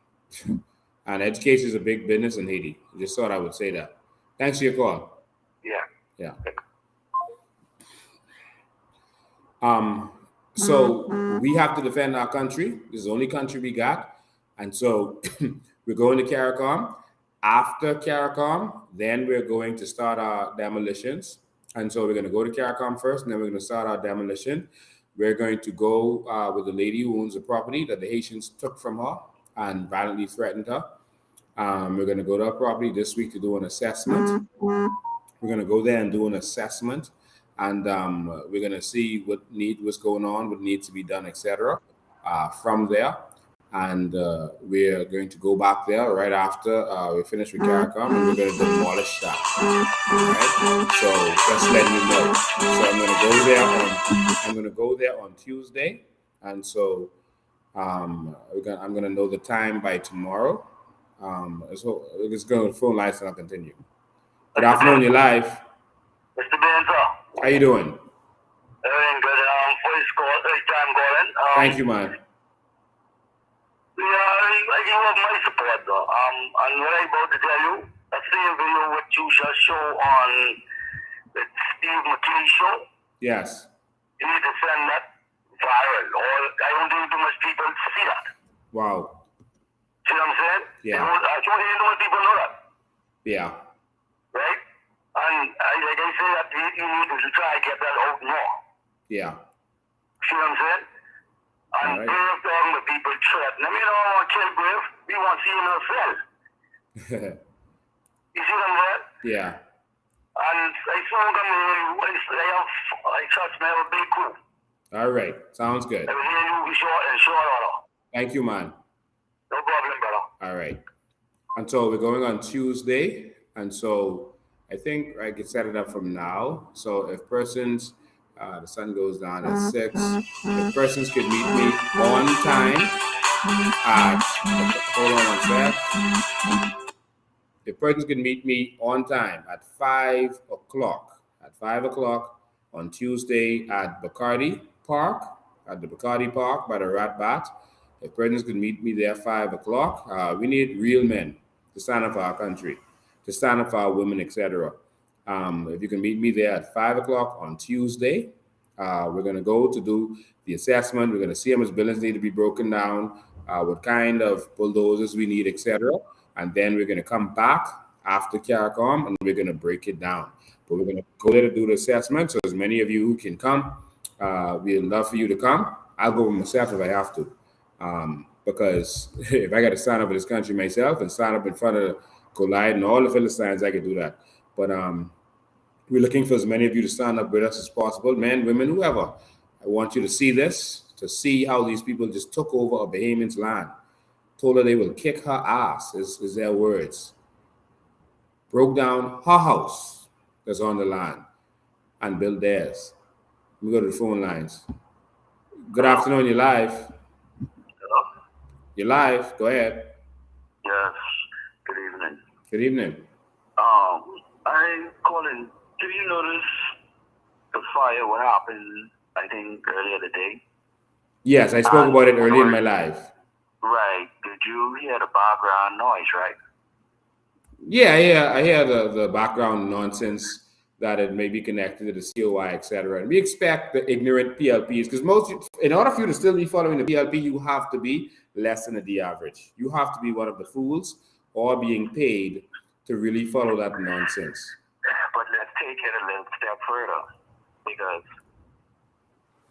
And education is a big business in Haiti. I just thought I would say that. Thanks for your call. Yeah. So we have to defend our country. This is the only country we got. And so we're going to CARICOM. After CARICOM, then we're going to start our demolitions. And so we're going to go to CARICOM first, and then we're going to start our demolition. We're going to go with the lady who owns the property that the Haitians took from her and violently threatened her. We're going to go to her property this week to do an assessment. We're going to go there and do an assessment, and we're going to see what's going on, what needs to be done, etc. From there, and we're going to go back there right after we finish with CARICOM, and we're going to demolish that. Right? So just letting you know. So I'm going to go there on Tuesday, and so I'm going to know the time by tomorrow. So it's going to phone lines and I'll continue. Good afternoon, you're live. Mr. Bento. How you doing? Everything good. First time calling. Thank you, man. Yeah, I give up my support though. And what I'm about to tell you, I see a video what you just show on the Steve McKinney show. Yes. You need to send that viral. Or I don't think too much people see that. Wow. See what I'm saying? Yeah. I don't think too much people know that. Yeah. Right? And like I say, that you need to try to get that out more. Yeah. See what I'm saying? And right. Brave down the people threaten. I mean, I don't want to kill Brave. We want to see him himself. You see what I'm saying? Yeah. And I saw them, I trust me, I have a big coup. All right. Sounds good. I will hear you in short order. Thank you, man. No problem, brother. All right. And so we're going on Tuesday. And so I think I can set it up from now. So if persons, the sun goes down at 6, if persons could meet me on time at, hold on one sec. If persons could meet me on time at 5 o'clock, on Tuesday at Bacardi Park, by the Rat Bat. If presidents could meet me there at 5 o'clock, we need real men to stand up for our country, to stand up for our women, etc. If you can meet me there at 5 o'clock on Tuesday, we're going to go to do the assessment. We're going to see how much buildings need to be broken down, what kind of bulldozers we need, etc. And then we're going to come back after CARICOM and we're going to break it down. But we're going to go there to do the assessment. So as many of you who can come, we'd love for you to come. I'll go myself if I have to. Because if I got to stand up for this country myself and stand up in front of Goliath and all the Philistines, I could do that. But we're looking for as many of you to stand up with us as possible, men, women, whoever. I want you to see this, to see how these people just took over a Bahamian's land. Told her they will kick her ass, is their words. Broke down her house that's on the land and built theirs. Let me go to the phone lines. Good afternoon, you're live. You're live, go ahead. Yes, good evening. Good evening. I'm calling. Did you notice the fire, what happened, I think, earlier today? Yes, I spoke about it earlier in my live. Right. Did you hear the background noise, right? Yeah, I hear the background nonsense that it may be connected to the COI, etc. And we expect the ignorant PLPs, because in order for you to still be following the PLP, you have to be less than the average. You have to be one of the fools or being paid to really follow that nonsense. But let's take it a little step further, because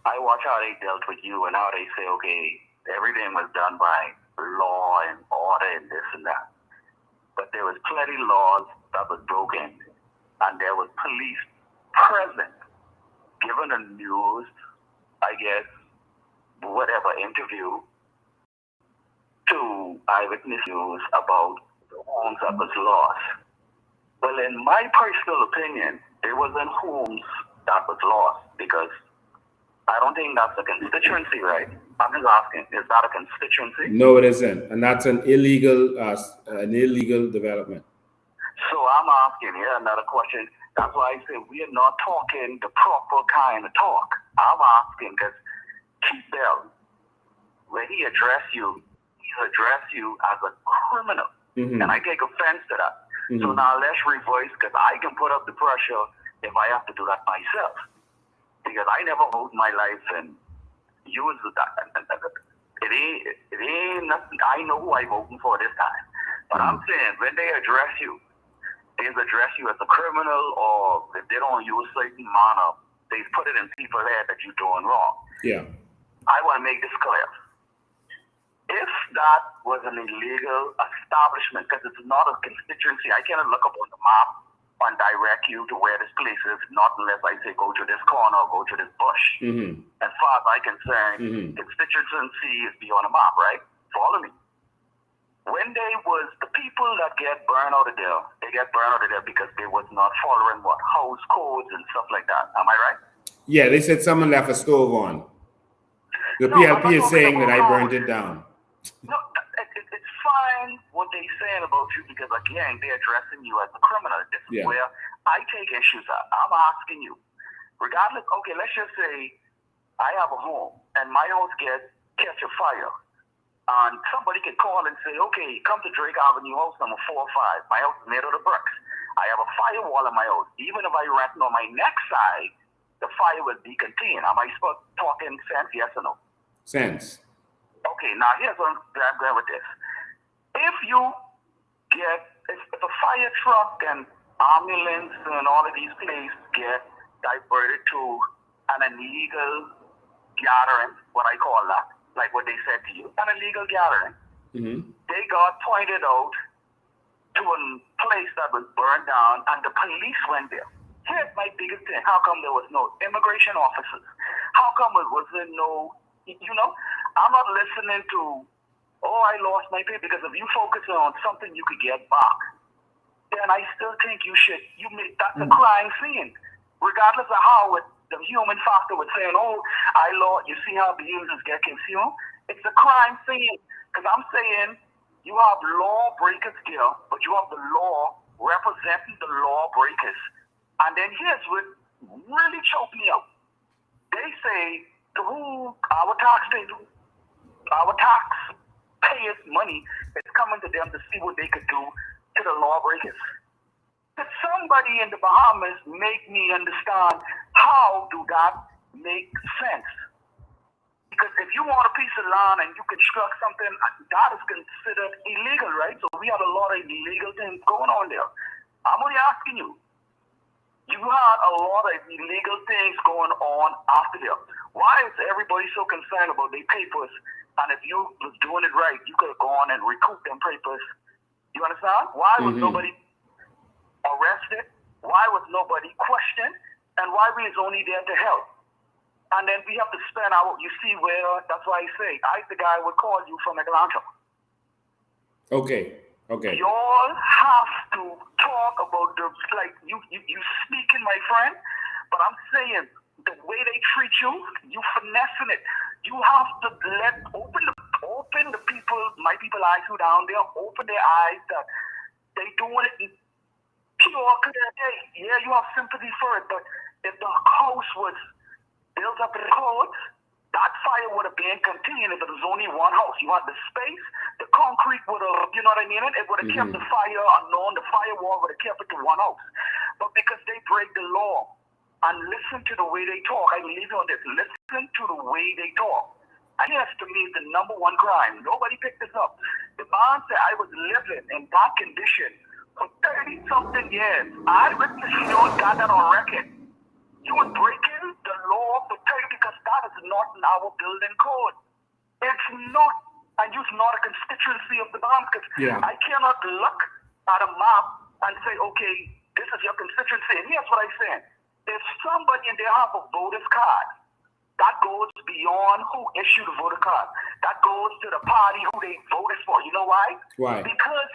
I watch how they dealt with you and how they say, okay, everything was done by law and order and this and that. But there was plenty laws that was broken, and there was police present, given the news, I guess, whatever interview to eyewitness news about the homes that was lost. Well, in my personal opinion, it wasn't homes that was lost, because I don't think that's a constituency, right? I'm just asking, is that a constituency? No, it isn't, and that's an illegal development. So I'm asking here another question. That's why I say we are not talking the proper kind of talk. I'm asking because Keith Bell, when he addressed you, he's addressed you as a criminal. And I take offense to that. So now let's reverse, because I can put up the pressure if I have to do that myself. Because I never hold my life and use that. It ain't nothing. I know who I'm voting for this time. But I'm saying when they address you as a criminal, or if they don't use certain manner, they put it in people's head that you're doing wrong. Yeah. I want to make this clear. If that was an illegal establishment, because it's not a constituency, I cannot look up on the map and direct you to where this place is, not unless I say go to this corner or go to this bush. As far as I'm concerned, constituency is beyond a map, right? Follow me. When they was the people that get burned out of there, they get burned out of there because they was not following what house codes and stuff like that. Am I right? Yeah, they said someone left a stove on. The PLP is saying that I burned it down. No, it's fine what they saying about you, because again, they're addressing you as a criminal. This is where I take issues at. I'm asking you, regardless, okay, let's just say I have a home and my house catch a fire. And somebody can call and say, okay, come to Drake Avenue, house number 4 or 5. My house is made out of bricks. I have a firewall in my house. Even if I rent on my next side, the fire will be contained. Am I supposed to talk in sense, yes or no? Sense. Okay, now here's where I'm going with this. If a fire truck and ambulance and all of these places get diverted to an illegal gathering, what I call that, like what they said to you, an illegal gathering, they got pointed out to a place that was burned down and the police went there. Here's my biggest thing. How come there was no immigration officers? How come it wasn't no, I'm not listening to, I lost my pay, because if you focus on something you could get back, then I still think that's a crime scene. Regardless of how the human factor would say, you see how the users get consumed? It's a crime scene. Because I'm saying you have lawbreakers here, but you have the law representing the lawbreakers. And then here's what really choked me out. They say our tax taxpayers' money is coming to them to see what they could do to the lawbreakers. Could somebody in the Bahamas make me understand how do that make sense? Because if you want a piece of land and you construct something, that is considered illegal, right? So we have a lot of illegal things going on there. I'm only asking you. You had a lot of illegal things going on after there. Why is everybody so concerned about their papers? And if you was doing it right, you could have gone and recouped them papers. You understand? Why was nobody arrested? Why was nobody questioned? And why we is only there to help? And then we have to spend our, you see where, that's why I say, the guy would call you from Atlanta. Okay. You all have to talk about the, like, you speaking, my friend, but I'm saying the way they treat you, you finessing it. You have to open the people, my people eyes who down there, open their eyes that they doing it in pure clear day. Yeah, you have sympathy for it, but if the house was built up in codes, that fire would have been contained if it was only one house. You had the space, the concrete would have, you know what I mean? It would have kept the fire unknown, the firewall would have kept it to one house. But because they break the law and listen to the way they talk, I believe on this, listen to the way they talk. And yes, to me, it's the number one crime. Nobody picked this up. The man said, I was living in that condition for 30-something years. I witnessed you got that on record. You were breaking the law for 30 because that is not in our building code. It's not, and you're not a constituency of the Bahamas. Because I cannot look at a map and say, okay, this is your constituency. And here's what I'm saying. If somebody in there have a voter's card, that goes beyond who issued the voter card. That goes to the party who they voted for. You know why? Why? Because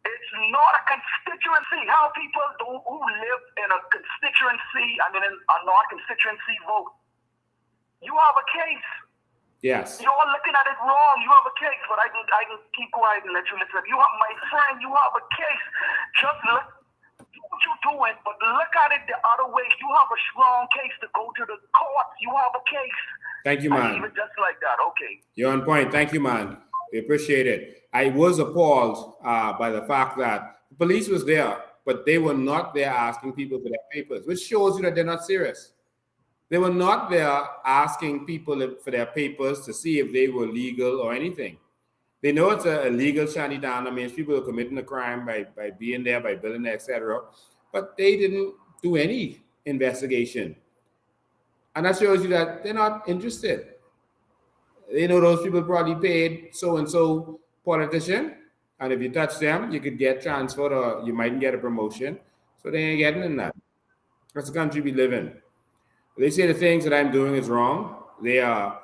it's not a constituency. How people who live in a constituency, I mean, in a non-constituency vote. You have a case. Yes. You're looking at it wrong. You have a case, but I can keep quiet and let you listen. You have, my friend, you have a case. Just look, do what you're doing, but look at it the other way. You have a strong case to go to the courts. You have a case. Thank you, man. Even just like that, okay. You're on point. Thank you, man. We appreciate it. I was appalled by the fact that the police was there, but they were not there asking people for their papers, which shows you that they're not serious. They were not there asking people for their papers to see if they were legal or anything. They know it's a legal shanty town. That means people are committing a crime by being there, by building there, etc. But they didn't do any investigation. And that shows you that they're not interested. They know those people probably paid so-and-so politician, and if you touch them, you could get transferred or you mightn't get a promotion. So they ain't getting in that. That's the country we live in. They say the things that I'm doing is wrong. They are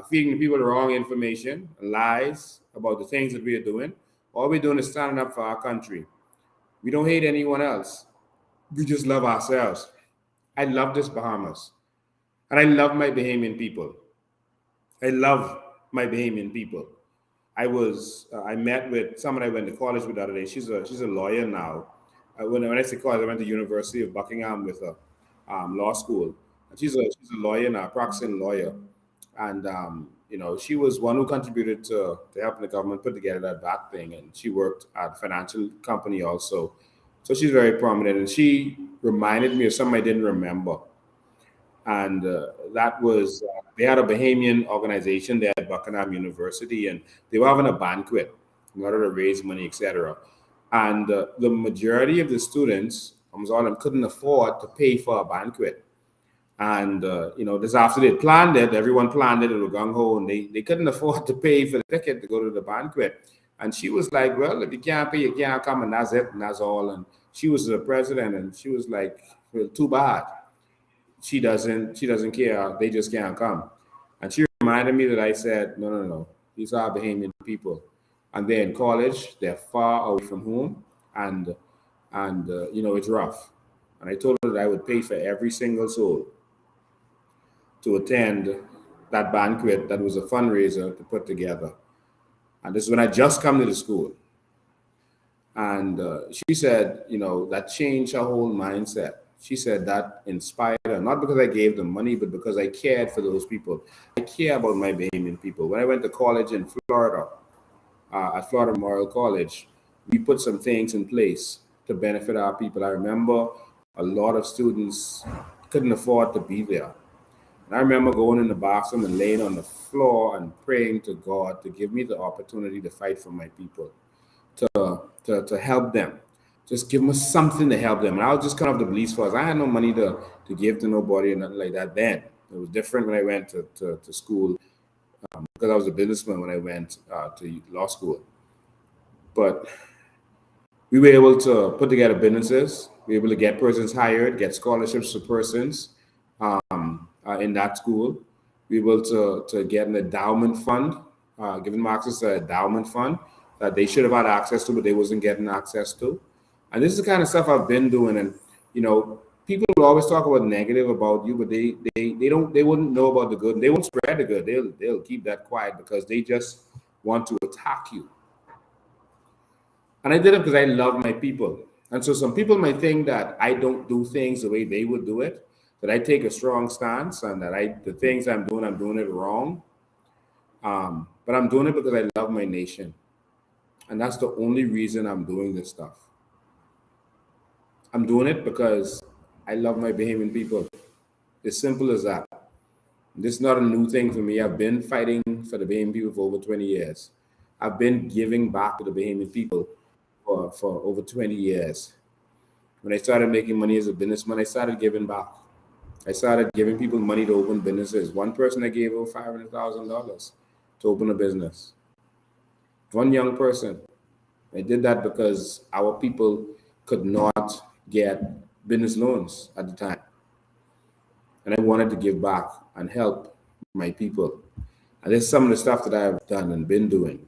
feeding people the wrong information, lies about the things that we are doing. All we're doing is standing up for our country. We don't hate anyone else. We just love ourselves. I love this Bahamas. And I love my Bahamian people. I love my Bahamian people. I met with someone I went to college with the other day. She's a lawyer now. When I say college, I went to University of Buckingham with her law school. And she's a lawyer now, a practicing lawyer. And she was one who contributed to helping the government put together that VAT thing. And she worked at a financial company also. So she's very prominent. And she reminded me of something I didn't remember. And that was, they had a Bahamian organization there at Buckingham University, and they were having a banquet in order to raise money, etc. And the majority of the students, almost all of them, couldn't afford to pay for a banquet. And, this after they planned it, everyone planned it, it was gung-ho, and they couldn't afford to pay for the ticket to go to the banquet. And she was like, well, if you can't pay, you can't come, and that's it, and that's all. And she was the president, and she was like, well, too bad. She doesn't care. They just can't come. And she reminded me that I said, no. These are Bahamian people. And they're in college. They're far away from home. And it's rough. And I told her that I would pay for every single soul to attend that banquet that was a fundraiser to put together. And this is when I just come to the school. And she said, that changed her whole mindset. She said that inspired her, not because I gave them money, but because I cared for those people. I care about my Bahamian people. When I went to college in Florida, at Florida Memorial College, we put some things in place to benefit our people. I remember a lot of students couldn't afford to be there. And I remember going in the bathroom and laying on the floor and praying to God to give me the opportunity to fight for my people, to help them. Just give them something to help them. And I was just kind of the police force. I had no money to give to nobody or nothing like that then. It was different when I went to school because I was a businessman when I went to law school. But we were able to put together businesses. We were able to get persons hired, get scholarships for persons in that school. We were able to get an endowment fund, giving Marxists an endowment fund that they should have had access to, but they wasn't getting access to. And this is the kind of stuff I've been doing. And, people will always talk about negative about you, but they wouldn't know about the good. They won't spread the good. They'll keep that quiet because they just want to attack you. And I did it because I love my people. And so some people might think that I don't do things the way they would do it, that I take a strong stance and that the things I'm doing it wrong. But I'm doing it because I love my nation. And that's the only reason I'm doing this stuff. I'm doing it because I love my Bahamian people. It's simple as that. This is not a new thing for me. I've been fighting for the Bahamian people for over 20 years. I've been giving back to the Bahamian people for over 20 years. When I started making money as a businessman, I started giving back. I started giving people money to open businesses. One person I gave over $500,000 to open a business. One young person. I did that because our people could not get business loans at the time. And I wanted to give back and help my people. And this is some of the stuff that I've done and been doing.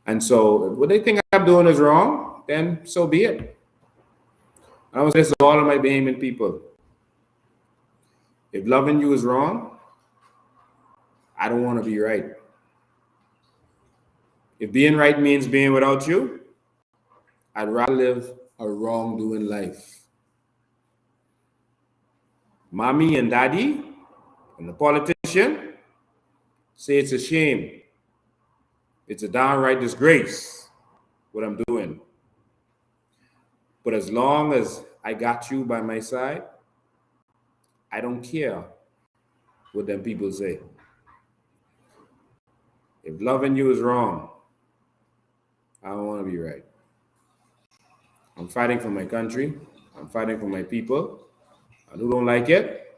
And so what they think I'm doing is wrong, then so be it. I want to say this to all of my Bahamian people. If loving you is wrong, I don't want to be right. If being right means being without you, I'd rather live a wrongdoing life. Mommy and daddy and the politician say it's a shame. It's a downright disgrace what I'm doing. But as long as I got you by my side, I don't care what them people say. If loving you is wrong, I don't want to be right. I'm fighting for my country. I'm fighting for my people. And who don't like it,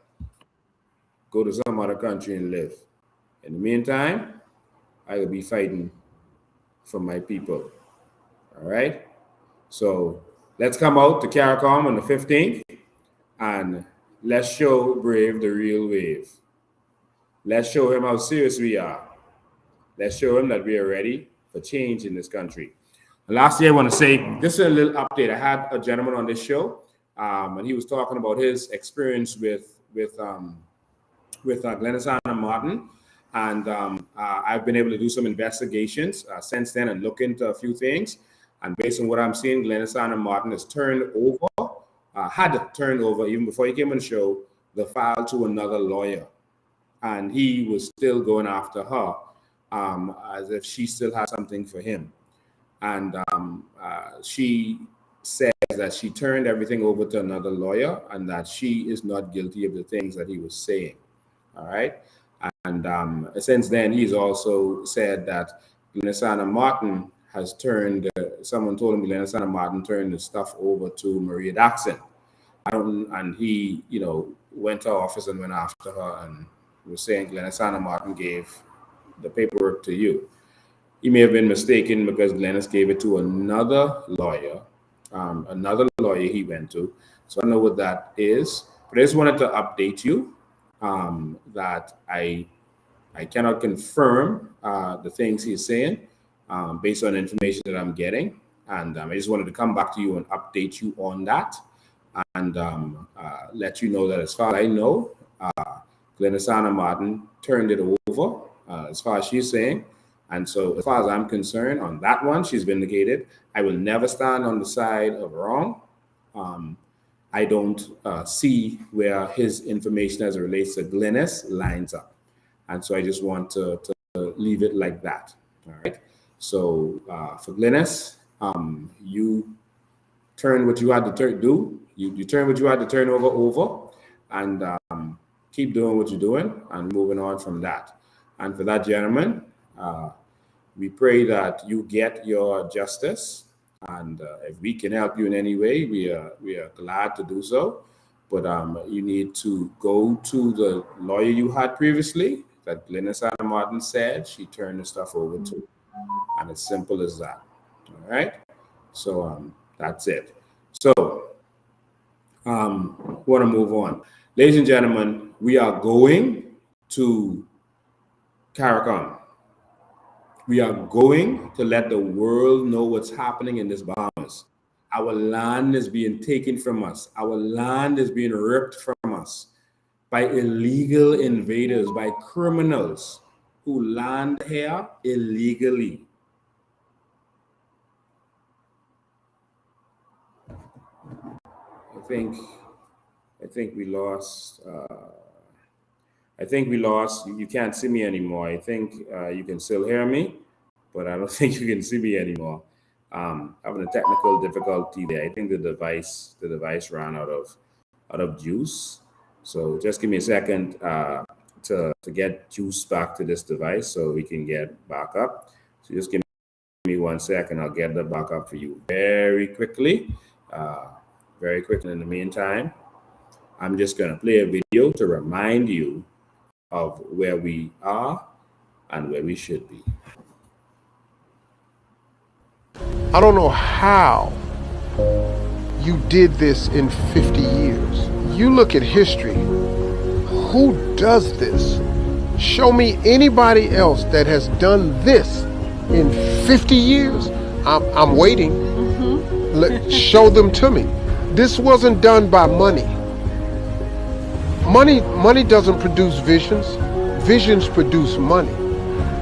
go to some other country and live. In the meantime, I will be fighting for my people. All right? So let's come out to CARICOM on the 15th and let's show Brave the real wave. Let's show him how serious we are. Let's show him that we are ready for change in this country. And lastly, I want to say, this is a little update. I had a gentleman on this show, and he was talking about his experience with Glennisana Martin. And I've been able to do some investigations since then and look into a few things. And based on what I'm seeing, Glennisana Martin had turned over, even before he came on the show, the file to another lawyer. And he was still going after her as if she still had something for him. And she says that she turned everything over to another lawyer and that she is not guilty of the things that he was saying. All right. And since then, he's also said that Glennisana Martin has turned, someone told him Glennisana Martin turned the stuff over to Maria Daxon. And he, went to her office and went after her and was saying Glennisana Martin gave the paperwork to you. He may have been mistaken because Glennis gave it to another lawyer he went to. So I don't know what that is, but I just wanted to update you that I cannot confirm the things he's saying based on information that I'm getting. And I just wanted to come back to you and update you on that and let you know that as far as I know, Glennisana Martin turned it over as far as she's saying. And so as far as I'm concerned on that one, she's vindicated. I will never stand on the side of wrong. I don't see where his information as it relates to Glennis lines up. And so I just want to leave it like that. All right. So for Glennis, you turn what you had to do. You turn what you had to turn over, and keep doing what you're doing and moving on from that. And for that gentleman, we pray that you get your justice. And if we can help you in any way, we are glad to do so. But you need to go to the lawyer you had previously that Glennis Adam Martin said she turned the stuff over to. And it's simple as that. All right. So that's it. So want to move on. Ladies and gentlemen, we are going to CARICOM. We are going to let the world know what's happening in this Bahamas. Our land is being taken from us. Our land is being ripped from us by illegal invaders, by criminals who land here illegally. I think we lost. I think we lost. You can't see me anymore. I think you can still hear me, but I don't think you can see me anymore. Having a technical difficulty there. I think the device ran out of juice. So just give me a second to get juice back to this device so we can get back up. So just give me 1 second. I'll get that back up for you very quickly. Very quickly. In the meantime, I'm just going to play a video to remind you of where we are and where we should be. I don't know how you did this in 50 years. You look at history. Who does this? Show me anybody else that has done this in 50 years. I'm waiting. Show them to me. This wasn't done by money. Money doesn't produce visions. Visions produce money.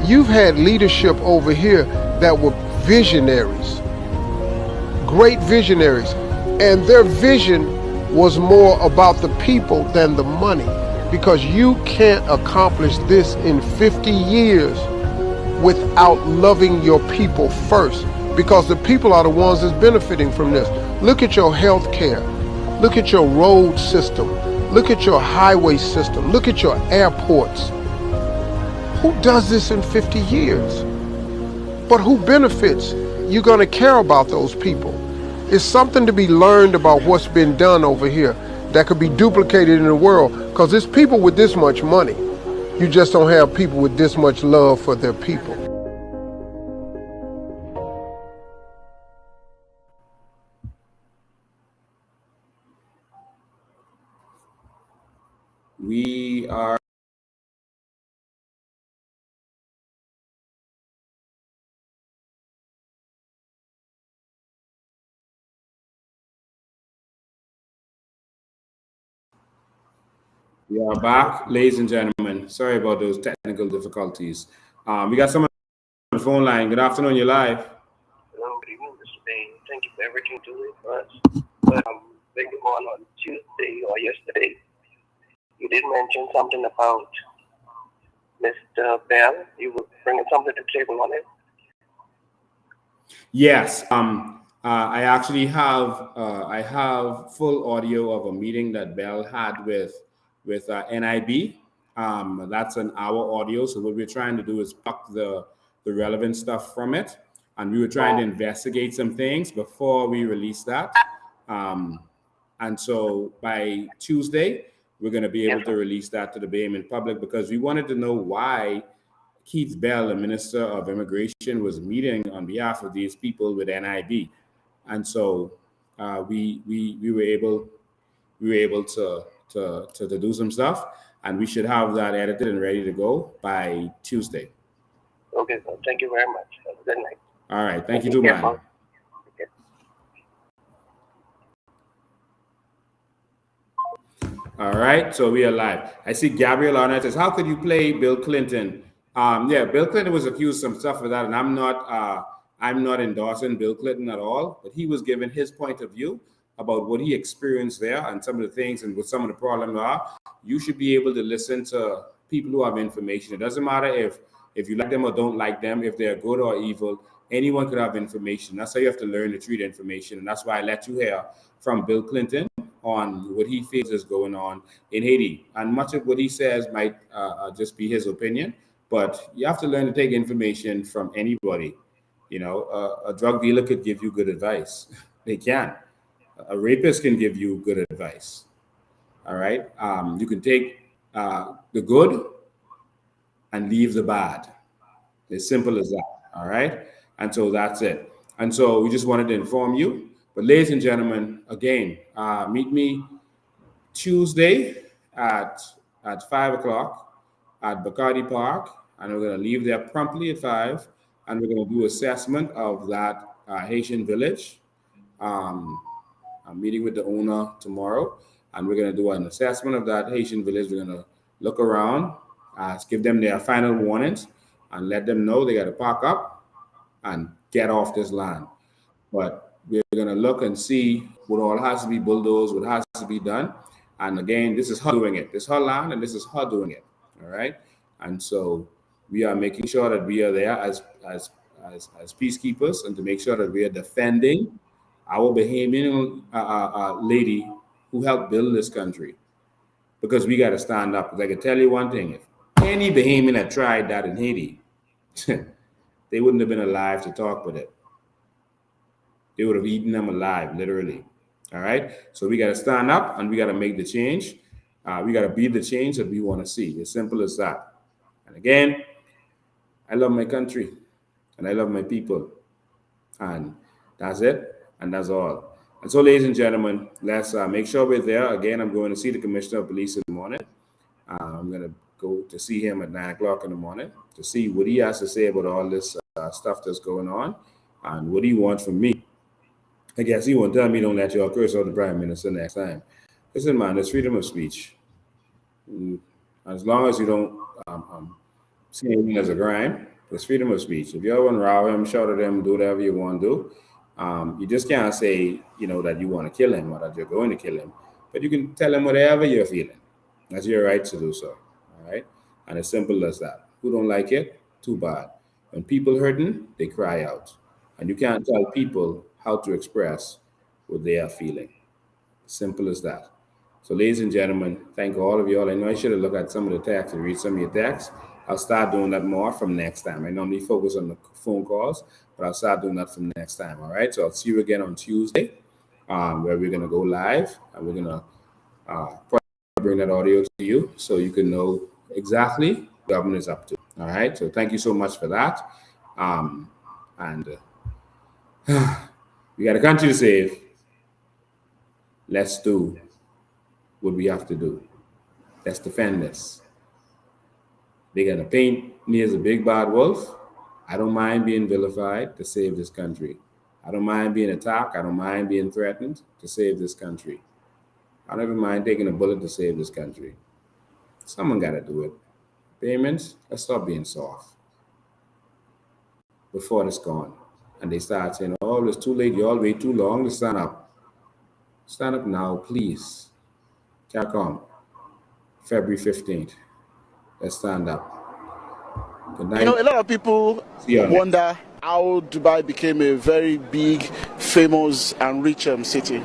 You've had leadership over here that were visionaries, great visionaries, and their vision was more about the people than the money, because you can't accomplish this in 50 years without loving your people first, because the people are the ones that's benefiting from this. Look at your health care. Look at your road system. Look at your highway system. Look at your airports. Who does this in 50 years? But who benefits? You're going to care about those people. It's something to be learned about what's been done over here that could be duplicated in the world, because there's people with this much money. You just don't have people with this much love for their people. We are back, ladies and gentlemen. Sorry about those technical difficulties. We got someone on the phone line. Good afternoon, you're live. Hello, good evening, Mr. Bain. Thank you for everything you do for us. But later on Tuesday or yesterday, you did mention something about Mr. Bell. You were bringing something to the table on it. Yes. I actually have full audio of a meeting that Bell had with NIB. That's an hour audio. So what we're trying to do is pluck the relevant stuff from it. And we were trying to investigate some things before we release that. And so by Tuesday, we're going to be able to release that to the Bahamian public, because we wanted to know why Keith Bell, the Minister of Immigration, was meeting on behalf of these people with NIB. And so we were able to do some stuff, and we should have that edited and ready to go by Tuesday. Okay, so thank you very much. Have a good night. All right, thank you too, man. Okay. All right, so we are live. I see Gabriel Arnett says, how could you play Bill Clinton? Yeah, Bill Clinton was accused of some stuff for that, and I'm not endorsing Bill Clinton at all, but he was given his point of view about what he experienced there and some of the things and what some of the problems are. You should be able to listen to people who have information. It doesn't matter if If you like them or don't like them, if they're good or evil, anyone could have information. That's how you have to learn to treat information. And that's why I let you hear from Bill Clinton on what he feels is going on in Haiti. And much of what he says might just be his opinion, but you have to learn to take information from anybody. You know, a drug dealer could give you good advice. They can. A rapist can give you good advice. All right. You can take the good and leave the bad. As simple as that. All right. And so that's it. And so we just wanted to inform you. But ladies and gentlemen, again, meet me Tuesday at 5 o'clock at Bacardi Park. And we're going to leave there promptly at 5. And we're going to do assessment of that Haitian village. I'm meeting with the owner tomorrow. And we're going to do an assessment of that Haitian village. We're going to look around, give them their final warnings, and let them know they got to pack up and get off this land. But we're going to look and see what all has to be bulldozed, what has to be done. And again, this is her doing it. This is her land, and this is her doing it. All right. And so we are making sure that we are there as peacekeepers, and to make sure that we are defending our Bahamian lady who helped build this country. Because we got to stand up. Because I can tell you one thing: if any Bahamian had tried that in Haiti, they wouldn't have been alive to talk with it. They would have eaten them alive, literally. All right. So we got to stand up, and we got to make the change. We got to be the change that we want to see. As simple as that. And again, I love my country, and I love my people, and that's it, and that's all. And so, ladies and gentlemen, let's make sure we're there. Again, I'm going to see the Commissioner of Police in the morning. I'm going to go to see him at 9 o'clock in the morning to see what he has to say about all this stuff that's going on and what he wants from me. I guess he won't tell me don't let y'all curse out the Prime Minister next time. Listen, man, there's freedom of speech. As long as you don't see anything as a crime, there's freedom of speech. If you all want to row him, shout at him, do whatever you want to do, you just can't say, that you want to kill him or that you're going to kill him. But you can tell him whatever you're feeling. That's your right to do so. All right? And as simple as that. Who don't like it? Too bad. When people hurting, they cry out. And you can't tell people how to express what they are feeling. Simple as that. So, ladies and gentlemen, thank all of you all. I know I should have looked at some of the texts and read some of your texts. I'll start doing that more from next time. I normally focus on the phone calls, but I'll start doing that from next time. All right. So I'll see you again on Tuesday, where we're going to go live, and we're going to bring that audio to you so you can know exactly what the government is up to. All right. So thank you so much for that. We got a country to save. Let's do what we have to do. Let's defend this. They're going to paint me as a big bad wolf. I don't mind being vilified to save this country. I don't mind being attacked. I don't mind being threatened to save this country. I don't even mind taking a bullet to save this country. Someone got to do it. Payments, let's stop being soft before it's gone. And they start saying, oh, it's too late. You all wait too long to stand up. Stand up now, please. Calcom, February 15th. Let's stand up. Good night. A lot of people wonder how Dubai became a very big, famous, and rich city.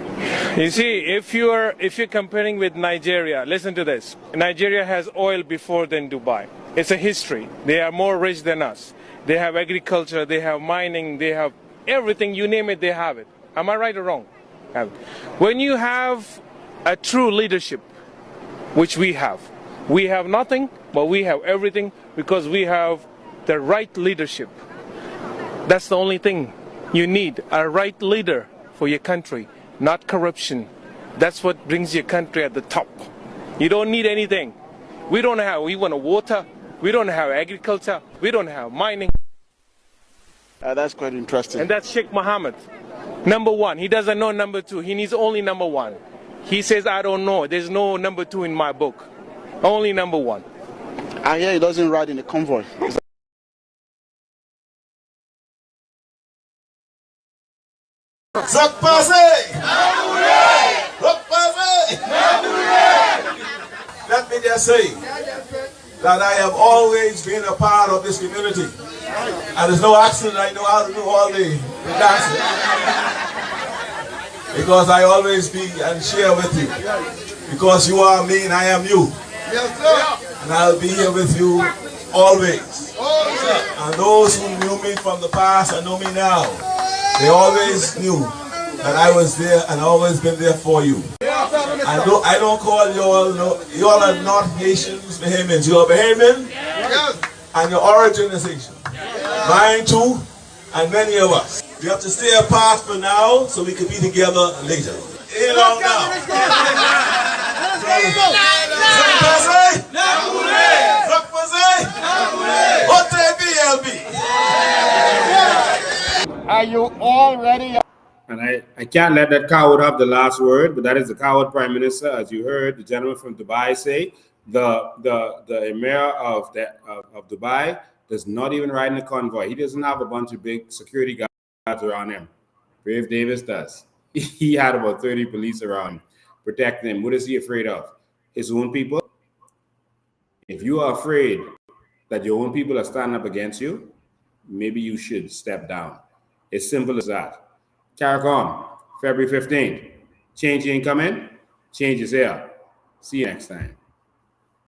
You see, if you're comparing with Nigeria, listen to this. Nigeria has oil before than Dubai. It's a history. They are more rich than us. They have agriculture, they have mining, they have everything, you name it, they have it. Am I right or wrong? When you have a true leadership, which we have nothing, but we have everything because we have the right leadership. That's the only thing you need, a right leader for your country, not corruption. That's what brings your country at the top. You don't need anything. We want water, we don't have agriculture, we don't have mining. That's quite interesting. And that's Sheikh Mohammed. Number one, he doesn't know number two, he needs only number one. He says, I don't know, there's no number two in my book. Only number one. I hear he doesn't ride in a convoy. Let me just say, that I have always been a part of this community. And there's no accident I know how to do all the dancing. Because I always be and share with you. Because you are me and I am you. Yes, sir. And I'll be here with you always. And those who knew me from the past and know me now, they always knew that I was there and always been there for you. I don't call you all, no, you all are not Haitians, Bahamians. You are Bahamian, and your origin is Haitian. Mine too, and many of us. We have to stay apart for now so we can be together later. In on now. Are you all ready? And I can't let that coward have the last word, but that is the coward prime minister, as you heard the gentleman from Dubai say. The emir of Dubai does not even ride in a convoy. He doesn't have a bunch of big security guards around him. Brave Davis does. He had about 30 police around him, protecting him. What is he afraid of? His own people? If you are afraid that your own people are standing up against you, maybe you should step down. It's simple as that. CARICOM, February 15th. Change ain't coming, change is here. See you next time.